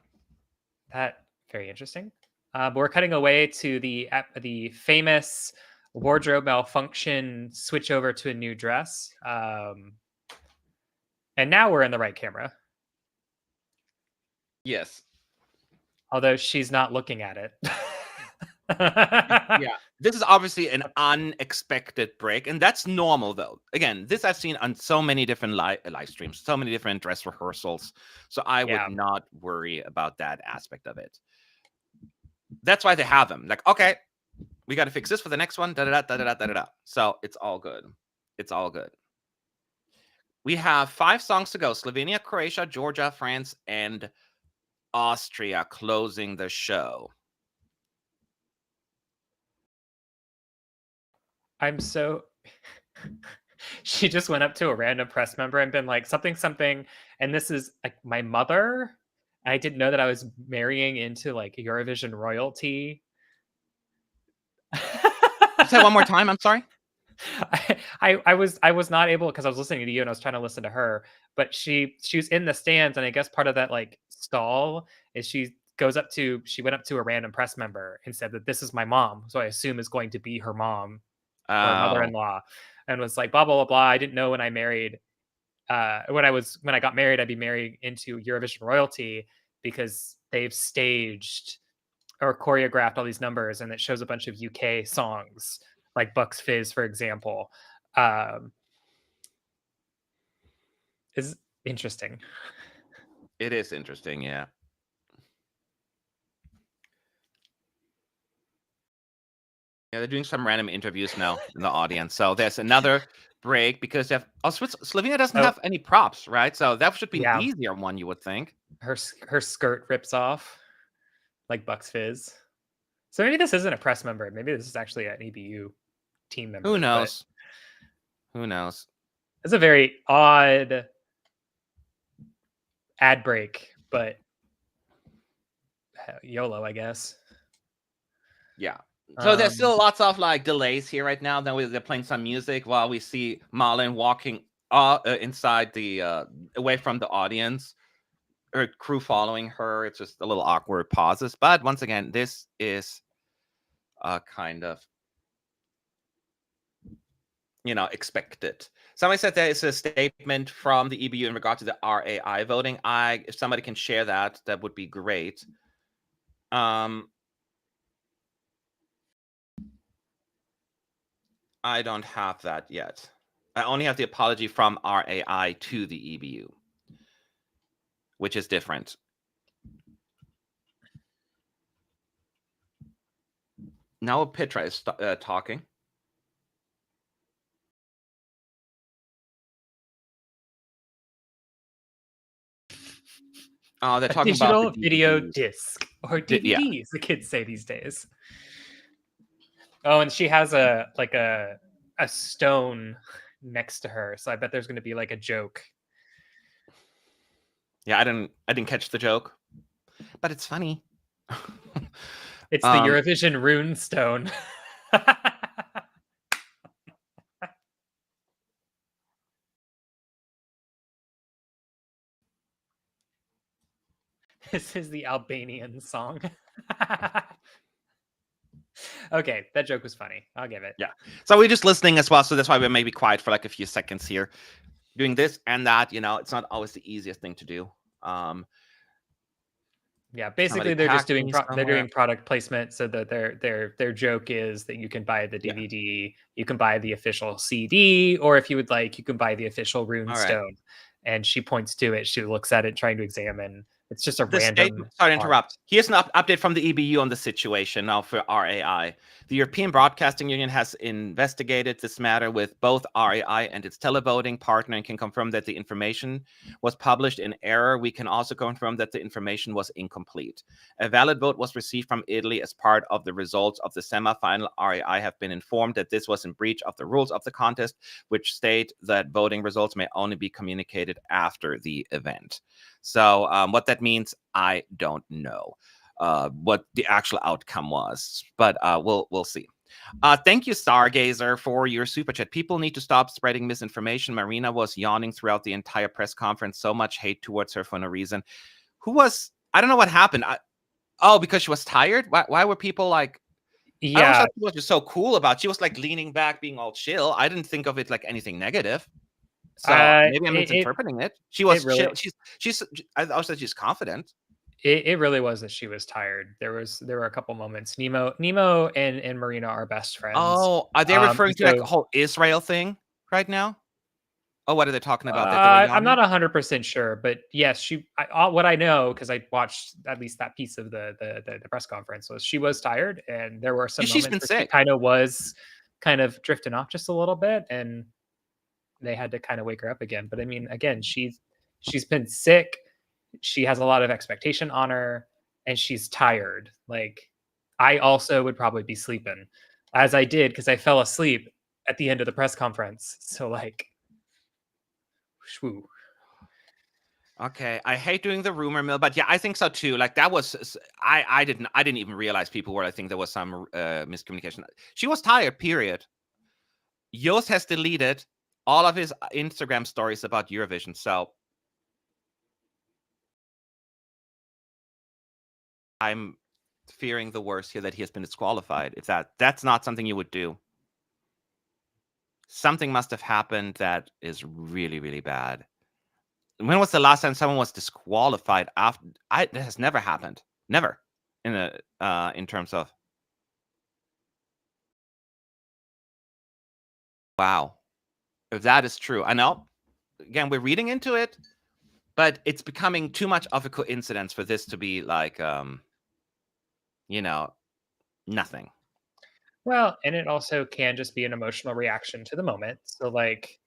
That very interesting. But we're cutting away to the famous wardrobe malfunction switch over to a new dress. And now we're in the right camera. Yes. Although she's not looking at it. Yeah, this is obviously an unexpected break, and that's normal though. Again, this I've seen on so many different live streams, so many different dress rehearsals, so I would not worry about that aspect of it. That's why they have them. Like, okay, we got to fix this for the next one. Da da da da da da da. So it's all good. It's all good. We have 5 songs to go: Slovenia, Croatia, Georgia, France, and Austria closing the show. I'm so she just went up to a random press member and been like something, and this is like my mother. I didn't know that I was marrying into like Eurovision royalty. Say one more time. I'm sorry. I was not able, because I was listening to you and I was trying to listen to her, but she was in the stands, and I guess part of that like stall is she went up to a random press member and said that this is my mom, so I assume is going to be her mom or mother-in-law, and was like blah blah blah blah. I didn't know when I married when I got married, I'd be married into Eurovision royalty, because they've staged or choreographed all these numbers, and it shows a bunch of UK songs like Bucks Fizz, for example. Is interesting. It is interesting, yeah. Yeah, they're doing some random interviews now in the audience. So there's another break because Slovenia doesn't have any props, right? So that should be an easier one, you would think. Her skirt rips off like Bucks Fizz. So maybe this isn't a press member. Maybe this is actually an EBU team member. Who knows? Who knows? It's a very odd ad break, but YOLO, I guess. Yeah. So there's still lots of like delays here right now. Then they're playing some music while we see Malin walking inside the away from the audience. Her crew following her. It's just a little awkward pauses. But once again, this is kind of, you know, expected. Somebody said there is a statement from the EBU in regard to the RAI voting. If somebody can share that, that would be great. I don't have that yet. I only have the apology from RAI to the EBU, which is different. Now Petra is talking. Oh, they're talking digital about the video disc or DVDs, the kids say these days. Oh, and she has a stone next to her, so I bet there's going to be like a joke. Yeah, I didn't catch the joke, but it's funny. It's the Eurovision rune stone. This is the Albanian song. Okay, that joke was funny. I'll give it. Yeah. So we're just listening as well, so that's why we may be quiet for like a few seconds here. Doing this and that, you know, it's not always the easiest thing to do. Yeah, basically they're just doing product placement, so that their joke is that you can buy the DVD, you can buy the official CD, or if you would like, you can buy the official rune stone. And she points to it. She looks at it, trying to examine It's just a The random. statement, sorry to interrupt. Here's an update from the EBU on the situation now for RAI. The European Broadcasting Union has investigated this matter with both RAI and its televoting partner and can confirm that the information was published in error. We can also confirm that the information was incomplete. A valid vote was received from Italy as part of the results of the semifinal. RAI have been informed that this was in breach of the rules of the contest, which state that voting results may only be communicated after the event. So what that means, I don't know what the actual outcome was, but we'll see. Thank you, Stargazer, for your super chat. People need to stop spreading misinformation. Marina was yawning throughout the entire press conference. So much hate towards her for no reason. I don't know what happened. Because she was tired? Why were people like... Yeah. I always thought she was just so cool about it. She was like leaning back, being all chill. I didn't think of it like anything negative. So maybe I'm misinterpreting it. She was chill. I also said she's confident. It really was that she was tired. There were a couple moments. Nemo and Marina are best friends. Oh, are they referring to like a whole Israel thing right now? Oh, what are they talking about? I'm not 100% sure, but yes, what I know, because I watched at least that piece of the press conference, was she was tired, and there were some moments where she kind of drifting off just a little bit, and they had to kind of wake her up again. But I mean, again, she's been sick. She has a lot of expectation on her, and she's tired. Like, I also would probably be sleeping, as I did, because I fell asleep at the end of the press conference. So like, shwoo. Okay, I hate doing the rumor mill, but yeah, I think so too. Like that was, I didn't even realize people were. I think there was some miscommunication. She was tired. Period. Joost has deleted all of his Instagram stories about Eurovision, so I'm fearing the worst here, that he has been disqualified. If that's not something you would do. Something must have happened that is really, really bad. When was the last time someone was disqualified after? That has never happened. Never. In terms of... Wow. If that is true. I know, again, we're reading into it, but it's becoming too much of a coincidence for this to be like, nothing. Well, and it also can just be an emotional reaction to the moment. So like,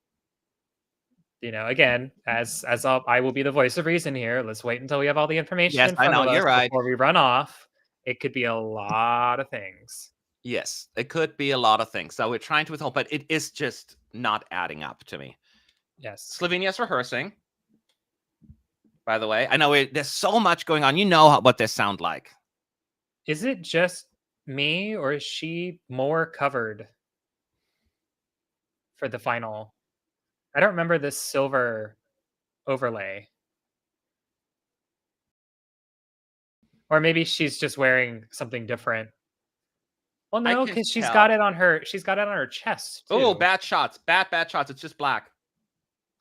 again, as I will be the voice of reason here. Let's wait until we have all the information in front of us before we run off. It could be a lot of things. Yes, it could be a lot of things. So we're trying to withhold, but it is just not adding up to me. Yes. Slovenia's rehearsing, by the way. I know there's so much going on. You know what they sound like. Is it just me, or is she more covered for the final? I don't remember this silver overlay. Or maybe she's just wearing something different. Well, no, because she's got it on her chest too. Oh, bad shots. Bad shots. It's just black.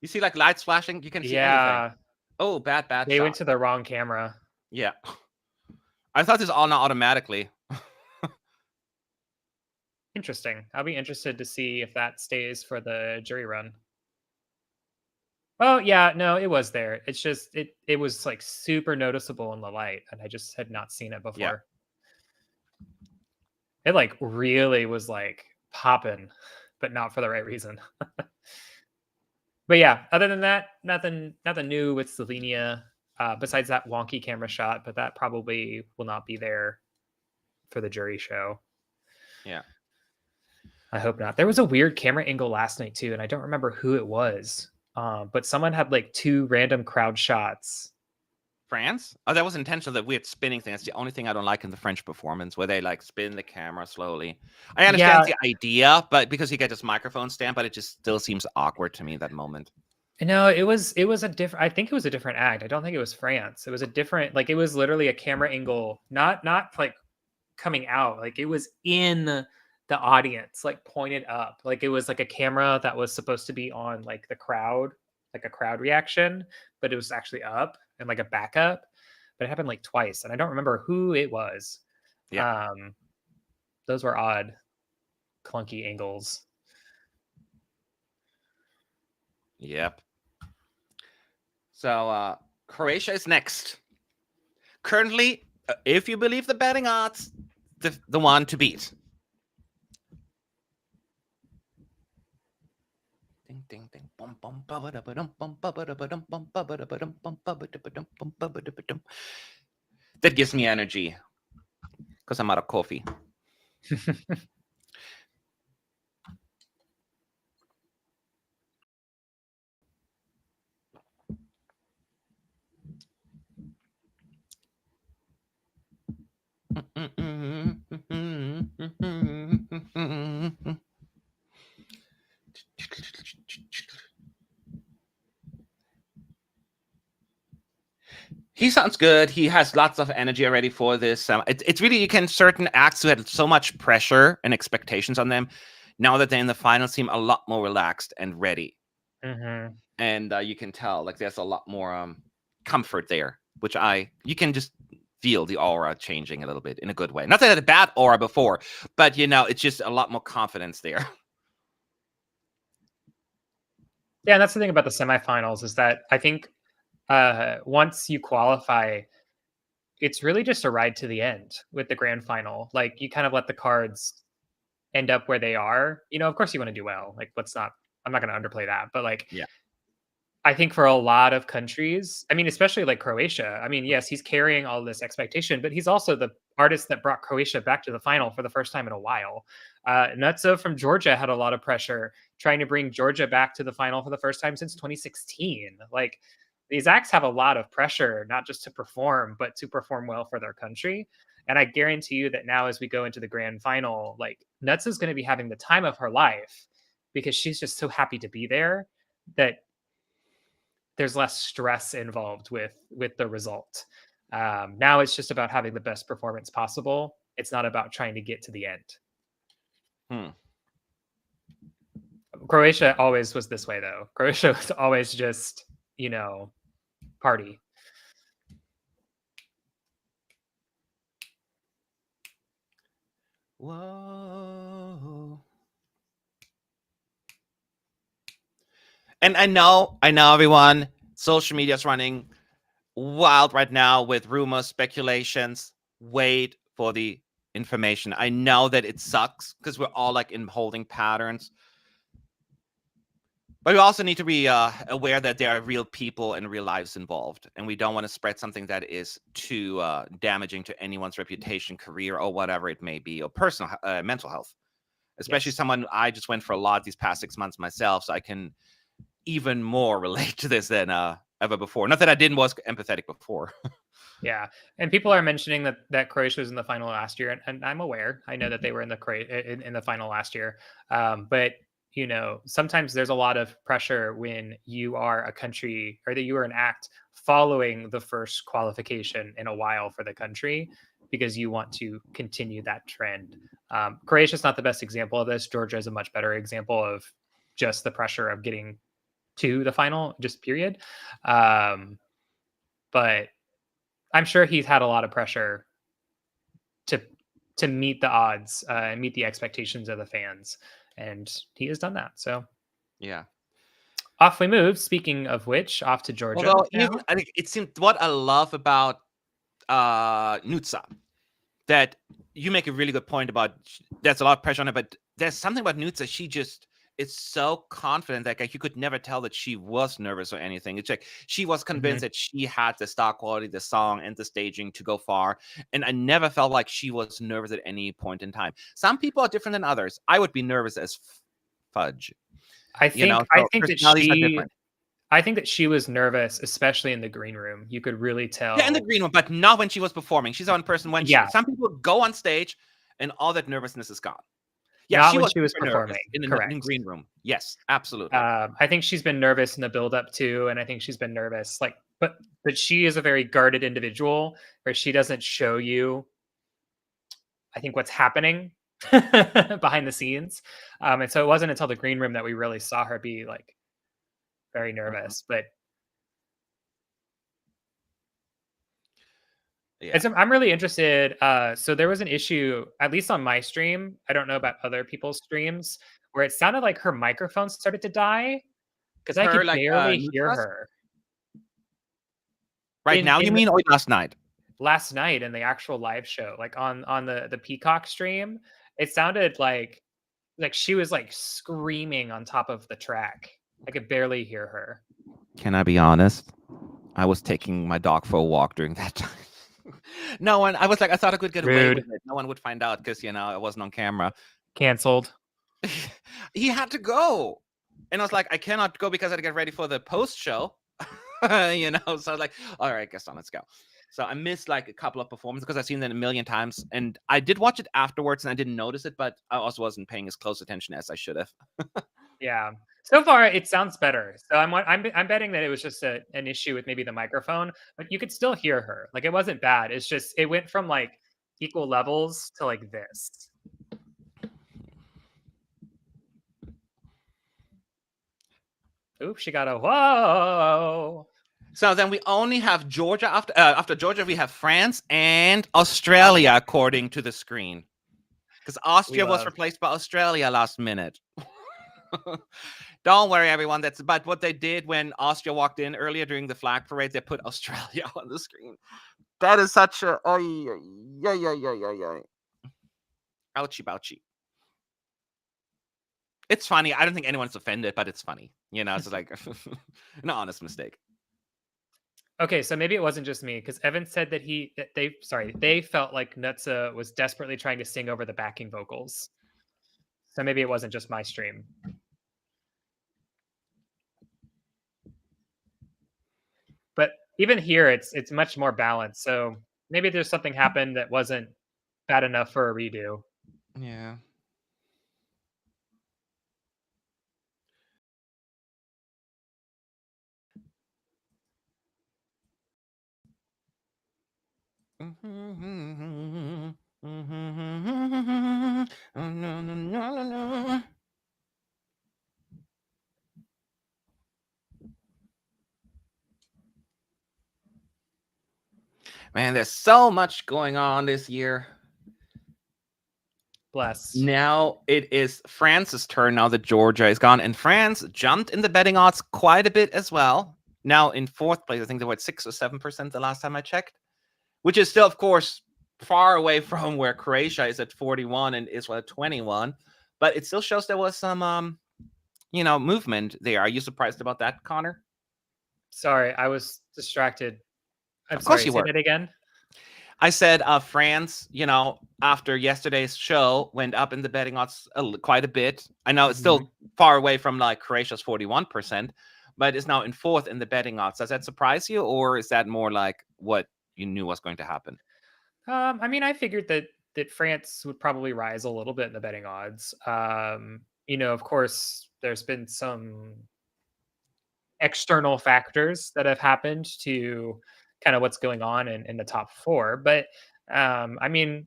You see like lights flashing? You can see anything. Oh, bad They shot. went to the wrong camera. Yeah. I thought this all not automatically. Interesting. I'll be interested to see if that stays for the jury run. Well, yeah, no, it was there. It's just it was like super noticeable in the light, and I just had not seen it before. Yeah. It like really was like popping, but not for the right reason. But yeah, other than that, nothing new with Slovenia, besides that wonky camera shot, but that probably will not be there for the jury show. Yeah. I hope not. There was a weird camera angle last night too, and I don't remember who it was. But someone had like 2 random crowd shots. France? Oh, that was intentional, that weird spinning thing. That's the only thing I don't like in the French performance, where they like spin the camera slowly. I understand the idea, but because you get this microphone stand, but it just still seems awkward to me, that moment. No, it was a different, I think it was a different act. I don't think it was France. It was a different, like, it was literally a camera angle, not like coming out. Like, it was in the audience, like pointed up. Like, it was like a camera that was supposed to be on like the crowd, like a crowd reaction, but it was actually up and like a backup. But it happened like twice, and I don't remember who it was. Yeah. Those were odd, clunky angles. Yep. So Croatia is next. Currently, if you believe the betting odds, the one to beat. Ding ding ding. That gives me energy because I'm out of coffee. He sounds good. He has lots of energy already for this. It's really, you can certain acts who had so much pressure and expectations on them, now that they're in the final, seem a lot more relaxed and ready. Mm-hmm. And you can tell like there's a lot more comfort there, which you can just feel the aura changing a little bit in a good way. Not that I had a bad aura before, but it's just a lot more confidence there. Yeah, and that's the thing about the semifinals is that I think once you qualify, it's really just a ride to the end with the grand final. Like you kind of let the cards end up where they are. Of course you want to do well. Like I'm not going to underplay that, but like Yeah. I think for a lot of countries, I mean, especially like Croatia, I mean, yes, he's carrying all this expectation, but he's also the artist that brought Croatia back to the final for the first time in a while. Nutso from Georgia had a lot of pressure trying to bring Georgia back to the final for the first time since 2016. Like these acts have a lot of pressure, not just to perform, but to perform well for their country. And I guarantee you that now, as we go into the grand final, like Nuts is going to be having the time of her life because she's just so happy to be there that there's less stress involved with the result. Now it's just about having the best performance possible. It's not about trying to get to the end. Croatia always was this way, though. Croatia was always just, party. Whoa. And I know everyone, social media is running wild right now with rumors, speculations. Wait for the information. I know that it sucks because we're all like in holding patterns. But we also need to be aware that there are real people and real lives involved. And we don't want to spread something that is too damaging to anyone's reputation, career, or whatever it may be, or personal mental health. Especially someone I just went for a lot these past 6 months myself, so I can even more relate to this than ever before. Not that I was empathetic before. Yeah, and people are mentioning that Croatia was in the final last year, and I'm aware. I know that they were in the final last year, but sometimes there's a lot of pressure when you are a country or that you are an act following the first qualification in a while for the country because you want to continue that trend. Croatia's not the best example of this. Georgia is a much better example of just the pressure of getting to the final, just period. But I'm sure he's had a lot of pressure to meet the odds and meet the expectations of the fans, and he has done that. So yeah, off we move. Speaking of which, off to Georgia. Although I think it seems what I love about Nutsa, that you make a really good point about there's a lot of pressure on her, but there's something about Nutsa. She just is so confident that like you could never tell that she was nervous or anything. It's like she was convinced that she had the star quality, the song, and the staging to go far. And I never felt like she was nervous at any point in time. Some people are different than others. I would be nervous as fudge. I think that she was nervous, especially in the green room. You could really tell. Yeah, in the green room, but not when she was performing. She's one person when some people go on stage and all that nervousness is gone. Yeah, not when she was performing in the green room. Yes, absolutely. I think she's been nervous in the build-up too, and I think she's been nervous. Like, but she is a very guarded individual, where she doesn't show you, I think, what's happening behind the scenes. And so it wasn't until the green room that we really saw her be like very nervous. But I'm really interested. So there was an issue, at least on my stream. I don't know about other people's streams, where it sounded like her microphone started to die because I could barely hear her. Right now, you mean, or last night? last night in the actual live show, like on the Peacock stream, it sounded like she was like screaming on top of the track. I could barely hear her. Can I be honest? I was taking my dog for a walk during that time. No one. I was like, I thought I could get away with Rude. it. No one would find out because I wasn't on camera. Canceled. He had to go, and I was like, I cannot go because I had to get ready for the post show. So I was like, all right, Gaston, let's go. So I missed like a couple of performances because I've seen them a million times, and I did watch it afterwards, and I didn't notice it, but I also wasn't paying as close attention as I should have. Yeah. So far, it sounds better. So I'm betting that it was just an issue with maybe the microphone, but you could still hear her. Like it wasn't bad. It's just it went from like equal levels to like this. Ooh, she got a whoa. So then we only have Georgia after Georgia. We have France and Australia, according to the screen, because Austria was replaced by Australia last minute. Don't worry, everyone. That's but what they did when Austria walked in earlier during the flag parade. They put Australia on the screen. That is such a ouchie bouchie. It's funny. I don't think anyone's offended, but it's funny. It's like an honest mistake. Okay, so maybe it wasn't just me because Evan said that they felt like Nutsa was desperately trying to sing over the backing vocals. So maybe it wasn't just my stream. But even here, it's much more balanced. So maybe there's something happened that wasn't bad enough for a redo. Yeah. Man, there's so much going on this year. Bless. Now it is France's turn now that Georgia is gone, and France jumped in the betting odds quite a bit as well. Now in fourth place, I think they were at 6 or 7% the last time I checked, which is still, of course, far away from where Croatia is at 41 and Israel at 21. But it still shows there was some, movement there. Are you surprised about that, Connor? Sorry, I was distracted. Of course you were. Say that again. I said France, after yesterday's show, went up in the betting odds quite a bit. I know it's still far away from like Croatia's 41%, but it's now in fourth in the betting odds. Does that surprise you, or is that more like what you knew was going to happen? I mean, I figured that France would probably rise a little bit in the betting odds. Of course, there's been some external factors that have happened to kind of what's going on in the top four. But I mean,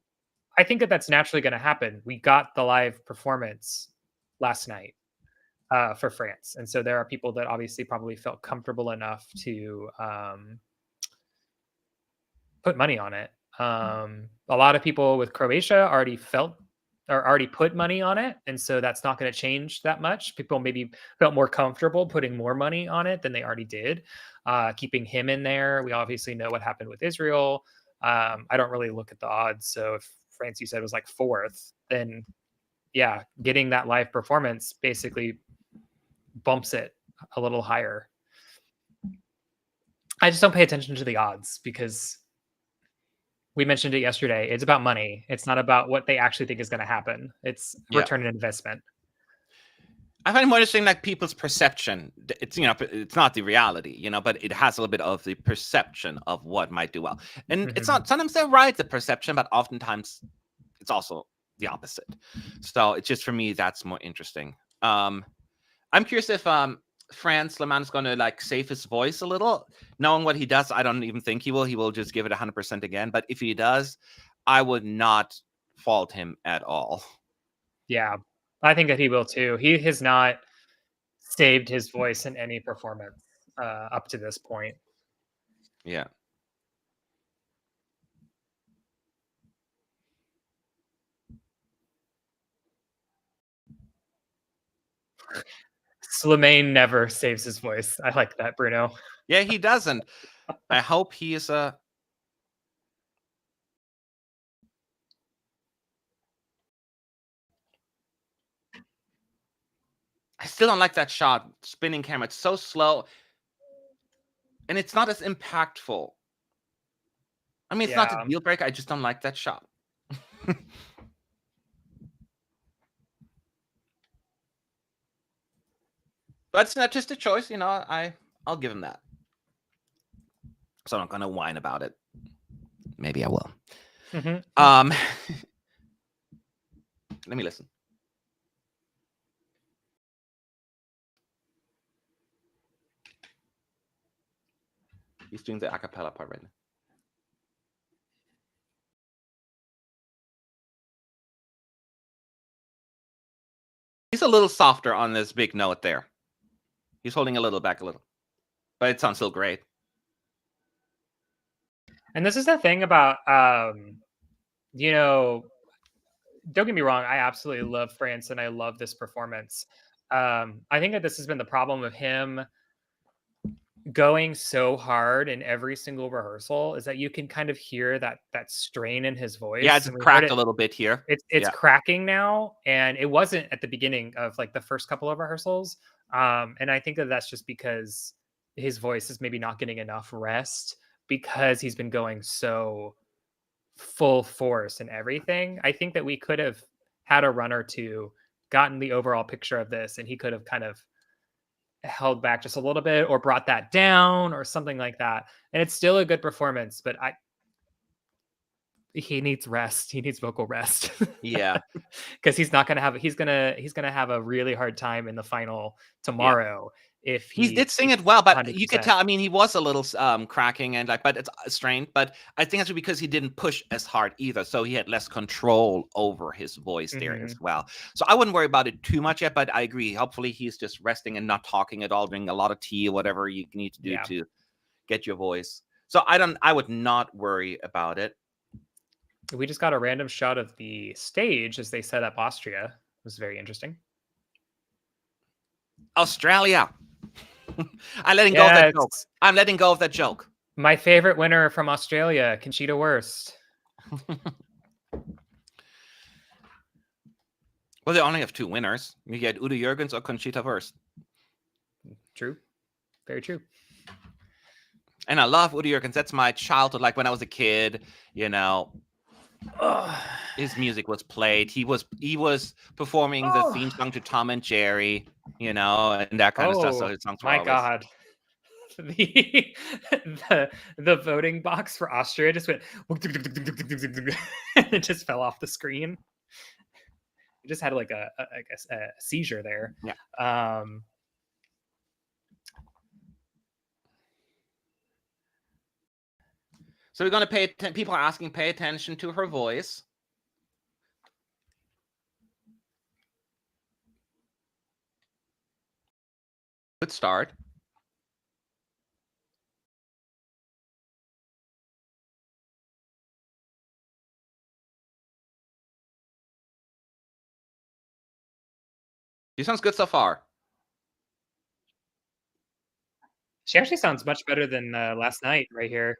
I think that that's naturally going to happen. We got the live performance last night for France. And so there are people that obviously probably felt comfortable enough to put money on it. A lot of people with Croatia already put money on it. And so that's not going to change that much. People maybe felt more comfortable putting more money on it than they already did, keeping him in there. We obviously know what happened with Israel. I don't really look at the odds. So if France, you said, was like fourth, then yeah, getting that live performance basically bumps it a little higher. I just don't pay attention to the odds because we mentioned it yesterday. It's about money. It's not about what they actually think is going to happen. It's return on investment. I find it more interesting, like people's perception. It's it's not the reality, but it has a little bit of the perception of what might do well. And it's not. Sometimes they're right, the perception, but oftentimes it's also the opposite. So it's just, for me, that's more interesting. I'm curious if France Le Mans is going to like save his voice a little. Knowing what he does, I don't even think he will. He will just give it 100% again. But if he does, I would not fault him at all. Yeah, I think that he will too. He has not saved his voice in any performance up to this point. Yeah. Slimane never saves his voice. I like that, Bruno. Yeah, he doesn't. I hope he is I still don't like that shot. Spinning camera. It's so slow. And it's not as impactful. I mean, it's not a Yeah. deal breaker. I just don't like that shot. But it's not just a choice, you know. I'll give him that. So I'm not gonna whine about it. Maybe I will. Mm-hmm. Let me listen. He's doing the a cappella part right now. He's a little softer on this big note there. He's holding a little back a little. But it sounds still great. And this is the thing about, you know, don't get me wrong, I absolutely love France and I love this performance. I think that this has been the problem of him going so hard in every single rehearsal is that you can kind of hear that strain in his voice. Yeah, it's and we heard cracked it. a little bit here. It's cracking now, and it wasn't at the beginning of like the first couple of rehearsals. And I think that that's just because his voice is maybe not getting enough rest because he's been going so full force and everything. I think that we could have had a run or two, gotten the overall picture of this, and he could have kind of held back just a little bit or brought that down or something like that. And it's still a good performance, but he needs rest. He needs vocal rest. Yeah. Because he's gonna have a really hard time in the final tomorrow if he did sing it well, but you could 100%. tell. I mean, he was a little cracking and like, but it's strained. But I think that's because he didn't push as hard either, so he had less control over his voice there as well. So I wouldn't worry about it too much yet. But I agree. Hopefully, he's just resting and not talking at all, drinking a lot of tea or whatever you need to do to get your voice. So I would not worry about it. We just got a random shot of the stage as they set up Austria. It was very interesting. Australia. I'm letting go of that joke. I'm letting go of that joke. My favorite winner from Australia, Conchita Wurst. Well, they only have two winners. You get Udo Jürgens or Conchita Wurst. True. Very true. And I love Udo Jürgens. That's my childhood. Like when I was a kid, you know, his music was played. He was performing the theme song to Tom and Jerry, you know, and that kind of stuff. So his songs were always... God. The voting box for Austria just went and it just fell off the screen. It just had like a seizure there. Yeah. So we're going to pay attention. People are asking, pay attention to her voice. Good start. She sounds good so far. She actually sounds much better than last night right here.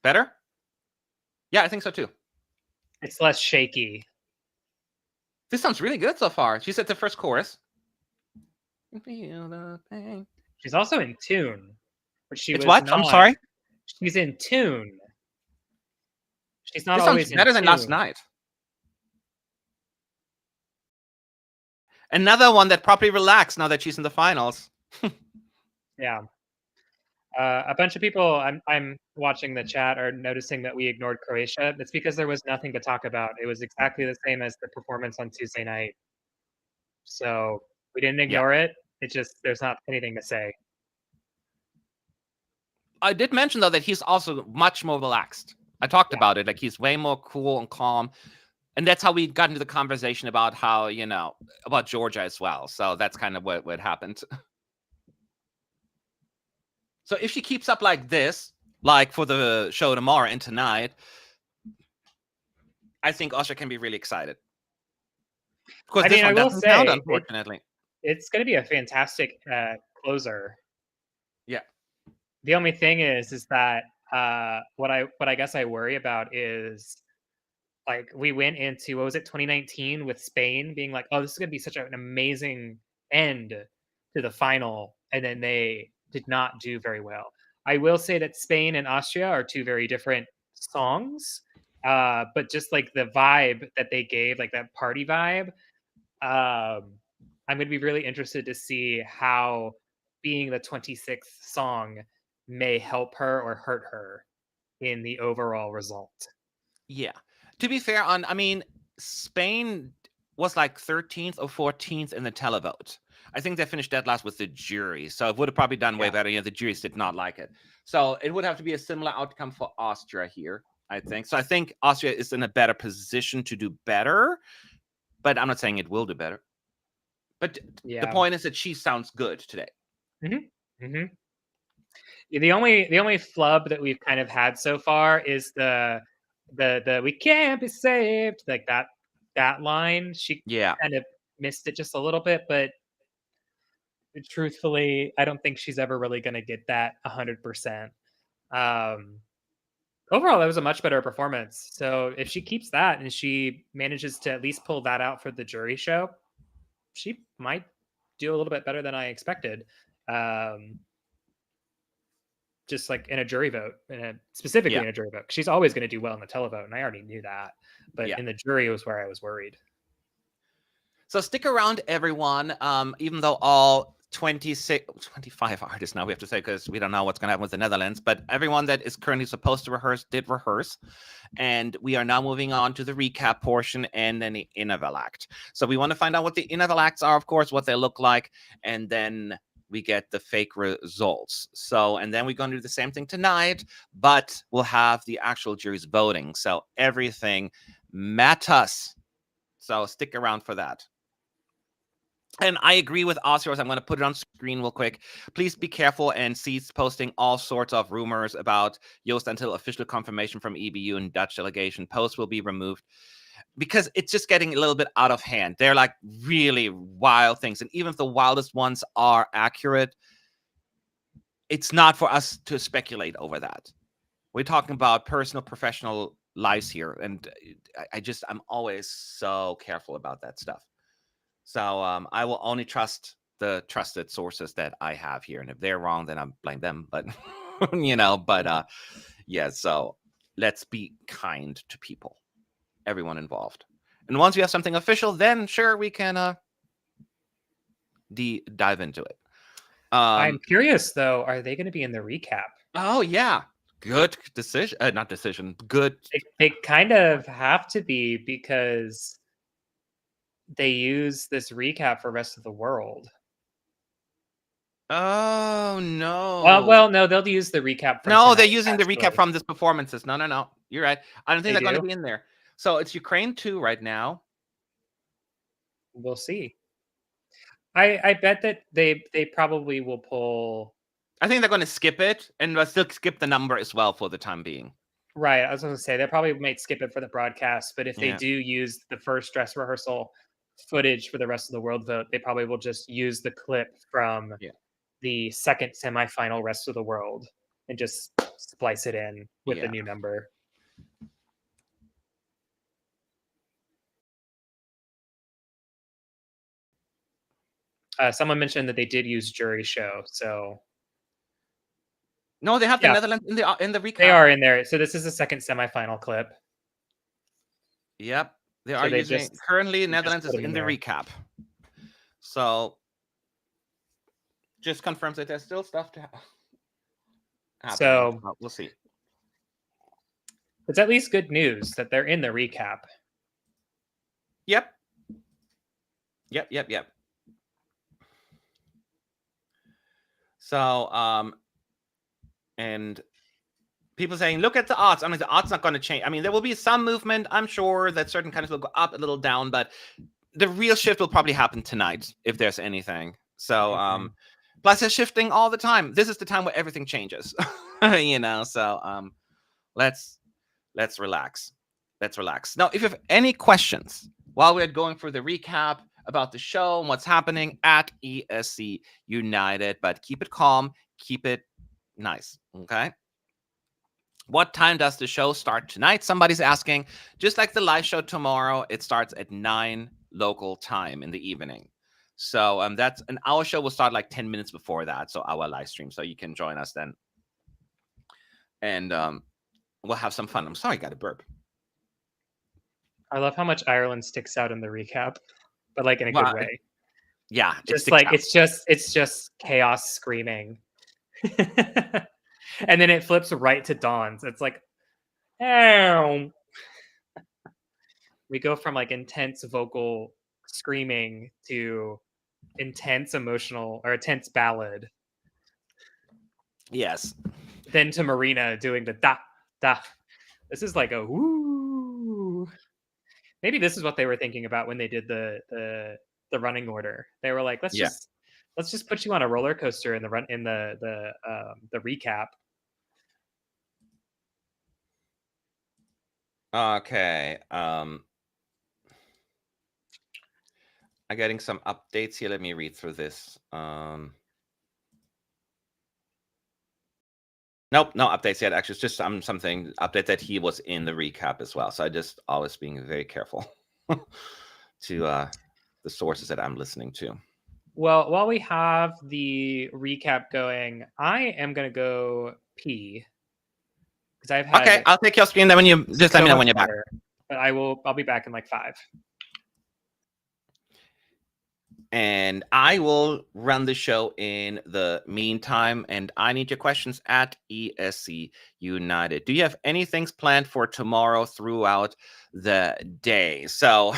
Better? Yeah, I think so too. It's less shaky. This sounds really good so far. She said the first chorus. Feel the pain. She's also in tune. But she was what? Not. I'm sorry? She's in tune. She's not this always sounds better than last night. Another one that probably relaxed now that she's in the finals. Yeah. A bunch of people I'm watching the chat are noticing that we ignored Croatia. It's because there was nothing to talk about. It was exactly the same as the performance on Tuesday night. So we didn't ignore it. It just, there's not anything to say. I did mention, though, that he's also much more relaxed. I talked about it. Like, he's way more cool and calm. And that's how we got into the conversation about how, you know, about Georgia as well. So that's kind of what happened. So if she keeps up like this, like for the show tomorrow and tonight, I think Austria can be really excited. Of course, this one doesn't count, unfortunately. It's going to be a fantastic closer. Yeah. The only thing is that what I guess I worry about is, like, we went into, what was it, 2019 with Spain being like, oh, this is going to be such an amazing end. to the final, and then they did not do very well. I will say that Spain and Austria are two very different songs, but just like the vibe that they gave, like that party vibe, I'm going to be really interested to see how being the 26th song may help her or hurt her in the overall result. Yeah. To be fair, I mean, Spain was like 13th or 14th in the televote. I think they finished dead last with the jury, so it would have probably done way better. The juries did not like it. So it would have to be a similar outcome for Austria here, I think. So I think Austria is in a better position to do better, but I'm not saying it will do better. But the point is that she sounds good today. The only flub that we've kind of had so far is the "we can't be saved," like that line. She kind of missed it just a little bit, but truthfully, I don't think she's ever really going to get that 100%. Overall, that was a much better performance. So if she keeps that and she manages to at least pull that out for the jury show, she might do a little bit better than I expected. Just like in a jury vote, specifically in a jury vote. She's always going to do well in the televote, and I already knew that. But in the jury was where I was worried. So stick around, everyone. Even though all 25 artists now, we have to say, because we don't know what's going to happen with the Netherlands, but everyone that is currently supposed to rehearse did rehearse. And we are now moving on to the recap portion and then the interval act. So we want to find out what the interval acts are, of course, what they look like, and then we get the fake results. So, and then we're going to do the same thing tonight, but we'll have the actual juries voting. So everything matters. So stick around for that. And I agree with Oscars. I'm going to put it on screen real quick. Please be careful and cease posting all sorts of rumors about Joost until official confirmation from EBU and Dutch delegation. Posts will be removed because it's just getting a little bit out of hand. They're like really wild things. And even if the wildest ones are accurate, it's not for us to speculate over that. We're talking about personal, professional lives here. And I'm always so careful about that stuff. So I will only trust the trusted sources that I have here. And if they're wrong, then I blame them. But, so let's be kind to people, everyone involved. And once we have something official, then sure, we can dive into it. I'm curious, though, are they going to be in the recap? Oh, yeah. Good decision. Not decision. Good. They kind of have to be because they use this recap for rest of the world. Oh, no. Well, no, they'll use the recap. They're using the recap from this performances. No. You're right. I don't think they're going to be in there. So it's Ukraine 2 right now. We'll see. I bet that they probably will pull. I think they're going to skip it, and they'll still skip the number as well for the time being. Right. I was going to say they probably might skip it for the broadcast, but if they do use the first dress rehearsal footage for the rest of the world vote, they probably will just use the clip from the second semifinal rest of the world and just splice it in with the new number. Someone mentioned that they did use jury show, so no, they have the Netherlands in the recap. They are in there. So this is the second semifinal clip. Yep, they are using currently Netherlands is in the recap. So just confirms that there's still stuff to happen. So we'll see. It's at least good news that they're in the recap. Yep. So, and people saying, look at the odds. I mean, the odds not going to change. I mean, there will be some movement. I'm sure that certain countries will go up, a little down, but the real shift will probably happen tonight, if there's anything. So, plus it's shifting all the time. This is the time where everything changes, So, let's relax. Let's relax. Now, if you have any questions while we're going through the recap about the show and what's happening at ESC United, but keep it calm, keep it nice, okay? What time does the show start tonight? Somebody's asking. Just like the live show tomorrow, it starts at 9 local time in the evening. So that's an our show will start like 10 minutes before that, so our live stream, so you can join us then, and we'll have some fun. I'm sorry, I got a burp. I love how much Ireland sticks out in the recap, but like in a Well, good way. Yeah, Just like it's just chaos screaming. And then it flips right to Dawn's. It's like, ow. We go from like intense vocal screaming to intense emotional or intense ballad. Yes. Then to Marina doing the da da. This is like a woo. Maybe this is what they were thinking about when they did the running order. They were like, let's just put you on a roller coaster in the recap. Okay. I'm getting some updates here. Let me read through this. Nope, no updates yet. Actually, it's just something update that he was in the recap as well. So I just always being very careful to the sources that I'm listening to. Well, while we have the recap going, I am gonna go pee because I've had. Okay, I'll take your screen. Then when you just let me know when you're back. But I'll be back in like 5. And I will run the show in the meantime. And I need your questions at ESC United. Do you have anything planned for tomorrow throughout the day? So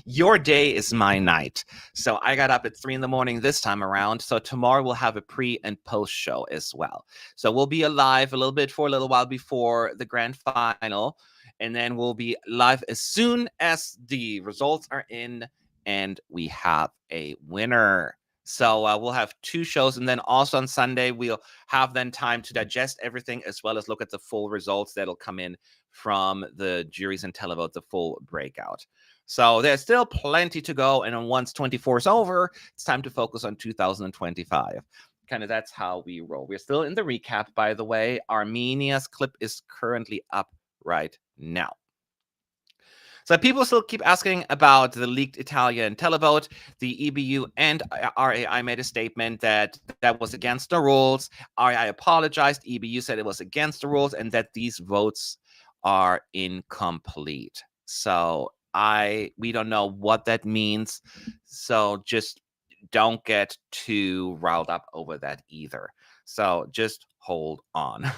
your day is my night. So I got up at 3 a.m. this time around. So tomorrow we'll have a pre and post show as well. So we'll be alive a little while before the grand final. And then we'll be live as soon as the results are in and we have a winner. So we'll have 2 shows, and then also on Sunday we'll have then time to digest everything as well as look at the full results that'll come in from the juries and televote, the full breakout. So there's still plenty to go, and once 24 is over, it's time to focus on 2025. Kind of that's how we roll. We're still in the recap, by the way. Armenia's clip is currently up right now. So people still keep asking about the leaked Italian televote. The EBU and RAI made a statement that was against the rules. RAI apologized. EBU said it was against the rules and that these votes are incomplete. So we don't know what that means. So just don't get too riled up over that either. So just hold on.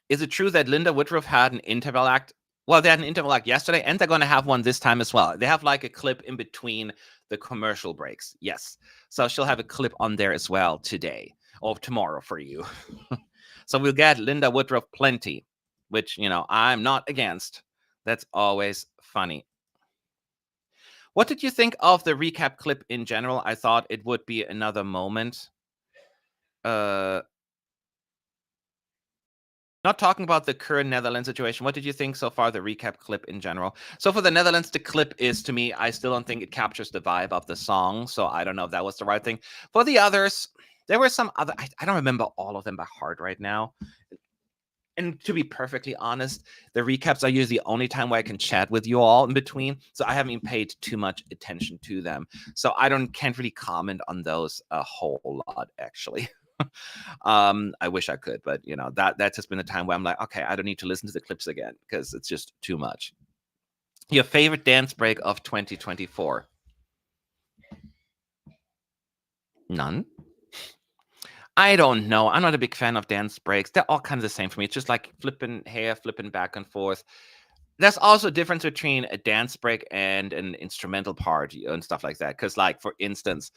Is it true that Linda Woodruff had an interval act? Well, they had an interval act yesterday, and they're going to have one this time as well. They have like a clip in between the commercial breaks. Yes. So she'll have a clip on there as well today or tomorrow for you. So we'll get Linda Woodruff plenty, which, I'm not against. That's always funny. What did you think of the recap clip in general? I thought it would be another moment. Not talking about the current Netherlands situation. What did you think so far, the recap clip in general? So for the Netherlands, the clip is, to me, I still don't think it captures the vibe of the song. So I don't know if that was the right thing. For the others, there were some other, I don't remember all of them by heart right now. And to be perfectly honest, the recaps are usually the only time where I can chat with you all in between. So I haven't even paid too much attention to them. So I can't really comment on those a whole lot, actually. I wish I could, but that's just been a time where I'm like, okay, I don't need to listen to the clips again because it's just too much. Your favorite dance break of 2024? None. I don't know. I'm not a big fan of dance breaks. They're all kind of the same for me. It's just like flipping hair, flipping back and forth. There's also a difference between a dance break and an instrumental part and stuff like that. Because, like, for instance,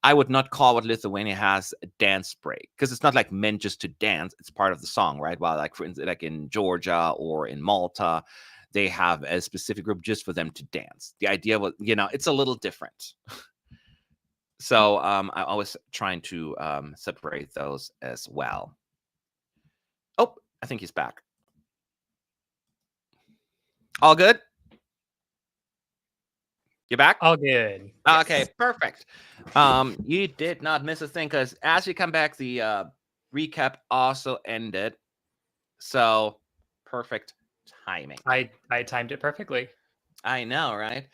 I would not call what Lithuania has a dance break because it's not like meant just to dance. It's part of the song, right? While, like, for instance, like in Georgia or in Malta, they have a specific group just for them to dance. The idea was, it's a little different. So I'm always trying to separate those as well. Oh, I think he's back. All good? You back? All good. Okay, Yes. perfect. You did not miss a thing because as you come back, the recap also ended. So perfect timing. I timed it perfectly. I know, right?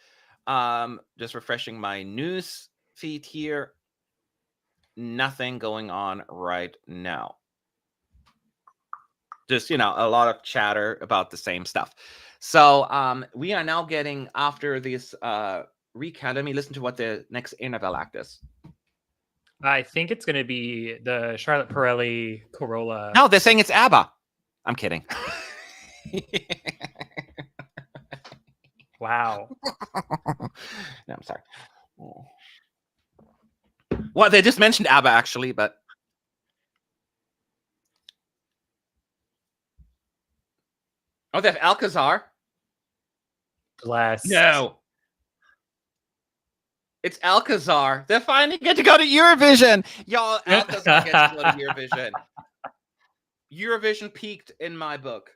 Just refreshing my news feed here. Nothing going on right now. Just, a lot of chatter about the same stuff. So we are now getting, after this recount, let me listen to what the next Interval act is. I think it's going to be the Charlotte Pirelli Corolla. No, they're saying it's ABBA. I'm kidding. Wow. No, I'm sorry. Well, they just mentioned ABBA, actually, but... Oh, they have Alcazar. Bless. No. It's Alcazar. They're finally get to go to Eurovision. Y'all, Alcazar gets to go to Eurovision. Eurovision peaked in my book.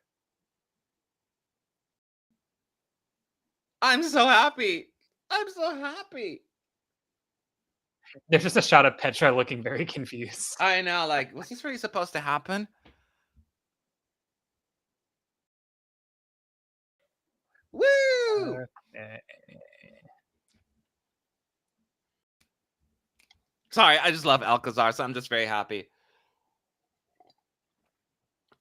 I'm so happy. I'm so happy. There's just a shot of Petra looking very confused. I know, like, was this really supposed to happen? Woo! Sorry, I just love Alcazar, so I'm just very happy.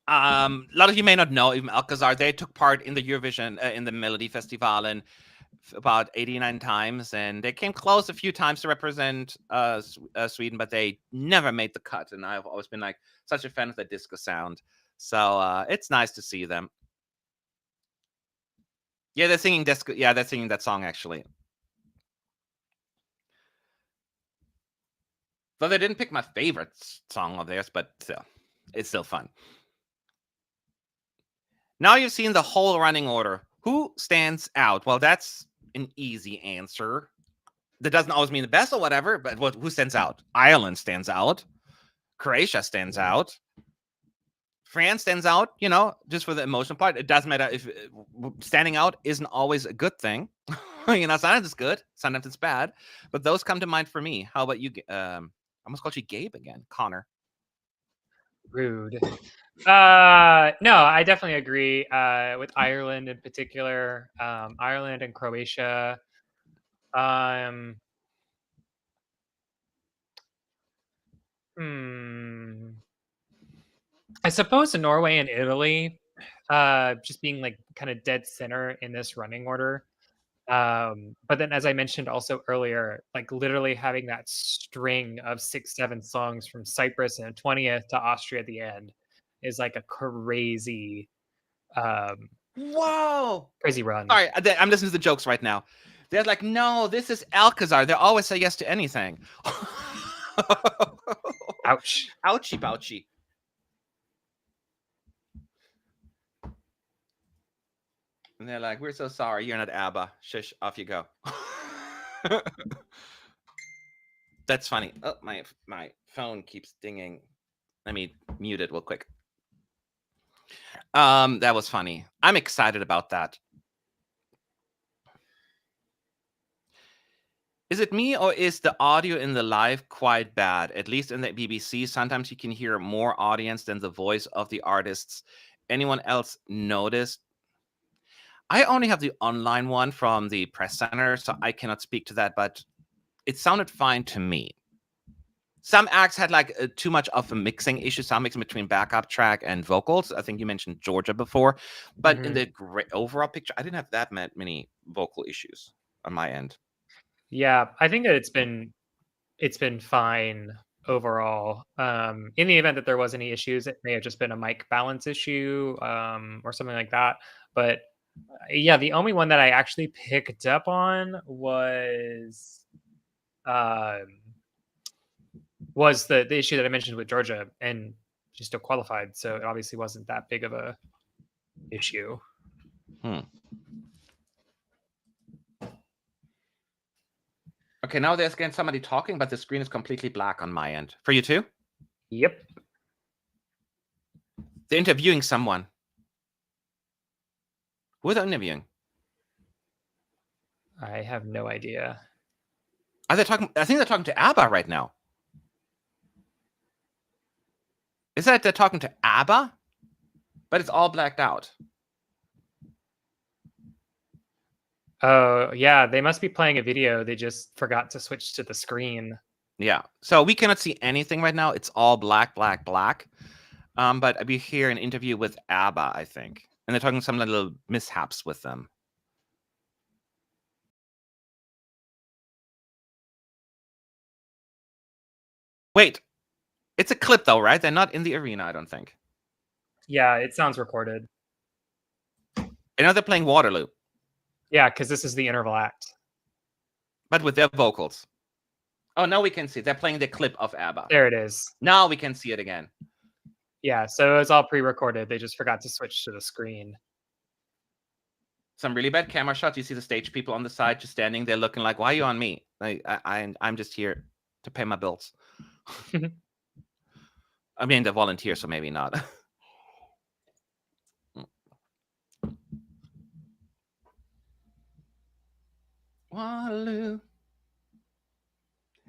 A lot of you may not know, even Alcazar, they took part in the Eurovision, in the Melody Festival, and about 89 times, and they came close a few times to represent Sweden, but they never made the cut, and I've always been, like, such a fan of the disco sound. So it's nice to see them. Yeah, they're singing disco. Yeah, they're singing that song, actually. Though they didn't pick my favorite song of theirs, but still, it's still fun. Now you've seen the whole running order. Who stands out? Well, that's an easy answer. That doesn't always mean the best or whatever, but who stands out? Ireland stands out. Croatia stands out. France stands out, just for the emotional part. It doesn't matter if standing out isn't always a good thing. Sometimes it's good, sometimes it's bad, but those come to mind for me. How about you? I almost called you Gabe again. Connor. Rude. No, I definitely agree with Ireland in particular. Ireland and Croatia. I suppose Norway and Italy, just being like kind of dead center in this running order. But then, as I mentioned also earlier, like literally having that string of 6-7 songs from Cyprus and 20th to Austria at the end is like a crazy Whoa! crazy run. Sorry, I'm listening to the jokes right now. They're like, no, this is Alcazar. They always say yes to anything. Ouch. Ouchie pouchy. And they're like, we're so sorry. You're not ABBA. Shush, off you go. That's funny. Oh, my phone keeps dinging. Let me mute it real quick. That was funny. I'm excited about that. Is it me, or is the audio in the live quite bad? At least in the BBC, sometimes you can hear more audience than the voice of the artists. Anyone else noticed? I only have the online one from the press center, so I cannot speak to that, but it sounded fine to me. Some acts had like too much of a mixing issue, some mixing between backup track and vocals. I think you mentioned Georgia before, but in the overall picture, I didn't have that many vocal issues on my end. Yeah, I think that it's been fine overall. In the event that there was any issues, it may have just been a mic balance issue or something like that. But yeah, the only one that I actually picked up on was the issue that I mentioned with Georgia, and she still qualified, so it obviously wasn't that big of a issue. Okay, now there's again somebody talking, but the screen is completely black on my end. For you too? Yep. They're interviewing someone. Who are they interviewing? I have no idea. Are they talking? I think they're talking to ABBA right now. Is that they're talking to ABBA? But it's all blacked out. Oh, yeah, they must be playing a video. They just forgot to switch to the screen. Yeah. So we cannot see anything right now. It's all black, black, black. But we hear an interview with ABBA, I think. And they're talking some little mishaps with them. Wait. It's a clip though, right? They're not in the arena, I don't think. Yeah, it sounds recorded. I know they're playing Waterloo. Yeah, because this is the interval act. But with their vocals. Oh, now we can see. They're playing the clip of ABBA. There it is. Now we can see it again. Yeah, so it was all pre-recorded. They just forgot to switch to the screen. Some really bad camera shots. You see the stage people on the side just standing there looking like, why are you on me? Like, I'm just here to pay my bills. I mean, the volunteer, so maybe not. Waterloo.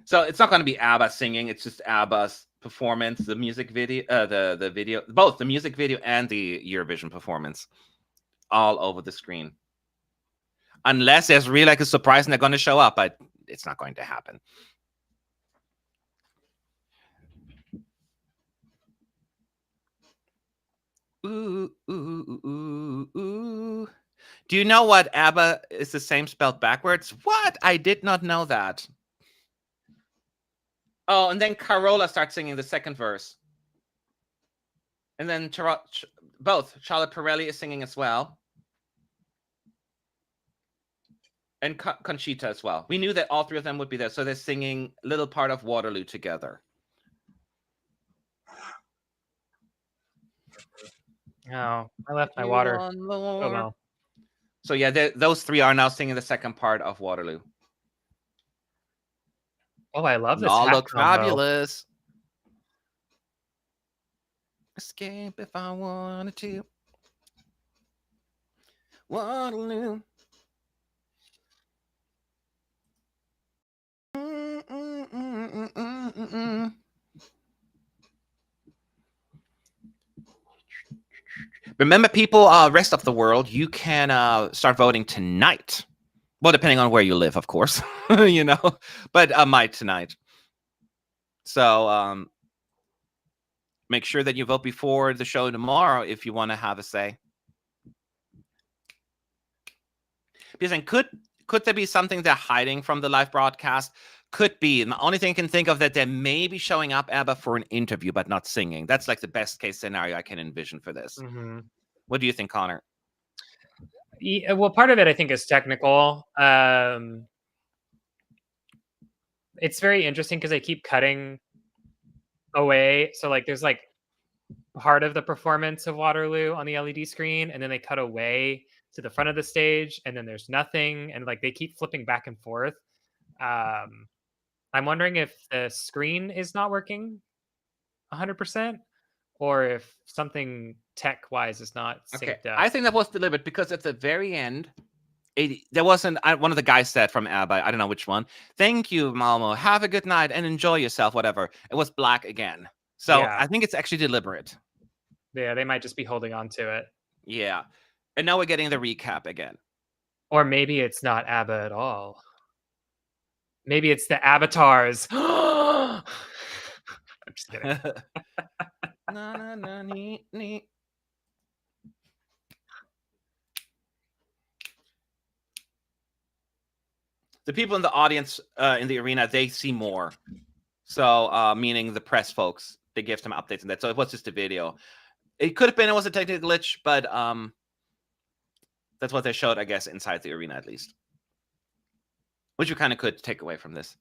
So it's not going to be ABBA singing. It's just ABBA's performance, the music video, the video, both the music video and the Eurovision performance, all over the screen. Unless there's really like a surprise and they're going to show up, but it's not going to happen. Ooh, ooh, ooh, ooh. Do you know what ABBA is the same spelled backwards? What? I did not know that. Oh, and then Carola starts singing the second verse. And then both Charlotte Pirelli is singing as well. And Conchita as well. We knew that all three of them would be there. So they're singing Little Part of Waterloo together. Oh, I left my water. Oh, well. So yeah, those three are now singing the second part of Waterloo. Oh, I love this. All look fabulous. Escape if I wanted to. Waterloo. Remember, people, rest of the world, you can start voting tonight. Well, depending on where you live, of course, you know, but might tonight. So make sure that you vote before the show tomorrow if you want to have a say. Because then could there be something they're hiding from the live broadcast? Could be. And the only thing I can think of that they may be showing up, ABBA, for an interview, but not singing. That's like the best case scenario I can envision for this. Mm-hmm. What do you think, Connor? Yeah, well, part of it I think is technical. It's very interesting because they keep cutting away. So like there's like part of the performance of Waterloo on the LED screen, and then they cut away to the front of the stage, and then there's nothing, and like they keep flipping back and forth. I'm wondering if the screen is not working 100%, or if something tech-wise is not synced up. I think that was deliberate because at the very end, there wasn't one of the guys said from ABBA, I don't know which one. Thank you, Malmo. Have a good night and enjoy yourself. Whatever. It was black again. So yeah. I think it's actually deliberate. Yeah, they might just be holding on to it. Yeah, and now we're getting the recap again. Or maybe it's not ABBA at all. Maybe it's the avatars. I'm just kidding. The people in the audience in the arena, they see more. So, meaning the press folks, they give them updates and that. So it was just a video. It could have been it was a technical glitch, but that's what they showed, I guess, inside the arena at least. Which you kind of could take away from this.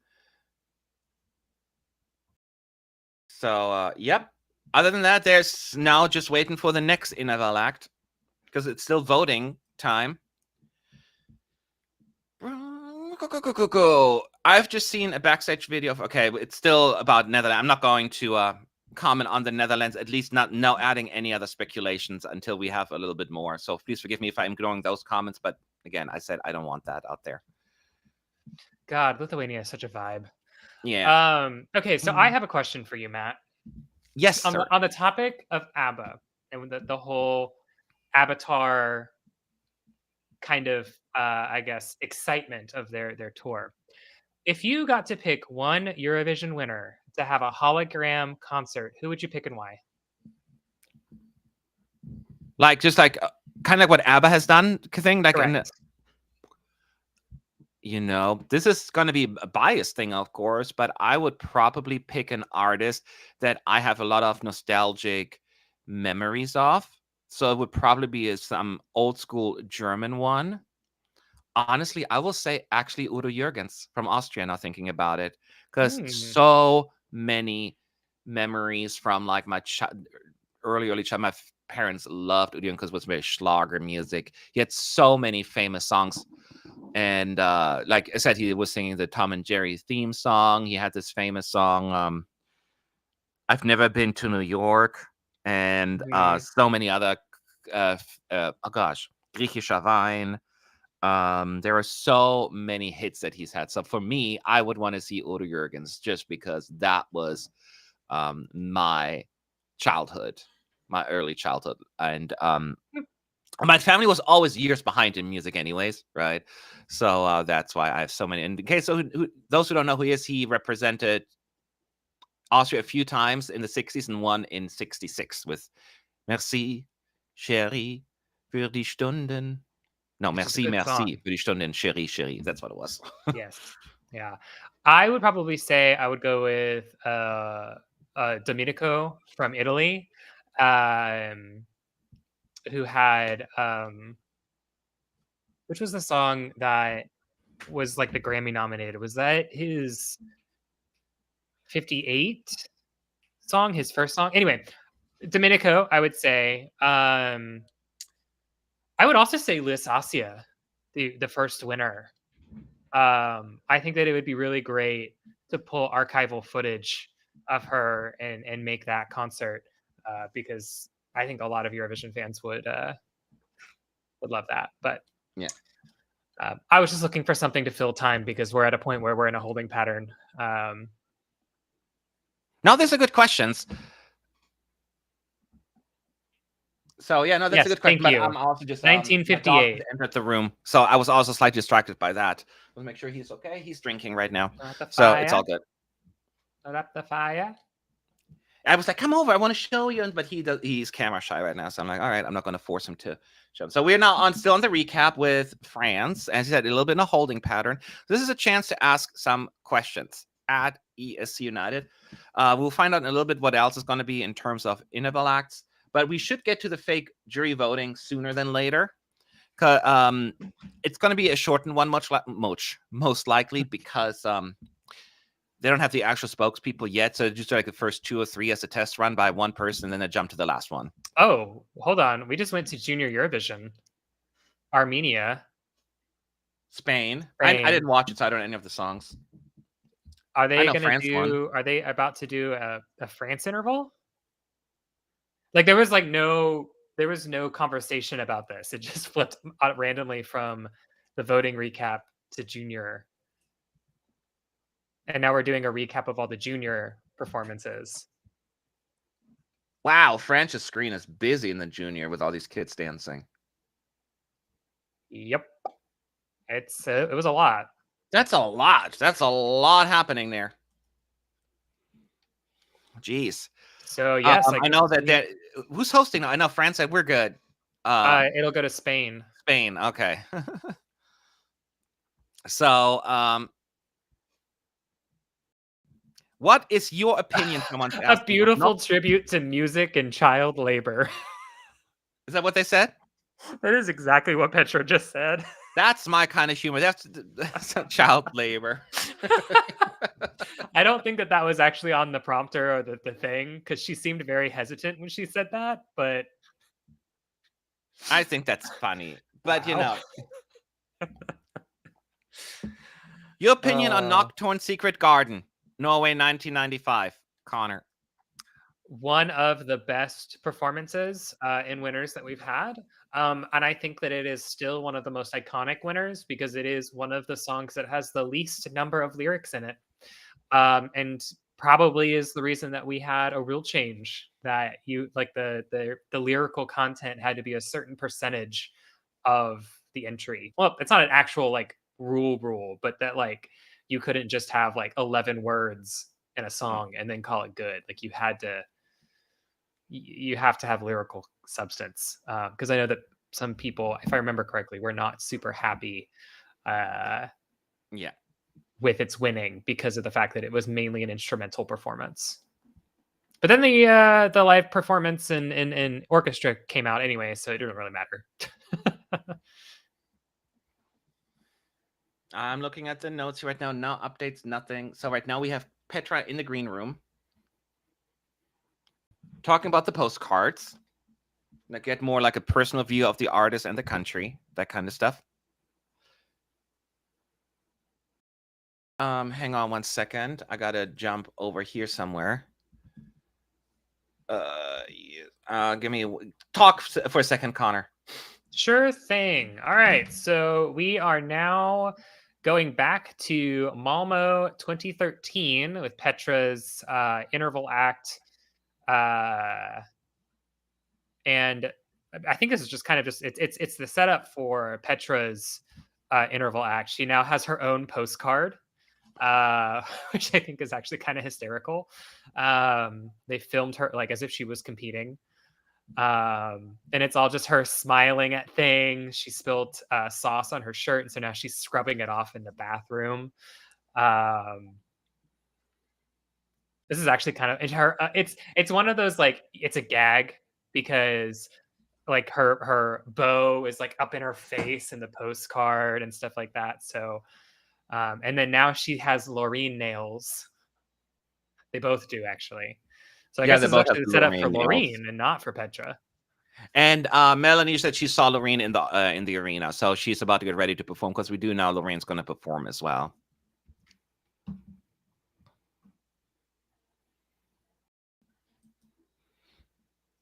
So, yep. Other than that, there's now just waiting for the next interval act because it's still voting time. I've just seen a backstage video of, okay, it's still about Netherlands. I'm not going to comment on the Netherlands, at least not adding any other speculations until we have a little bit more. So please forgive me if I'm ignoring those comments. But again, I said I don't want that out there. God, Lithuania is such a vibe. Yeah. Okay, so I have a question for you, Matt. Yes, on the topic of ABBA and the whole Avatar kind of I guess, excitement of their tour. If you got to pick one Eurovision winner to have a hologram concert, who would you pick and why? Like just like kind of like what ABBA has done thing, like in Correct. this is going to be a biased thing, of course, but I would probably pick an artist that I have a lot of nostalgic memories of. So it would probably be some old school German one. Honestly, I will say actually Udo Jürgens from Austria, now thinking about it, because Hmm. so many memories from like my early child. My parents loved Udo because it was very Schlager music. He had so many famous songs. And like I said, he was singing the Tom and Jerry theme song. He had this famous song, I've Never Been to New York, and Mhm. so many other, oh gosh, Griechischer Wein. There are so many hits that he's had. So for me, I would want to see Udo Jürgens just because that was my childhood, my early childhood. And my family was always years behind in music anyways, right? So that's why I have so many. And in case those who don't know who he is, he represented Austria a few times in the 60s and one in 66 with Merci, Chérie, für die Stunden. No, Which is a Merci, good Merci song. für die Stunden, Chérie, Chérie. That's what it was. Yes. Yeah. I would probably say I would go with Domenico from Italy, who had which was the song that was like the Grammy nominated? Was that his 58 song, his first song? Anyway, Domenico, I would say. I would also say Liz Asia, the first winner. I think that it would be really great to pull archival footage of her and make that concert because I think a lot of Eurovision fans would love that. But Yeah. I was just looking for something to fill time because we're at a point where we're in a holding pattern. No, these are good questions. So yeah, no, that's a Yes, good question. thank But you. I'm also just my dog 1958. just entered the room, so I was also slightly distracted by that. Let's make sure he's okay. He's drinking right now, Not the so it's all fire. good. Not the fire. I was like, "Come over, I want to show you," but he's camera shy right now, so I'm like, "All right, I'm not going to force him to show him." So we're now still on the recap with France, as I said, a little bit in a holding pattern. This is a chance to ask some questions at ESC United. We'll find out in a little bit what else is going to be in terms of interval acts, but we should get to the fake jury voting sooner than later. It's going to be a shortened one, most likely because they don't have the actual spokespeople yet, so just like the first 2 or 3 as a test run by one person, and then they jump to the last one. Oh, hold on. We just went to Junior Eurovision. Armenia. Spain. I didn't watch it, so I don't know any of the songs. Are they know going to France won. do? Are they about to do a France interval? Like there was no conversation about this. It just flipped randomly from the voting recap to junior, and now we're doing a recap of all the junior performances. Wow, France's screen is busy in the junior with all these kids dancing. Yep, it was a lot. That's a lot. That's a lot happening there. Jeez. So yes, I know that who's hosting now? I know France said we're good. It'll go to Spain. Spain, okay. So, what is your opinion? Someone A beautiful tribute to music and child labor. Is that what they said? That is exactly what Petra just said. That's my kind of humor. That's child labor. I don't think that was actually on the prompter or the thing because she seemed very hesitant when she said that. But I think that's funny. But wow. Your opinion on Nocturne Secret Garden, Norway 1995, Connor. One of the best performances in winners that we've had. And I think that it is still one of the most iconic winners because it is one of the songs that has the least number of lyrics in it. And probably is the reason that we had a real change that you like the lyrical content had to be a certain percentage of the entry. Well, it's not an actual like rule, but that like you couldn't just have like 11 words in a song and then call it good. Like you have to have lyrical substance. Because I know that some people, if I remember correctly, were not super happy with its winning because of the fact that it was mainly an instrumental performance. But then the live performance in orchestra came out anyway, so it didn't really matter. I'm looking at the notes right now. No updates, nothing. So right now we have Petra in the green room talking about the postcards. Like get more like a personal view of the artist and the country, that kind of stuff. Hang on one second. I gotta jump over here somewhere. Give me talk for a second, Connor. Sure thing. All right, so we are now going back to Malmo 2013 with Petra's interval act, and I think this is just kind of it's the setup for Petra's interval act. She now has her own postcard, which I think is actually kind of hysterical. They filmed her like as if she was competing. And it's all just her smiling at things. She spilled sauce on her shirt, and so now she's scrubbing it off in the bathroom. This is actually kind of her. It's one of those like it's a gag because like her bow is like up in her face in the postcard and stuff like that. So, and then now she has Loreen nails. They both do actually. So I guess this is actually set up for Loreen and not for Petra. And Melanie said she saw Loreen in the arena, so she's about to get ready to perform because we do know Loreen's going to perform as well.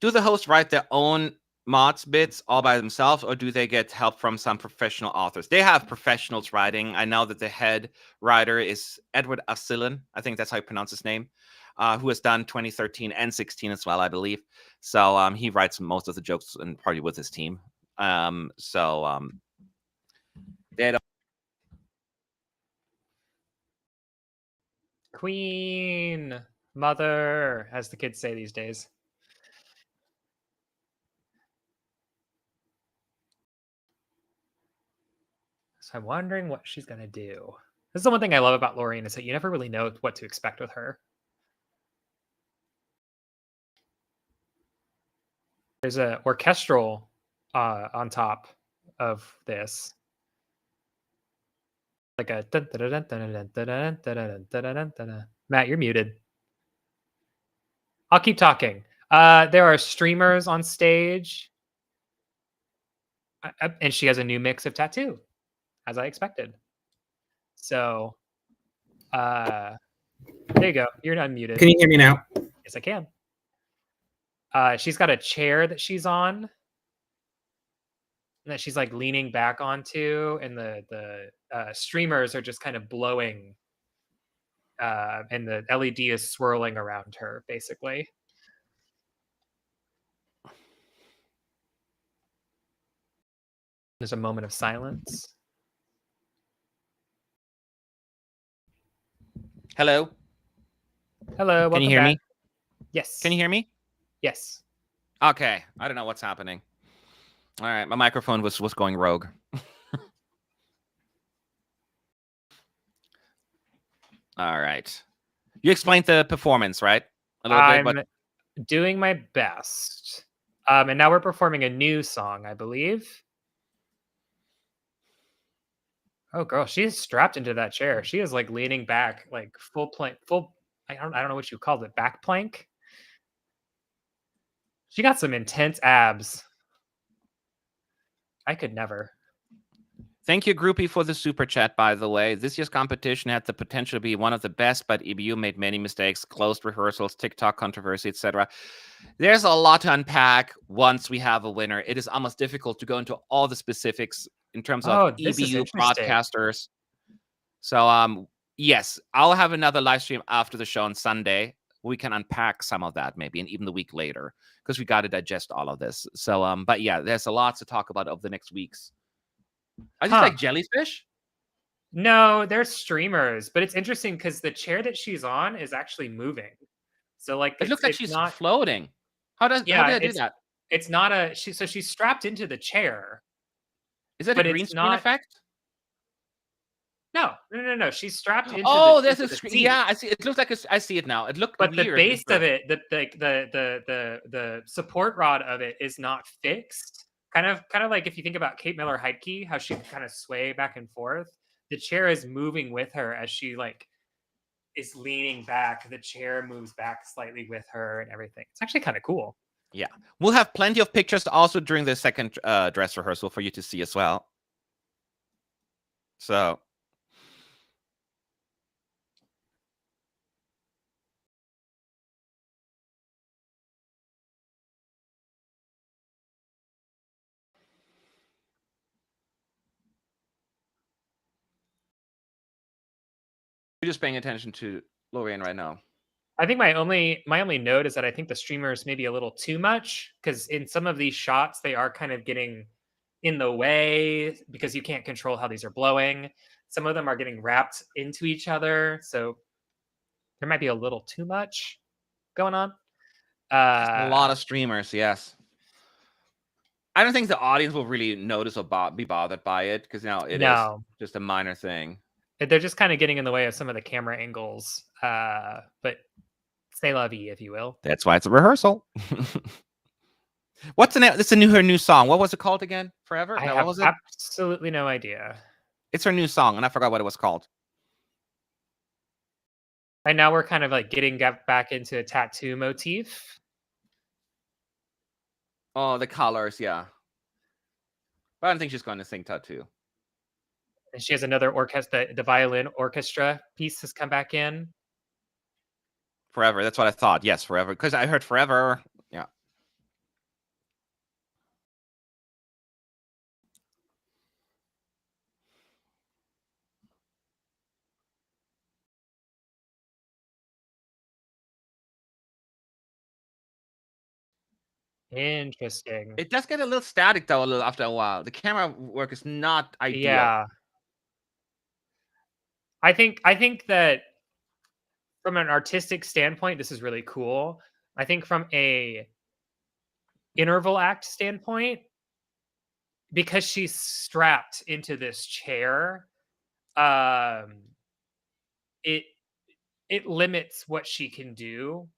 Do the hosts write their own mods bits all by themselves, or do they get help from some professional authors? They have professionals writing. I know that the head writer is Edward Asilin. I think that's how you pronounce his name. Who has done 2013 and 16 as well, I believe. So he writes most of the jokes and probably with his team. They don't. Queen, mother, as the kids say these days. So I'm wondering what she's gonna do. This is the one thing I love about Loreen is that you never really know what to expect with her. There's an orchestral on top of this. Like a Matt, you're muted. I'll keep talking. There are streamers on stage. And she has a new mix of tattoo, as I expected. So there you go. You're unmuted. Can you hear me now? Yes, I can. She's got a chair that she's on that she's like leaning back onto, and the streamers are just kind of blowing, and the LED is swirling around her, basically. There's a moment of silence. Hello. Hello. Can you hear me? Yes. Can you hear me? Yes. Okay. I don't know what's happening. All right. My microphone was going rogue. All right. You explained the performance, right? A little I'm bit, but doing my best. And now we're performing a new song, I believe. Oh, girl, she's strapped into that chair. She is like leaning back, like full plank, full. I don't know what you called it, back plank. She got some intense abs. I could never. Thank you, Groupie, for the super chat, by the way. This year's competition had the potential to be one of the best, but EBU made many mistakes, closed rehearsals, TikTok controversy, etc. There's a lot to unpack once we have a winner. It is almost difficult to go into all the specifics in terms of EBU broadcasters. So, yes, I'll have another live stream after the show on Sunday. We can unpack some of that maybe, and even the week later, because we got to digest all of this. So, but yeah, there's a lot to talk about over the next weeks. Are these like jellyfish? No, they're streamers, but it's interesting because the chair that she's on is actually moving. So like It looks like it's she's not floating. How did I do that? it's not a so she's strapped into the chair. Is that a But green it's screen not effect? No. She's strapped into Oh, the there's into a the screen. seat. Yeah, I see. It looks like I see it now. It looked But weird. the base of it, the support rod of it is not fixed. Kind of like if you think about Kate Miller-Heidke, how she kind of sway back and forth. The chair is moving with her as she like is leaning back. The chair moves back slightly with her and everything. It's actually kind of cool. Yeah, we'll have plenty of pictures also during the second dress rehearsal for you to see as well. So. You're just paying attention to Lorraine right now. I think my only note is that I think the streamers maybe a little too much because in some of these shots they are kind of getting in the way because you can't control how these are blowing. Some of them are getting wrapped into each other, so there might be a little too much going on. A lot of streamers, yes. I don't think the audience will really notice or be bothered by it because it is just a minor thing. They're just kind of getting in the way of some of the camera angles, but c'est la vie, if you will. That's why it's a rehearsal. What's the name? It's her new song. What was it called again? Forever? I have absolutely no idea. It's her new song, and I forgot what it was called. And now we're kind of like getting back into a tattoo motif. Oh, the colors, yeah. But I don't think she's going to sing tattoo. And she has another orchestra. The violin orchestra piece has come back in. Forever. That's what I thought. Yes, forever. Because I heard forever. Yeah. Interesting. It does get a little static though, after a while. The camera work is not ideal. Yeah. I think that from an artistic standpoint, this is really cool. I think from a interval act standpoint, because she's strapped into this chair, it limits what she can do.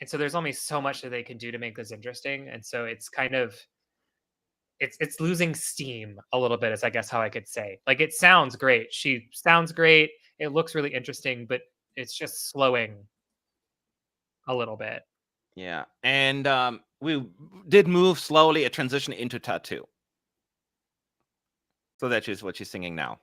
And so there's only so much that they can do to make this interesting. And so it's kind of it's losing steam a little bit, is I guess how I could say. Like it sounds great. She sounds great. It looks really interesting, but it's just slowing a little bit. Yeah. And we did move slowly a transition into tattoo. So that is what she's singing now.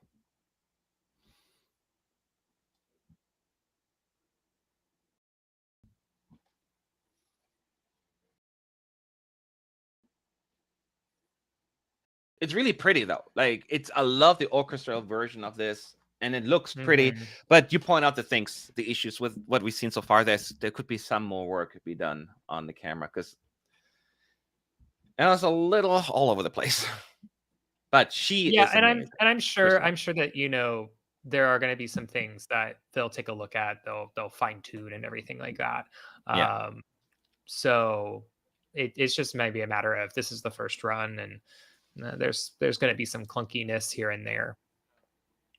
It's really pretty though. Like I love the orchestral version of this, and it looks pretty. Mm-hmm. But you point out the issues with what we've seen so far. There could be some more work to be done on the camera because it was a little all over the place. But I'm sure that there are going to be some things that they'll take a look at. They'll fine tune and everything like that. Yeah. So it's just maybe a matter of this is the first run and. There's going to be some clunkiness here and there.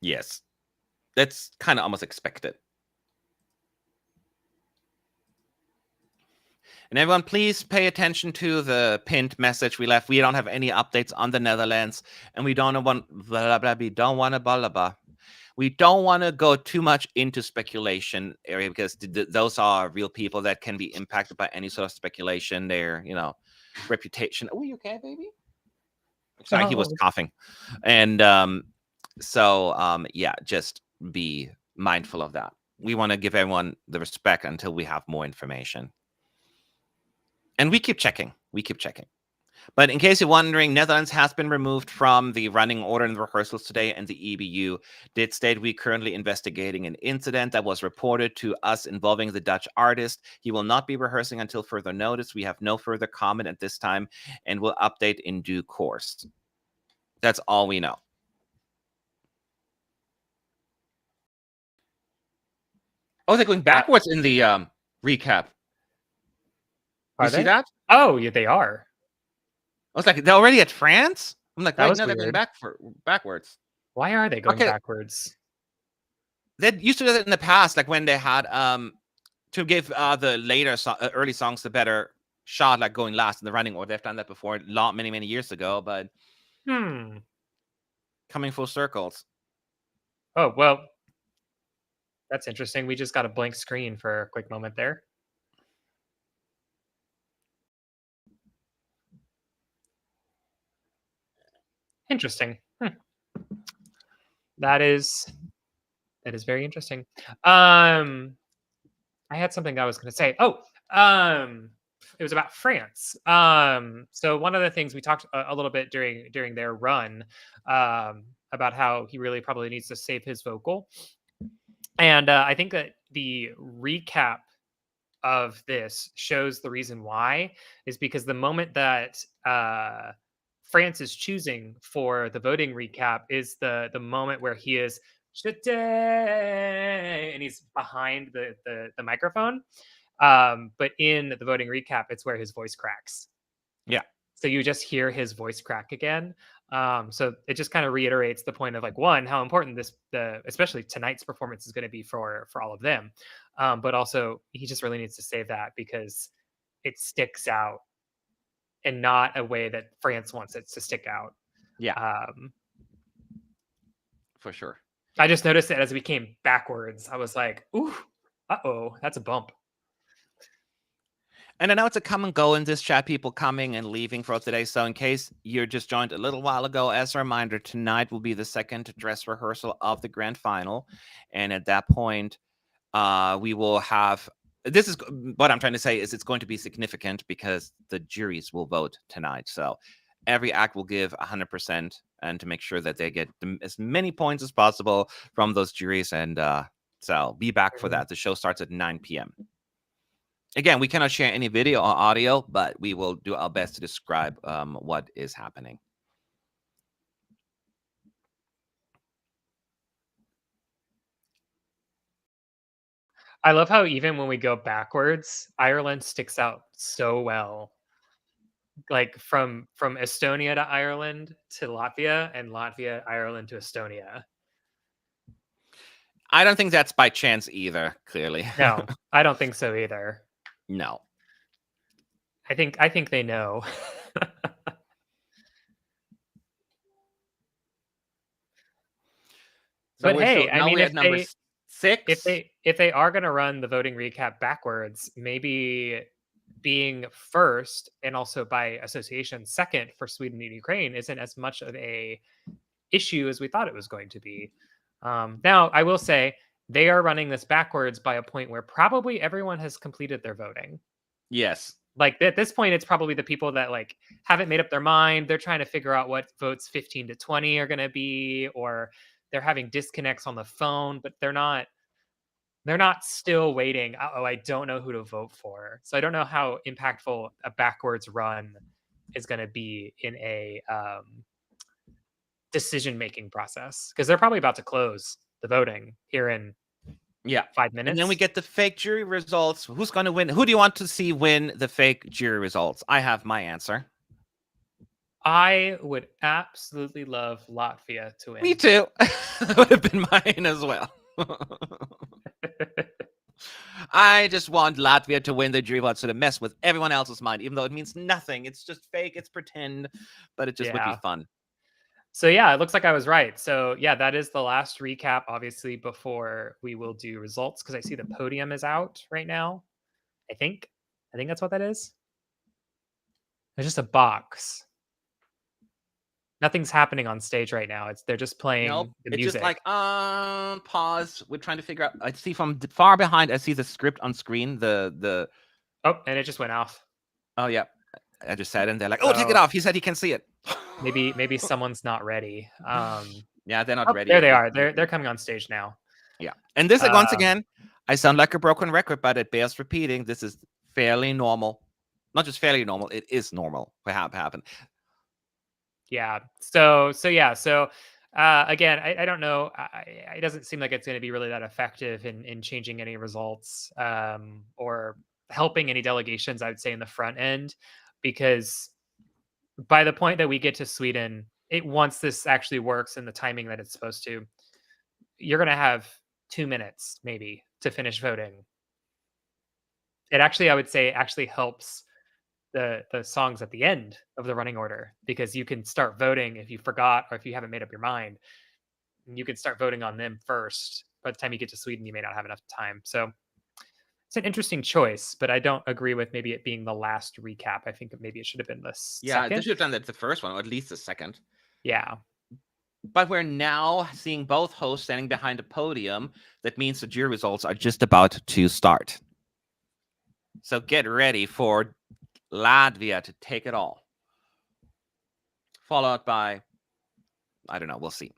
Yes, that's kind of almost expected. And everyone, please pay attention to the pinned message we left. We don't have any updates on the Netherlands, and we don't want We don't want to go too much into speculation area because those are real people that can be impacted by any sort of speculation. Their reputation. Oh, you okay, baby? Sorry, he was coughing. And yeah, just be mindful of that. We want to give everyone the respect until we have more information. And we keep checking. But in case you're wondering, Netherlands has been removed from the running order in the rehearsals today, and the EBU did state we're currently investigating an incident that was reported to us involving the Dutch artist. He will not be rehearsing until further notice. We have no further comment at this time, and we'll update in due course. That's all we know. Oh, they're going backwards in the recap. You see that? Oh, yeah, they are. I was like, they're already at France? I'm like, That wait, was no, they're going backwards. Why are they going backwards? They used to do that in the past, like when they had to give the later early songs a better shot, like going last in the running order. They've done that before, many years ago, but coming full circles. Oh, well, that's interesting. We just got a blank screen for a quick moment there. Interesting. That is very interesting. I had something I was going to say. Oh, it was about France. So one of the things we talked a little bit during their run about how he really probably needs to save his vocal, and I think that the recap of this shows the reason why is because the moment that France is choosing for the voting recap is the moment where he is and he's behind the microphone. But in the voting recap, it's where his voice cracks. Yeah. So you just hear his voice crack again. So it just kind of reiterates the point of like, one, how important especially tonight's performance is going to be for all of them. But also he just really needs to save that because it sticks out and not a way that France wants it to stick out. Yeah. For sure. I just noticed that as we came backwards, I was like, ooh, uh-oh, that's a bump. And I know it's a come and go in this chat, people coming and leaving for today. So in case you just joined a little while ago, as a reminder, tonight will be the second dress rehearsal of the grand final. And at that point, we will have... This is what I'm trying to say is it's going to be significant because the juries will vote tonight. So every act will give 100% and to make sure that they get as many points as possible from those juries. And so be back for that. The show starts at 9 p.m. Again, we cannot share any video or audio, but we will do our best to describe what is happening. I love how even when we go backwards, Ireland sticks out so well. Like from Estonia to Ireland to Latvia and Latvia, Ireland to Estonia. I don't think that's by chance either, clearly. No, I don't think so either. No. I think they know. But hey, I mean, if 6. if they are going to run the voting recap backwards, maybe being first and also by association second for Sweden and Ukraine isn't as much of a issue as we thought it was going to be. Now, I will say they are running this backwards by a point where probably everyone has completed their voting. Yes. Like at this point, it's probably the people that like haven't made up their mind. They're trying to figure out what votes 15 to 20 are going to be, or they're having disconnects on the phone, but they're not still waiting. Oh, I don't know who to vote for. So I don't know how impactful a backwards run is going to be in a decision-making process because they're probably about to close the voting here in 5 minutes. And then we get the fake jury results. Who's going to win? Who do you want to see win the fake jury results? I have my answer. I would absolutely love Latvia to win. Me too. That would have been mine as well. I just want Latvia to win the jury votes to mess with everyone else's mind, even though it means nothing. It's just fake. It's pretend, but it just would be fun. So yeah, it looks like I was right. So yeah, that is the last recap, obviously, before we will do results, because I see the podium is out right now. I think that's what that is. There's just a box. Nothing's happening on stage right now. They're just playing the music. It's just like pause. We're trying to figure out. I see from far behind. I see the script on screen. The oh, and it just went off. Oh yeah, I just said, and they're like, "Oh, take it off." He said he can see it. Maybe someone's not ready. Yeah, they're not ready. There they are. They're coming on stage now. Yeah, and this once again, I sound like a broken record, but it bears repeating. This is fairly normal. Not just fairly normal. It is normal to happen. Yeah. So Again, I don't know. It doesn't seem like it's going to be really that effective in changing any results or helping any delegations, I would say, in the front end, because by the point that we get to Sweden, once this actually works in the timing that it's supposed to, you're going to have 2 minutes maybe to finish voting. It actually, I would say, actually helps the songs at the end of the running order, because you can start voting if you forgot or if you haven't made up your mind. You can start voting on them first. By the time you get to Sweden, you may not have enough time. So it's an interesting choice, but I don't agree with maybe it being the last recap. I think maybe it should have been the Yeah, they second. should have done that the first one, or at least the second. Yeah. But we're now seeing both hosts standing behind a podium. That means the jury results are just about to start. So get ready for Latvia to take it all. Followed by, I don't know, we'll see.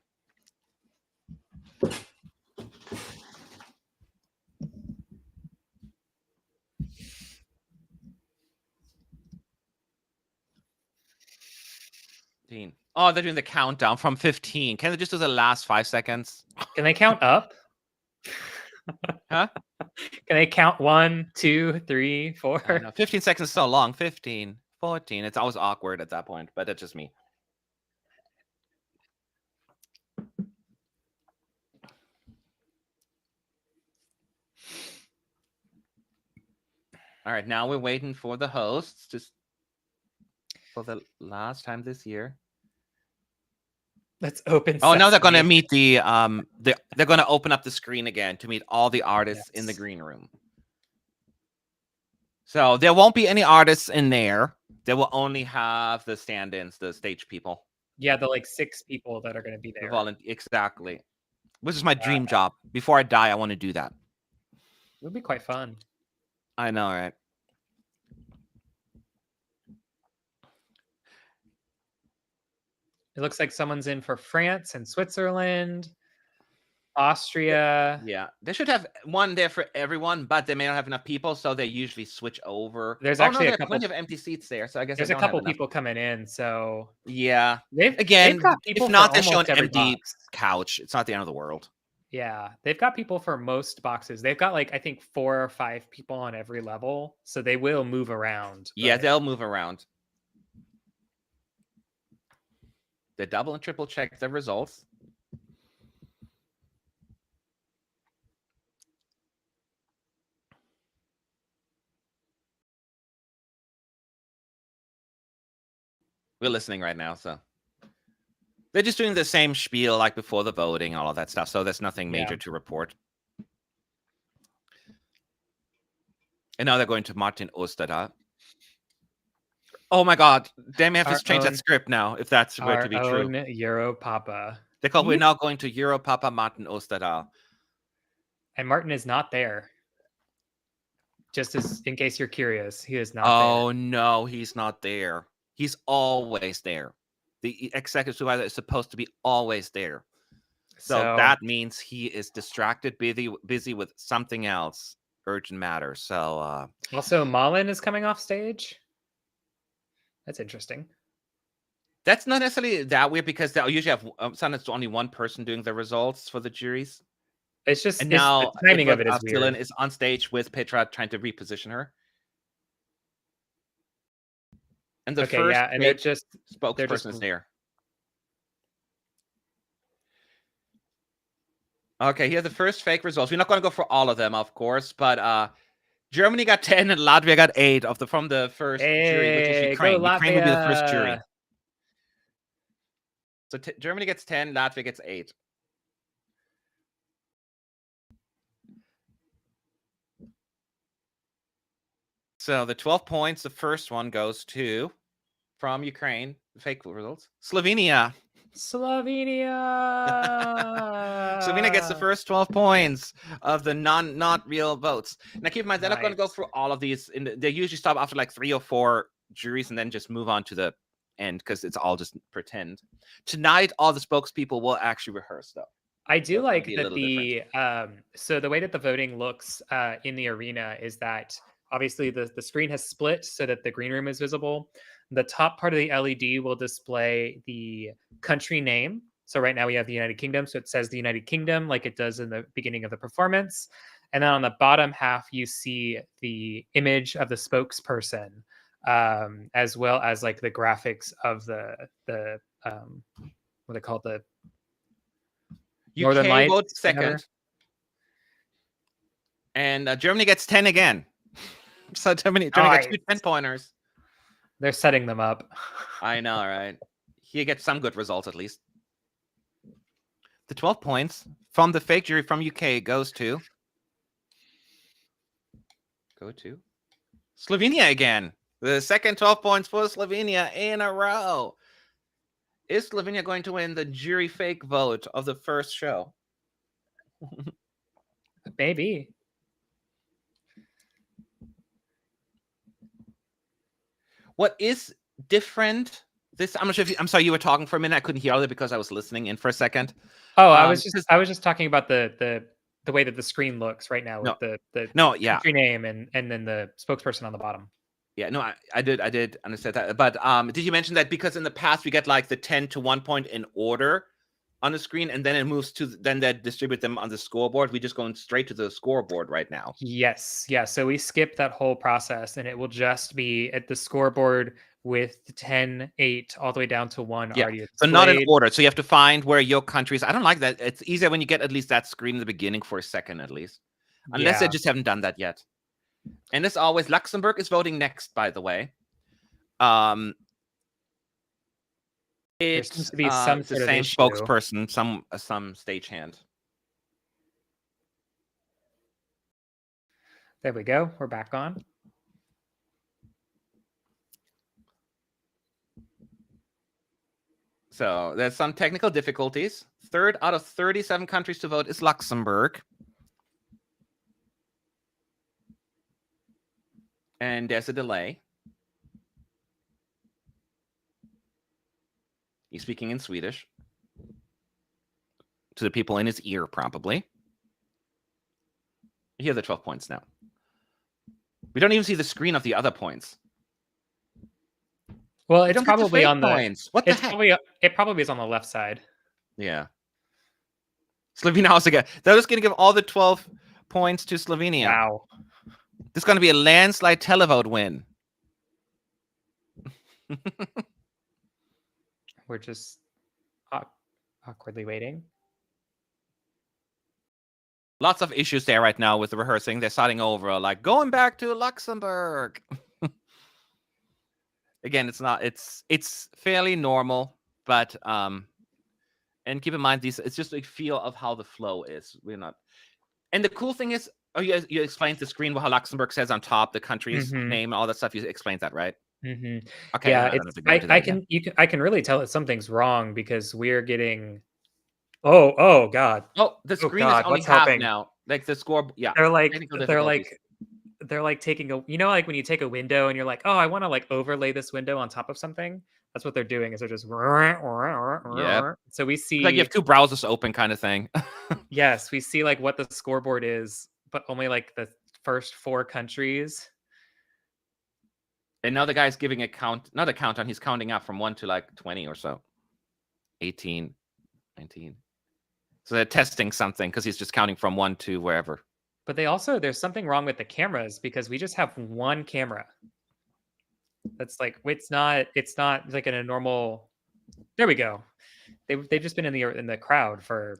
Oh, they're doing the countdown from 15. Can they just do the last 5 seconds? Can they count up? Huh? Can they count 1, 2, 3, 4? No, 15 seconds is so long. 15, 14. It's always awkward at that point, but that's just me. All right, now we're waiting for the hosts just for the last time this year. Let's open. Oh, now they're going to meet they're going to open up the screen again to meet all the artists in the green room. So there won't be any artists in there. They will only have the stand-ins, the stage people. Yeah, the like 6 people that are going to be there. Exactly. Which is my dream job. Before I die, I want to do that. It would be quite fun. I know, right? It looks like someone's in for France and Switzerland, Austria. Yeah, they should have one there for everyone, but they may not have enough people, so they usually switch over. There's actually a couple plenty of empty seats there, so I guess there's a couple people coming in. So yeah, they've got people. If not, they show an empty box. couch. It's not the end of the world. Yeah, they've got people for most boxes. They've got like I think 4 or 5 people on every level, so they will move around. Yeah, they'll move around. They double and triple check the results. We're listening right now, so they're just doing the same spiel like before the voting, all of that stuff. So there's nothing major to report. And now they're going to Martin Osterda. Oh my God! They may have to change that script now if that's were to be true. Europapa. We're now going to Europapa Martin Osterda. And Martin is not there. Just as in case you're curious, he is not there. Oh no, he's not there. He's always there. The executive supervisor is supposed to be always there. So that means he is distracted, busy with something else, urgent matter. So also Malin is coming off stage. That's interesting. That's not necessarily that weird because they'll usually have sometimes only one person doing the results for the juries. It's just now the timing of it is weird. Dylan is on stage with Petra trying to reposition her. And the first and they're just spokesperson is there. Okay, here are the first fake results. We're not going to go for all of them, of course, but Germany got 10 and Latvia got 8 from the first jury, which is Ukraine. Ukraine will be the first jury. So Germany gets 10, Latvia gets 8. So the 12 points, the first one goes to, from Ukraine, fake results, Slovenia. Slovenia gets the first 12 points of the not real votes. Now keep in mind, they're not going to go through all of these. They usually stop after like 3 or 4 juries and then just move on to the end because it's all just pretend. Tonight, all the spokespeople will actually rehearse, though. I do like that so the way that the voting looks in the arena is that obviously the screen has split so that the green room is visible. The top part of the LED will display the country name So right now we have the United Kingdom. So it says the United Kingdom like it does in the beginning of the performance. And then on the bottom half, you see the image of the spokesperson, as well as like the graphics of the what they call it, the Northern UK Lights. votes second. And Germany gets 10 again. So Germany gets 2 10-pointers. They're setting them up. I know, right? He gets some good results at least. The 12 points from the fake jury from UK goes to Slovenia again. The second 12 points for Slovenia in a row. Is Slovenia going to win the jury fake vote of the first show? Maybe. What is different? I'm not sure if I'm sorry, you were talking for a minute. I couldn't hear all of it because I was listening in for a second. Oh, I was just talking about the way that the screen looks right now with the country name and then the spokesperson on the bottom. Yeah, no, I did understand that. But did you mention that because in the past we get like the 10 to 1 point in order on the screen, and then it moves to then they distribute them on the scoreboard? We just going straight to the scoreboard right now. Yes, yeah. So we skip that whole process, and it will just be at the scoreboard with 10, 8, all the way down to 1 already displayed. So not in order. So you have to find where your countries. I don't like that. It's easier when you get at least that screen in the beginning for a second at least, unless they just haven't done that yet. And as always, Luxembourg is voting next, by the way. There seems to be some the same spokesperson, some stagehand. There we go. We're back on. So there's some technical difficulties. 3rd out of 37 countries to vote is Luxembourg. And there's a delay. He's speaking in Swedish to the people in his ear, probably. You hear the 12 points now. We don't even see the screen of the other points. Well, it's probably on the points. What the heck? It probably is on the left side. Yeah. Slovenia also again. They're just going to give all the 12 points to Slovenia. Wow. This is going to be a landslide televote win. We're just awkwardly waiting. Lots of issues there right now with the rehearsing. They're starting over, like going back to Luxembourg. Again, it's fairly normal, but and keep in mind it's just a feel of how the flow is. We're not. And the cool thing is, you explained the screen how Luxembourg says on top the country's name, all that stuff. You explained that, right? Okay. Yeah, I can really tell that something's wrong because we're getting. Oh God. Oh, the screen is only half now. Like the score. Yeah. They're like taking a, like when you take a window and you're like, oh, I want to like overlay this window on top of something. That's what they're doing. Is they're just. Yeah. So we see like you have 2 browsers open, kind of thing. Yes, we see like what the scoreboard is, but only like the first 4 countries. And now the guy's giving not a countdown. He's counting up from 1 to like 20 or so. 18, 19. So they're testing something because he's just counting from 1 to wherever. But there's something wrong with the cameras because we just have 1 camera. That's like, it's not like in a normal. There we go. They've just been in the crowd for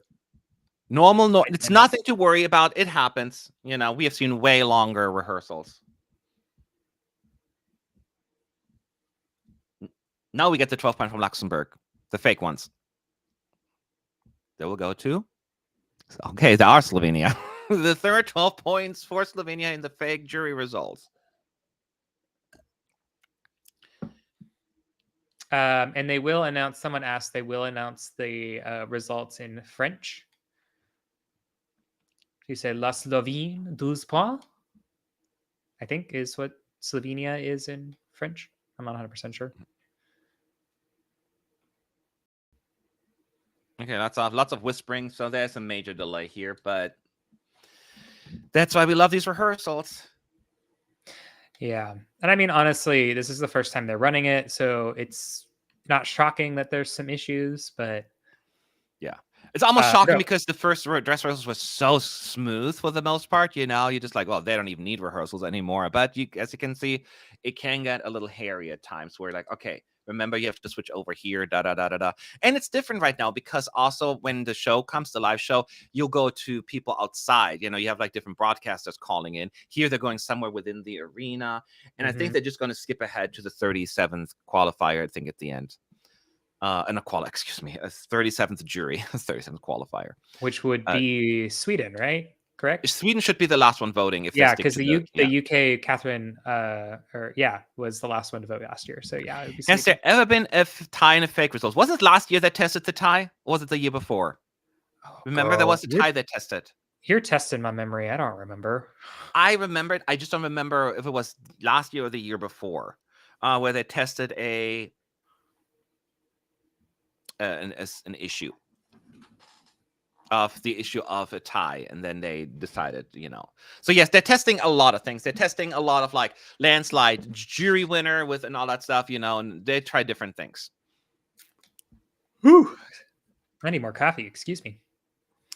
normal. No, it's nothing to worry about. It happens. We have seen way longer rehearsals. Now we get the 12 point from Luxembourg, the fake ones. They will go to. Okay, there are Slovenia. The third 12 points for Slovenia in the fake jury results. And they will announce. Someone asked. They will announce the results in French. He said La Slovene 12 points. I think is what Slovenia is in French. I'm not 100% sure. Okay, lots of whispering. So there's a major delay here, but that's why we love these rehearsals. Yeah. And I mean, honestly, this is the first time they're running it, so it's not shocking that there's some issues, but It's almost shocking No. because the first dress rehearsals was so smooth for the most part. You're just like, well, they don't even need rehearsals anymore. But as you can see, it can get a little hairy at times where like, okay, remember you have to switch over here, da da da da da. And it's different right now because also when the show comes, the live show, you'll go to people outside. You have like different broadcasters calling in. Here they're going somewhere within the arena. And I think they're just going to skip ahead to the 37th qualifier, I think, at the end. And a 37th jury, 37th qualifier. Which would be Sweden, right? Correct? Sweden should be the last one voting. If because the UK, Catherine, was the last one to vote last year. So yeah, it would be Has there ever been a tie and a fake results? Was it last year that tested the tie? Or was it the year before? Remember, there was a tie that tested. You're testing my memory. I don't remember. I remember it. I just don't remember if it was last year or the year before, where they tested an issue of the issue of a tie, and then they decided, So yes, they're testing a lot of things. They're testing a lot of like landslide jury winner and all that stuff, and they try different things. Whew. I need more coffee. Excuse me.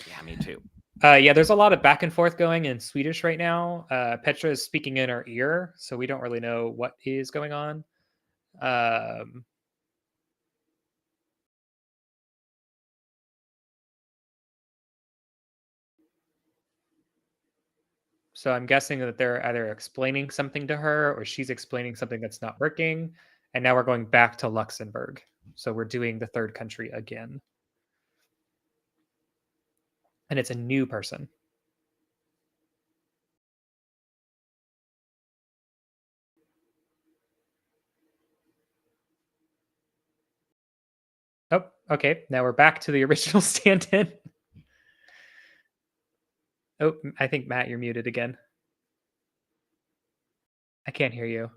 Yeah, me too. There's a lot of back and forth going in Swedish right now. Petra is speaking in our ear, so we don't really know what is going on. So I'm guessing that they're either explaining something to her or she's explaining something that's not working. And now we're going back to Luxembourg. So we're doing the third country again. And it's a new person. Oh, okay. Now we're back to the original stand-in. Oh, I think, Matt, you're muted again. I can't hear you.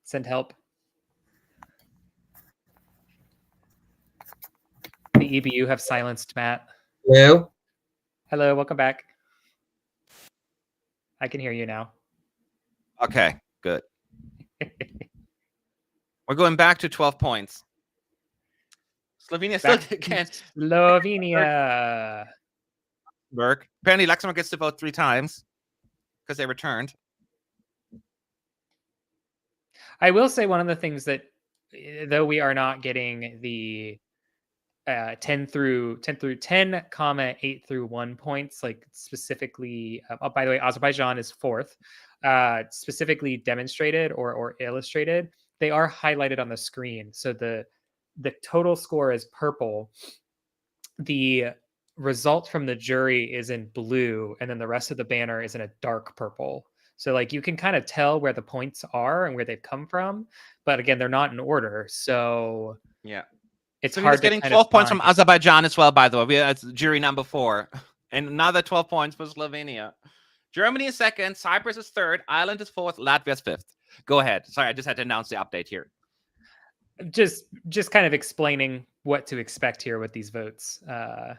Send help. The EBU have silenced Matt. Hello? Hello, welcome back. I can hear you now. Okay, good. We're going back to 12 points. Slovenia still can't. Slovenia. Apparently, Luxembourg gets to vote 3 times because they returned. I will say one of the things that, though we are not getting the 10 through 10, 8 through 1 points, like specifically, by the way, Azerbaijan is 4th, specifically demonstrated or illustrated. They are highlighted on the screen. So the total score is purple. The result from the jury is in blue, and then the rest of the banner is in a dark purple. So like you can kind of tell where the points are and where they've come from, but again, they're not in order. So yeah, it's so hard. Getting 12 points from Azerbaijan as well. By the way, it's jury number 4, and another 12 points for Slovenia. Germany is 2nd, Cyprus is 3rd, Ireland is 4th, Latvia is 5th. Go ahead. Sorry, I just had to announce the update here. Just kind of explaining what to expect here with these votes.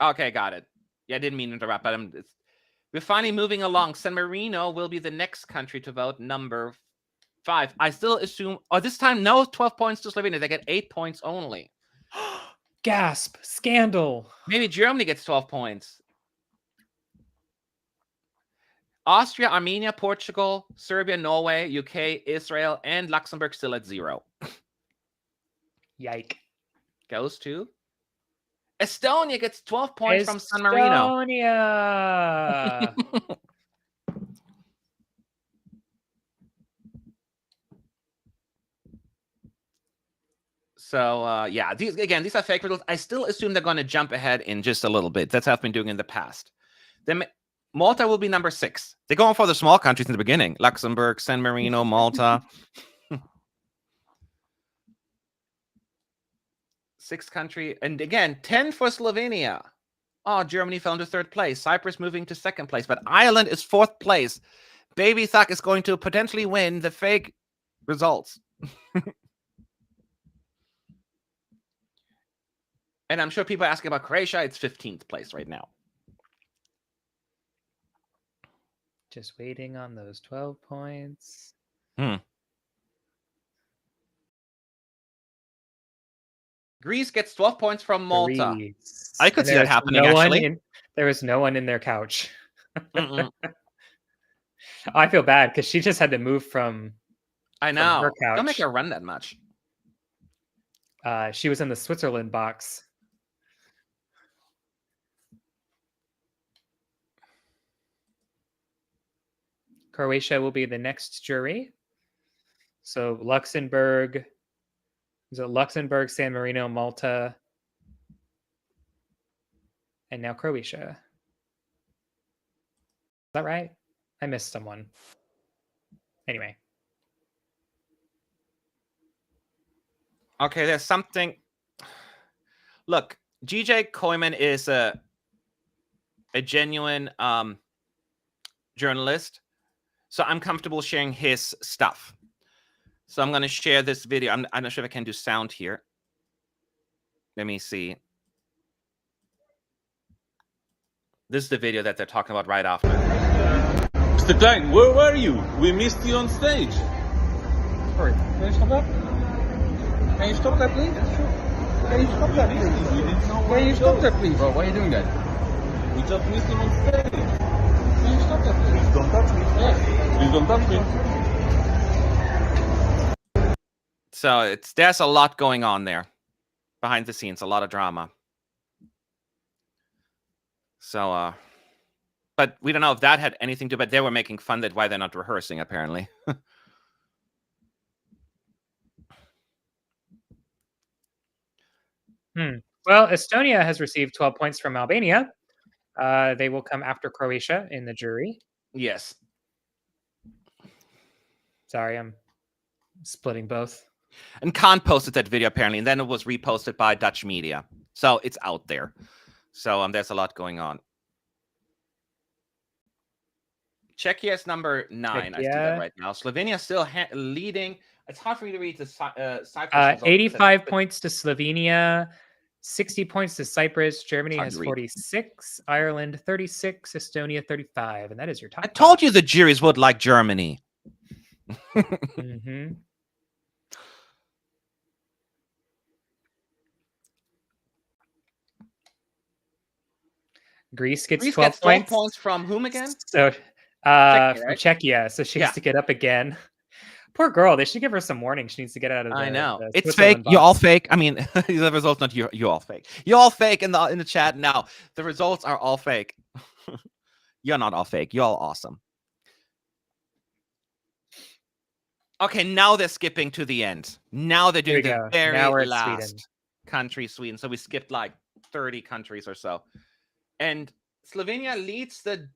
Okay, got it. Yeah, I didn't mean to interrupt, but we're finally moving along. San Marino will be the next country to vote, number 5. I still assume, this time, no 12 points to Slovenia. They get 8 points only. Gasp! Scandal! Maybe Germany gets 12 points. Austria, Armenia, Portugal, Serbia, Norway, UK, Israel, and Luxembourg still at 0. Yike. Goes to Estonia, gets 12 points from San Marino. Estonia! So, yeah, these are fake results. I still assume they're going to jump ahead in just a little bit. That's how I've been doing in the past. Then Malta will be number 6. They're going for the small countries in the beginning. Luxembourg, San Marino, Malta. 6th country. And again, 10 for Slovenia. Oh, Germany fell into 3rd place. Cyprus moving to 2nd place. But Ireland is 4th place. Baby Isaak is going to potentially win the fake results. And I'm sure people are asking about Croatia. It's 15th place right now. Just waiting on those 12 points. Greece gets 12 points from Malta. Greece. I could And see that there's happening, no one actually. there was no one in their couch. Mm-mm. I feel bad because she just had to move from I her know. Don't make couch. her run that much. She was in the Switzerland box. Croatia will be the next jury. So Luxembourg, is it Luxembourg, San Marino, Malta, and now Croatia. Is that right? I missed someone. Anyway. Okay, there's something. Look, GJ Koyman is a genuine journalist, so I'm comfortable sharing his stuff. So I'm going to share this video. I'm not sure if I can do sound here. Let me see. This is the video that they're talking about right after. Mr. Klein, where were you? We missed you on stage. Sorry, can you stop that? Can you stop that, please? Can you stop that, please? Can you stop that, please? Bro, why are you doing that? We just missed him on stage. Can you stop that, please? Please don't touch me. Yes. Please don't touch me. So there's a lot going on there behind the scenes, a lot of drama. So, but we don't know if that had anything to do, but they were making fun that why they're not rehearsing, apparently. Well, Estonia has received 12 points from Albania. They will come after Croatia in the jury. Yes. Sorry, I'm splitting both. And Khan posted that video, apparently, and then it was reposted by Dutch media. So it's out there. So there's a lot going on. Czechia is number 9. I see that right now. Slovenia still leading. It's hard for me to read the Cyprus. 85 points to Slovenia, 60 points to Cyprus. Germany has 46, Ireland 36, Estonia 35, and that is your top. I told you the juries would like Germany. Mm-hmm. Greece gets 12 points from whom again? So Czechia, from right? Czechia. So she has to get up again. Poor girl. They should give her some warning. She needs to get out of the I know. the It's Switzerland fake. box. You're all fake. I mean, the results not you all fake. You're all fake in the chat now. The results are all fake. You're not all fake. You're all awesome. Okay, now they're skipping to the end. Now they're doing the very last country, Sweden. So we skipped like 30 countries or so. And Slovenia leads the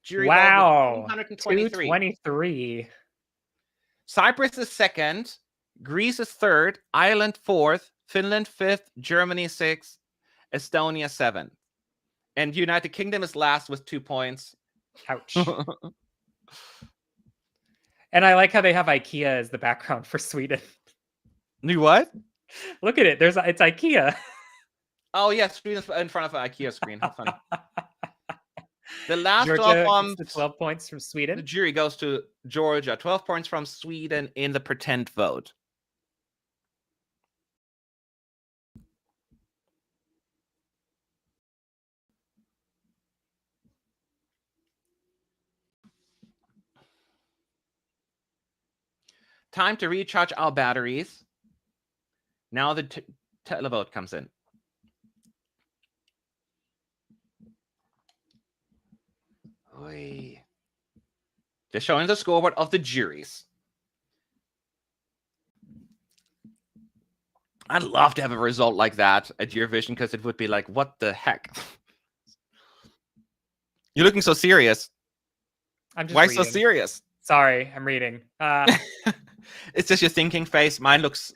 jury. Wow. 223. 223. Cyprus is second. Greece is third. Ireland fourth. Finland fifth. Germany sixth. Estonia seventh. And United Kingdom is last with 2 points. Ouch. And I like how they have IKEA as the background for Sweden. New what? Look at it. It's IKEA. Oh, yeah. Sweden's in front of an IKEA screen. How funny. The last Georgia 12, gets the 12 points from Sweden. The jury goes to Georgia. 12 points from Sweden in the pretend vote. Time to recharge our batteries. Now the televote comes in. Oy. They're showing the scoreboard of the juries. I'd love to have a result like that at Eurovision because it would be like, what the heck? You're looking so serious. I'm just Why reading. so serious? Sorry, I'm reading. It's just your thinking face. Mine looks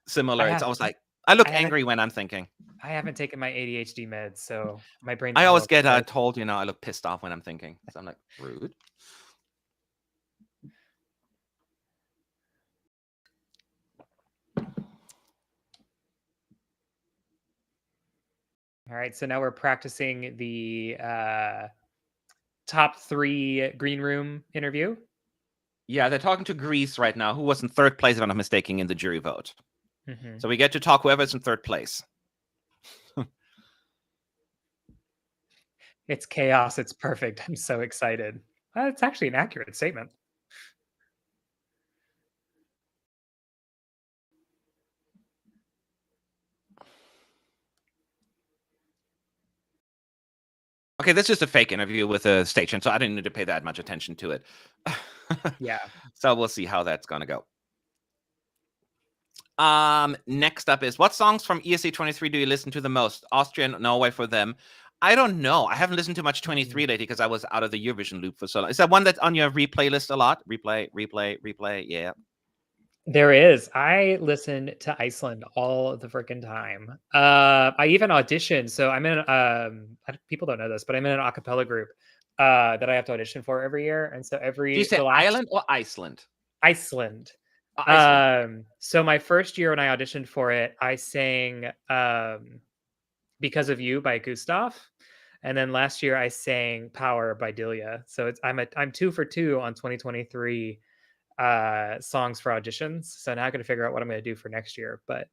similar. It's always like, I look angry when I'm thinking. I haven't taken my ADHD meds, so my brain. I always get told, you know, I look pissed off when I'm thinking. So I'm like, rude. All right, so now we're practicing the top 3 green room interview. Yeah, they're talking to Greece right now, who was in third place, if I'm not mistaken, in the jury vote. Mhm. So we get to talk whoever's in third place. It's chaos. It's perfect. I'm so excited. It's actually an accurate statement. Okay, this is just a fake interview with a station, so I didn't need to pay that much attention to it. Yeah. So we'll see how that's gonna go. Next up is, what songs from ESC 23 do you listen to the most? Austria and Norway for them. I don't know. I haven't listened to much 23 lately because I was out of the Eurovision loop for so long. Is that one that's on your replay list a lot? Replay. Yeah. There is. I listen to Iceland all the freaking time. I even auditioned. So I'm in. People don't know this, but I'm in an a cappella group that I have to audition for every year. And so Do you say Ireland or Iceland? Iceland. Oh, Iceland. So my first year when I auditioned for it, I sang "Because of You" by Gustav, and then last year I sang "Power" by Delia. So I'm 2 for 2 on 2023 songs for auditions. So now I got to figure out what I'm going to do for next year. But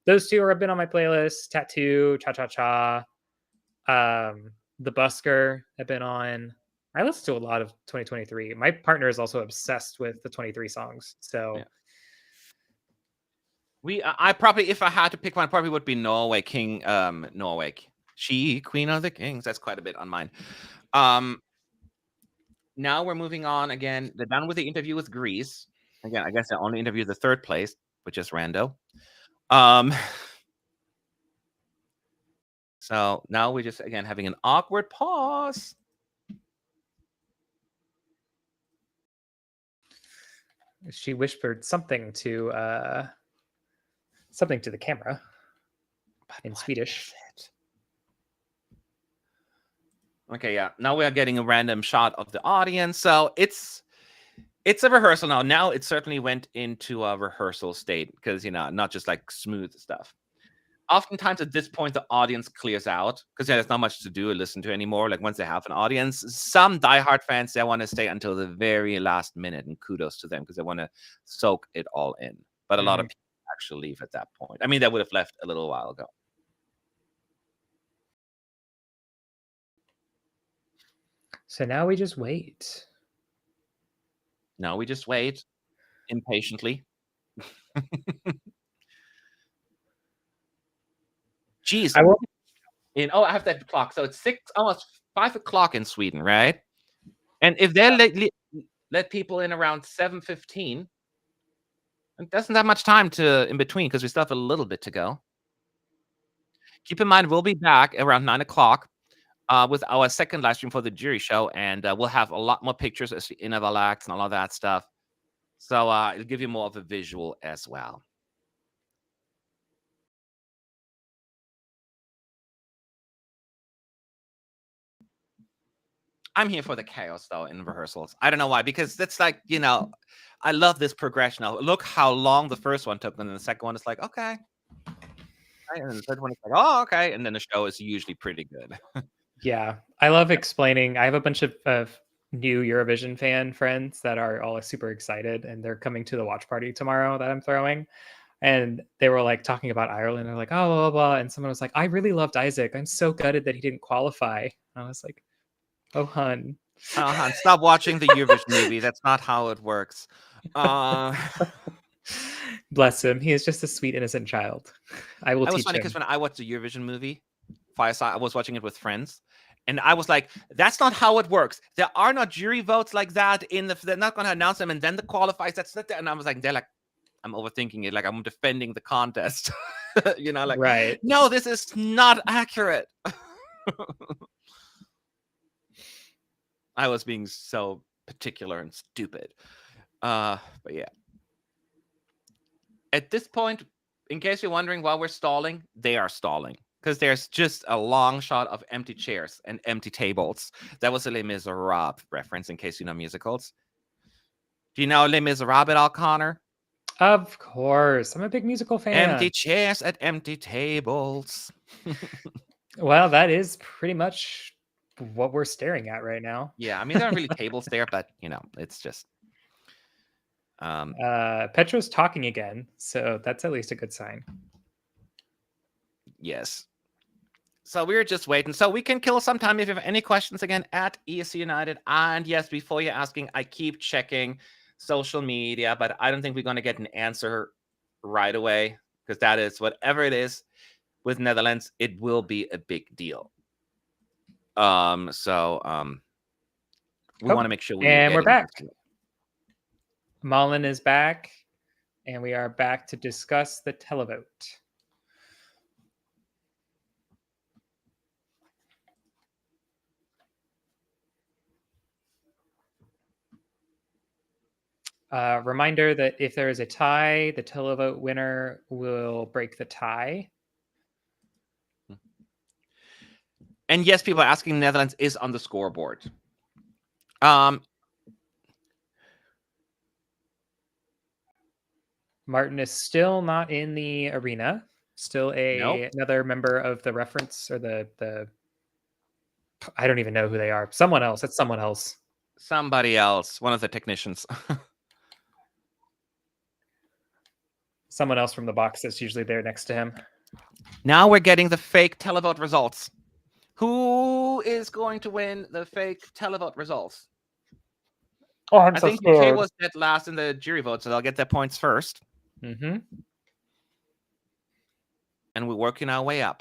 those two have been on my playlist. Tattoo, Cha Cha Cha, The Busker have been on. I listen to a lot of 2023. My partner is also obsessed with the 23 songs. So I probably, if I had to pick one, probably would be Norway, Norway. She, Queen of the Kings. That's quite a bit on mine. Now we're moving on again. They're done with the interview with Greece. Again, I guess they only interviewed the third place, which is rando. So now we're just, again, having an awkward pause. She whispered something to the camera in Swedish. Okay, yeah. Now we are getting a random shot of the audience. So it's a rehearsal now. Now it certainly went into a rehearsal state because, not just like smooth stuff. Oftentimes at this point, the audience clears out because there's not much to do or listen to anymore. Like once they have an audience, some diehard fans, they want to stay until the very last minute, and kudos to them because they want to soak it all in. But a lot of people actually leave at that point. I mean, they would have left a little while ago. So now we just wait. Now we just wait impatiently. Jeez. I have that clock. So it's almost 5 o'clock in Sweden, right? And if they let people in around 7:15, it doesn't have much time in between because we still have a little bit to go. Keep in mind, we'll be back around 9 o'clock with our second live stream for the jury show, and we'll have a lot more pictures as the interval acts and all of that stuff. So it'll give you more of a visual as well. I'm here for the chaos, though, in rehearsals. I don't know why, because that's like, I love this progression. Now, look how long the first one took, and then the second one is like, okay. Right? And the third one is like, oh, okay. And then the show is usually pretty good. Yeah. I love explaining. I have a bunch of new Eurovision fan friends that are all super excited, and they're coming to the watch party tomorrow that I'm throwing. And they were like talking about Ireland. They're like, oh, blah, blah, blah. And someone was like, I really loved Isaak. I'm so gutted that he didn't qualify. And I was like, oh, hun. Oh, hun, stop watching the Eurovision movie. That's not how it works. Bless him. He is just a sweet, innocent child. I was teach funny him. because when I watched the Eurovision movie, Fireside, I was watching it with friends. And I was like, that's not how it works. There are not jury votes like that. They're not going to announce them and then the qualifies. That's not that. And I was like, I'm overthinking it. Like, I'm defending the contest. Right. No, this is not accurate. I was being so particular and stupid. But yeah. At this point, in case you're wondering why we're stalling, they are stalling. Because there's just a long shot of empty chairs and empty tables. That was a Les Miserables reference, in case you know musicals. Do you know Les Miserables at all, Connor? Of course. I'm a big musical fan. Empty chairs at empty tables. Well, that is pretty much what we're staring at right now. Yeah, I mean, there aren't really tables there, but, it's just... Petro's talking again, so that's at least a good sign. Yes. So we're just waiting. So we can kill some time if you have any questions again at ESC United. And yes, before you're asking, I keep checking social media, but I don't think we're going to get an answer right away, because that is, whatever it is with Netherlands, it will be a big deal. We want to make sure we and we're back. It. Malin is back, and we are back to discuss the televote. Reminder that if there is a tie, the televote winner will break the tie. And yes, people are asking, Netherlands is on the scoreboard. Martin is still not in the arena. Still another member of the reference, or the I don't even know who they are. Someone else. It's someone else. Somebody else. One of the technicians. Someone else from the box that's usually there next to him. Now we're getting the fake televote results. Who is going to win the fake televote results? Oh, I think UK was dead last in the jury vote, so they'll get their points first. Mm-hmm. And we're working our way up.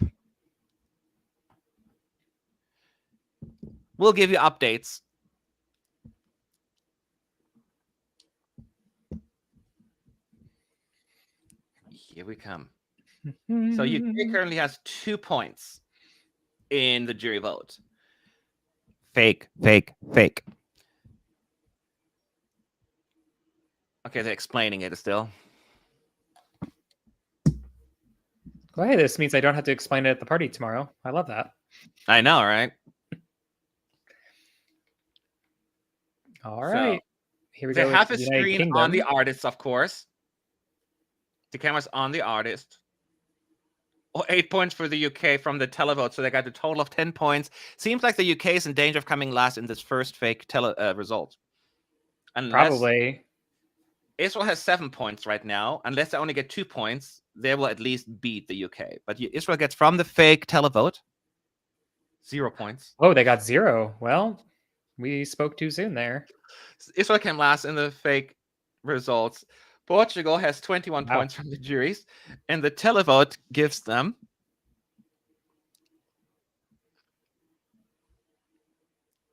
We'll give you updates. Here we come. So UK currently has 2 points in the jury vote. Fake, fake, fake. Okay, they're explaining it still. Well, hey, this means I don't have to explain it at the party tomorrow. I love that. I know, right? All right. So, here we go. They have a screen on the artist, of course. The camera's on the artist. 8 points for the UK from the televote, so they got a total of 10 points. Seems like the UK is in danger of coming last in this first fake result. Probably. Israel has 7 points right now. Unless they only get 2 points, they will at least beat the UK. But Israel gets from the fake televote 0 points. Oh, they got 0. Well, we spoke too soon there. Israel came last in the fake results. Portugal has 21 points from the juries, and the televote gives them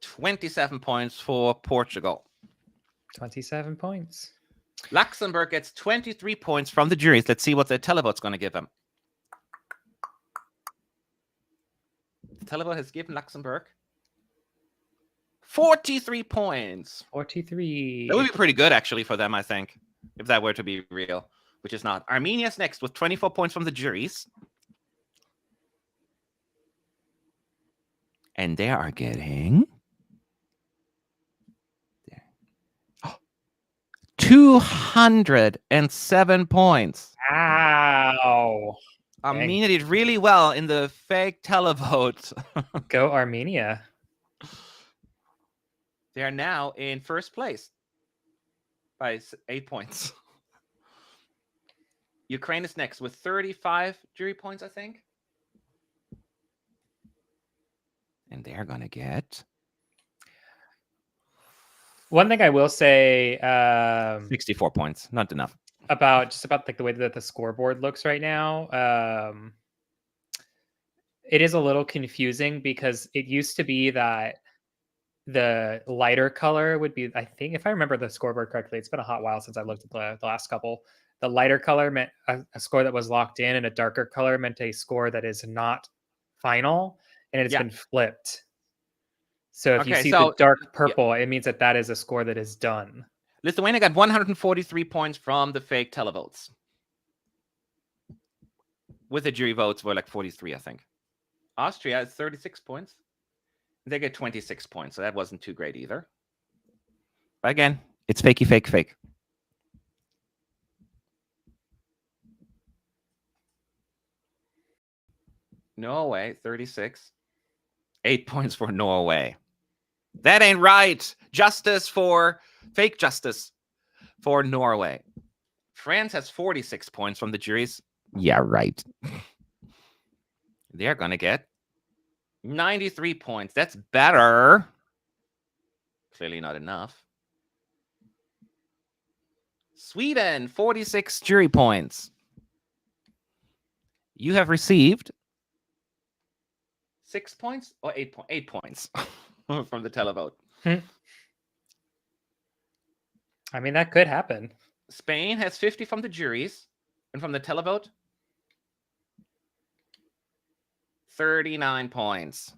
27 points for Portugal. 27 points. Luxembourg gets 23 points from the juries. Let's see what the televote's going to give them. The televote has given Luxembourg 43 points. 43. That would be pretty good, actually, for them, I think, if that were to be real, which is not. Armenia's next with 24 points from the juries. And they are getting 207 points. Wow. Armenia did really well in the fake televote. Go Armenia. They are now in first place by 8 points. Ukraine is next with 35 jury points, I think. And they're going to get... One thing I will say... 64 points. Not enough. About like the way that the scoreboard looks right now. It is a little confusing because it used to be that the lighter color would be, I think, if I remember the scoreboard correctly, it's been a hot while since I looked at the last couple. The lighter color meant a score that was locked in, and a darker color meant a score that is not final, and it's been flipped. So if you see the dark purple, it means that is a score that is done. Lithuania got 143 points from the fake televotes. With the jury votes were like 43, I think. Austria is 36 points. They get 26 points, so that wasn't too great either. But again, it's fakey, fake, fake. Norway, 36. 8 points for Norway. That ain't right. Justice for fake justice for Norway. France has 46 points from the juries. Yeah, right. They're going to get 93 points. That's better. Clearly not enough. Sweden, 46 jury points. You have received 6 points or 8 points from the televote. I mean, that could happen. Spain has 50 from the juries, and from the televote, 39 points.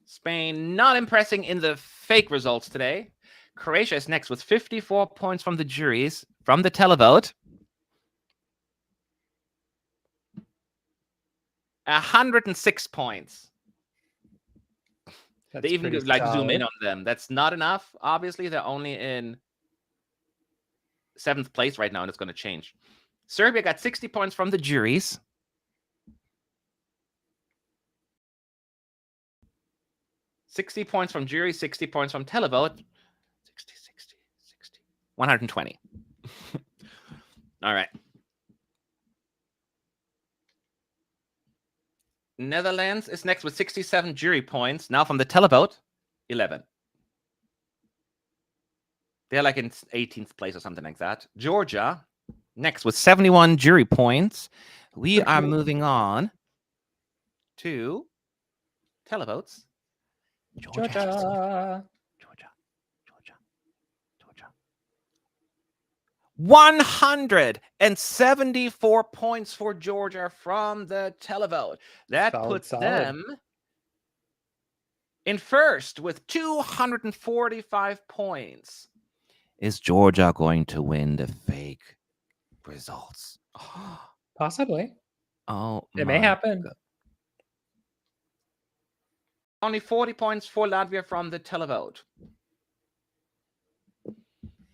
Spain not impressing in the fake results today. Croatia is next with 54 points from the juries. From the televote, 106 points. That's they even pretty like zoom in solid. on them. That's not enough. Obviously, they're only in 7th place right now, and it's going to change. Serbia got 60 points from the juries. $60 points from jury, 60 points from televote. 60, 120. All right. Netherlands is next with 67 jury points. Now from the televote, 11. They're like in 18th place or something like that. Georgia, next with 71 jury points. We are moving on to televotes. Georgia. 174 points for Georgia from the televote. That puts them in first with 245 points. Is Georgia going to win the fake results? Possibly. Oh, it may happen. God. Only 40 points for Latvia from the televote.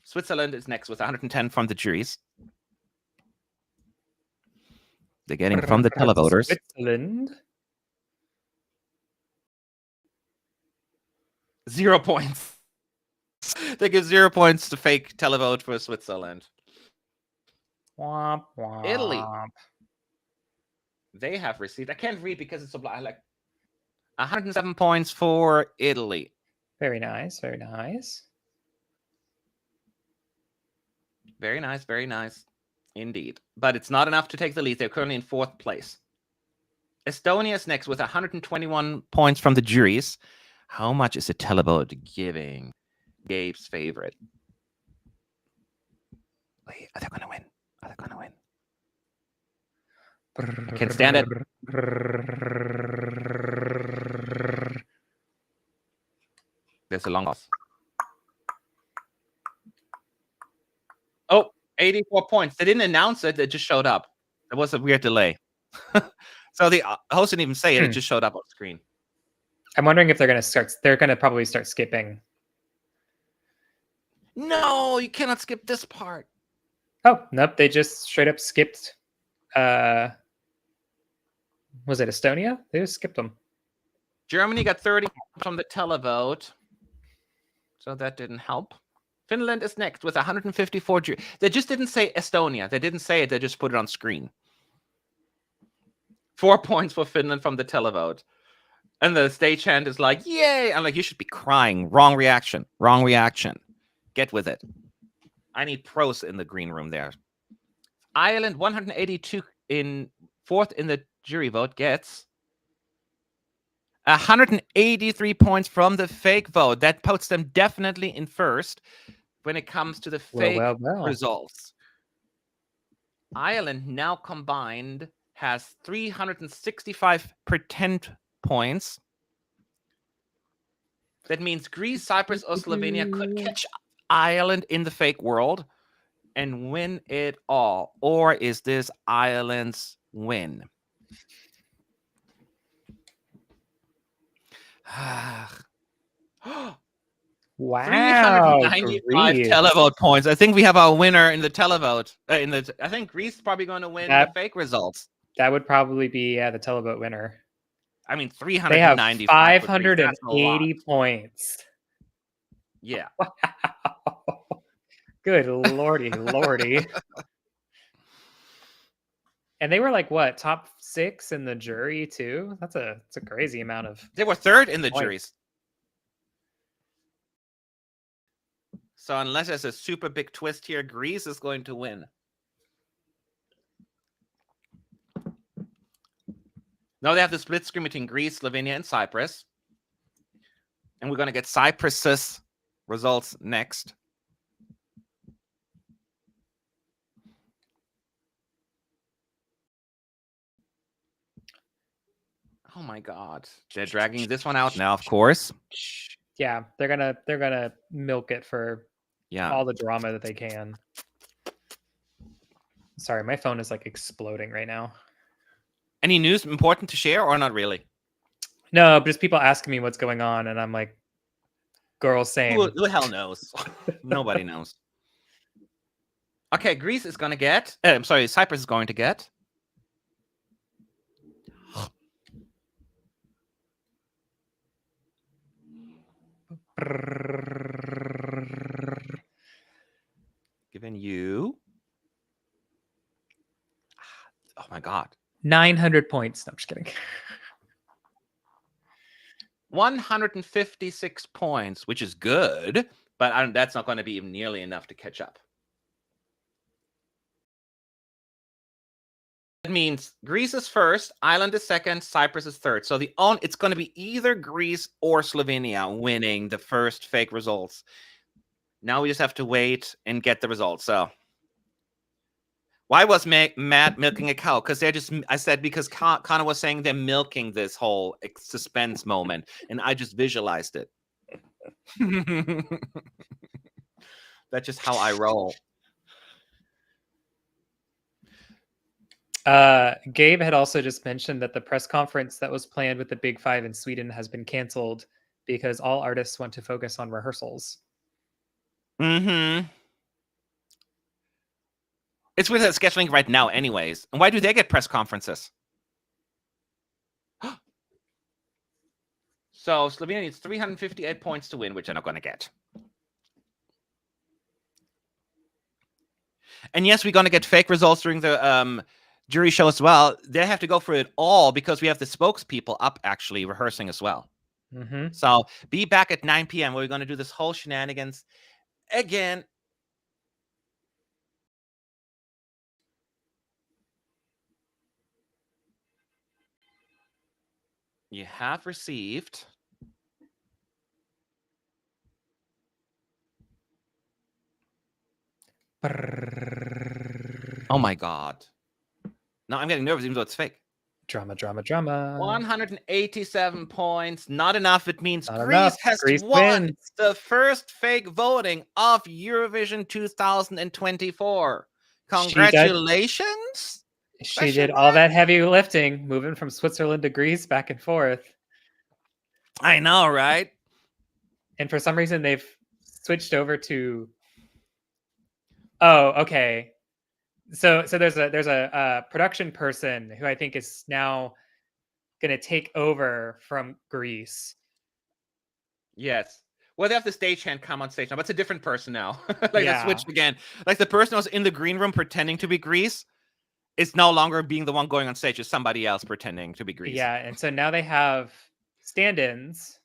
Switzerland is next with 110 from the juries. They're getting from the televoters. Switzerland. 0 points. They give 0 points to fake televote for Switzerland. Womp, womp. Italy. They have received, I can't read because it's so blind, like 107 points for Italy. Very nice. Very nice. Very nice. Very nice. Indeed. But it's not enough to take the lead. They're currently in 4th place. Estonia is next with 121 points from the juries. How much is the televote giving Gabe's favorite? Wait, are they going to win? Are they going to win? I can't stand it. There's a long pause. Oh, 84 points. They didn't announce it. It just showed up. There was a weird delay. So the host didn't even say it. It just showed up on screen. I'm wondering if they're going to start. They're going to probably start skipping. No, you cannot skip this part. Oh, nope. They just straight up skipped. Was it Estonia? They just skipped them. Germany got 30 from the televote. So that didn't help. Finland is next with 154. They just didn't say Estonia. They didn't say it. They just put it on screen. 4 points for Finland from the televote. And the stagehand is like, yay. I'm like, you should be crying. Wrong reaction. Wrong reaction. Get with it. I need pros in the green room there. Ireland, 182 in 4th in the jury vote, gets 183 points from the fake vote. That puts them definitely in first when it comes to the fake results. Ireland now combined has 365 pretend points. That means Greece, Cyprus, or Slovenia could catch Ireland in the fake world and win it all. Or is this Ireland's win? Wow. 395 televote points. I think we have our winner in the televote. I think Greece is probably going to win the fake results. That would probably be the televote winner. I mean, They 395. have 580 points. Yeah. Wow. Good lordy. And they were like what, top 6 in the jury too? That's a crazy amount of. They were third in the points. juries. So unless there's a super big twist here, Greece is going to win. Now they have the split screen between Greece, Slovenia, and Cyprus. And we're going to get Cyprus's results next. Oh my God. They're dragging this one out now, of course. Yeah, they're gonna milk it for all the drama that they can. Sorry, my phone is like exploding right now. Any news important to share or not really? No, but just people asking me what's going on, and I'm like, girl, same. Who the hell knows? Nobody knows. Okay, Greece is going to get... I'm sorry, Cyprus is going to get... Giving you... Oh my God. 900 points. No, I'm just kidding. 156 points, which is good, but that's not going to be nearly enough to catch up. That means Greece is first, Ireland is second, Cyprus is third. So it's going to be either Greece or Slovenia winning the first fake results. Now we just have to wait and get the results. So why was Matt milking a cow? Because I said because Connor was saying they're milking this whole suspense moment, and I just visualized it. That's just how I roll. Gabe had also just mentioned that the press conference that was planned with the Big Five in Sweden has been canceled because all artists want to focus on rehearsals. Mm-hmm. It's with scheduling right now anyways. And why do they get press conferences? So Slovenia needs 358 points to win, which they're not going to get. And yes, we're going to get fake results during the jury show as well. They have to go for it all because we have the spokespeople up actually rehearsing as well. Mm-hmm. So be back at 9 p.m. where we're going to do this whole shenanigans again. You have received oh my God. Now I'm getting nervous even though it's fake. Drama. 187 points. Not enough. It means Not Greece enough. has Greece won wins. the first fake voting of Eurovision 2024. Congratulations. She did all that heavy lifting, moving from Switzerland to Greece back and forth. I know, right? And for some reason, they've switched over to. Oh, okay. So there's a production person who I think is now going to take over from Greece. Yes. Well, they have the stagehand come on stage now, but it's a different person now. They switched again. Like the person who was in the green room pretending to be Greece is no longer being the one going on stage. It's somebody else pretending to be Greece. Yeah, and so now they have stand-ins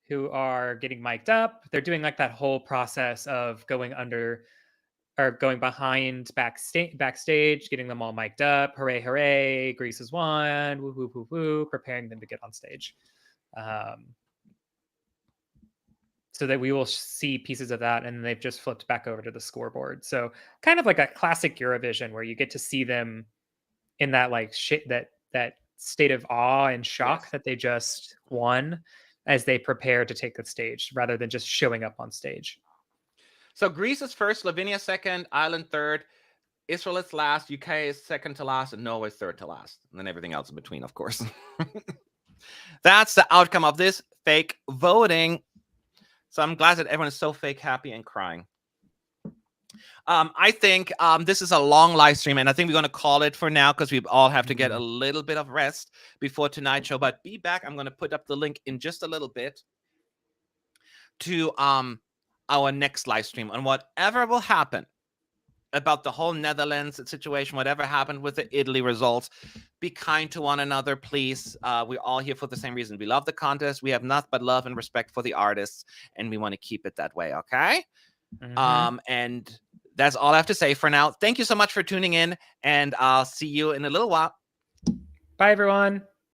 who are getting mic'd up. They're doing like that whole process of going under or going behind backstage, getting them all mic'd up. Hooray, hooray, Greece has won. Woo, woo, woo, woo, preparing them to get on stage. So that we will see pieces of that, and they've just flipped back over to the scoreboard. So kind of like a classic Eurovision where you get to see them in that like that state of awe and shock that they just won as they prepare to take the stage rather than just showing up on stage. So Greece is first, Slovenia second, Ireland third, Israel is last, UK is second to last, and Norway is third to last. And then everything else in between, of course. That's the outcome of this fake voting. So I'm glad that everyone is so fake happy and crying. I think this is a long live stream, and I think we're going to call it for now because we all have to get a little bit of rest before tonight's show. But be back. I'm going to put up the link in just a little bit to our next live stream on whatever will happen about the whole Netherlands situation, whatever happened with the Italy results. Be kind to one another, please. We're all here for the same reason. We love the contest. We have nothing but love and respect for the artists, and we want to keep it that way, okay? And that's all I have to say for now. Thank you so much for tuning in, and I'll see you in a little while. Bye, everyone.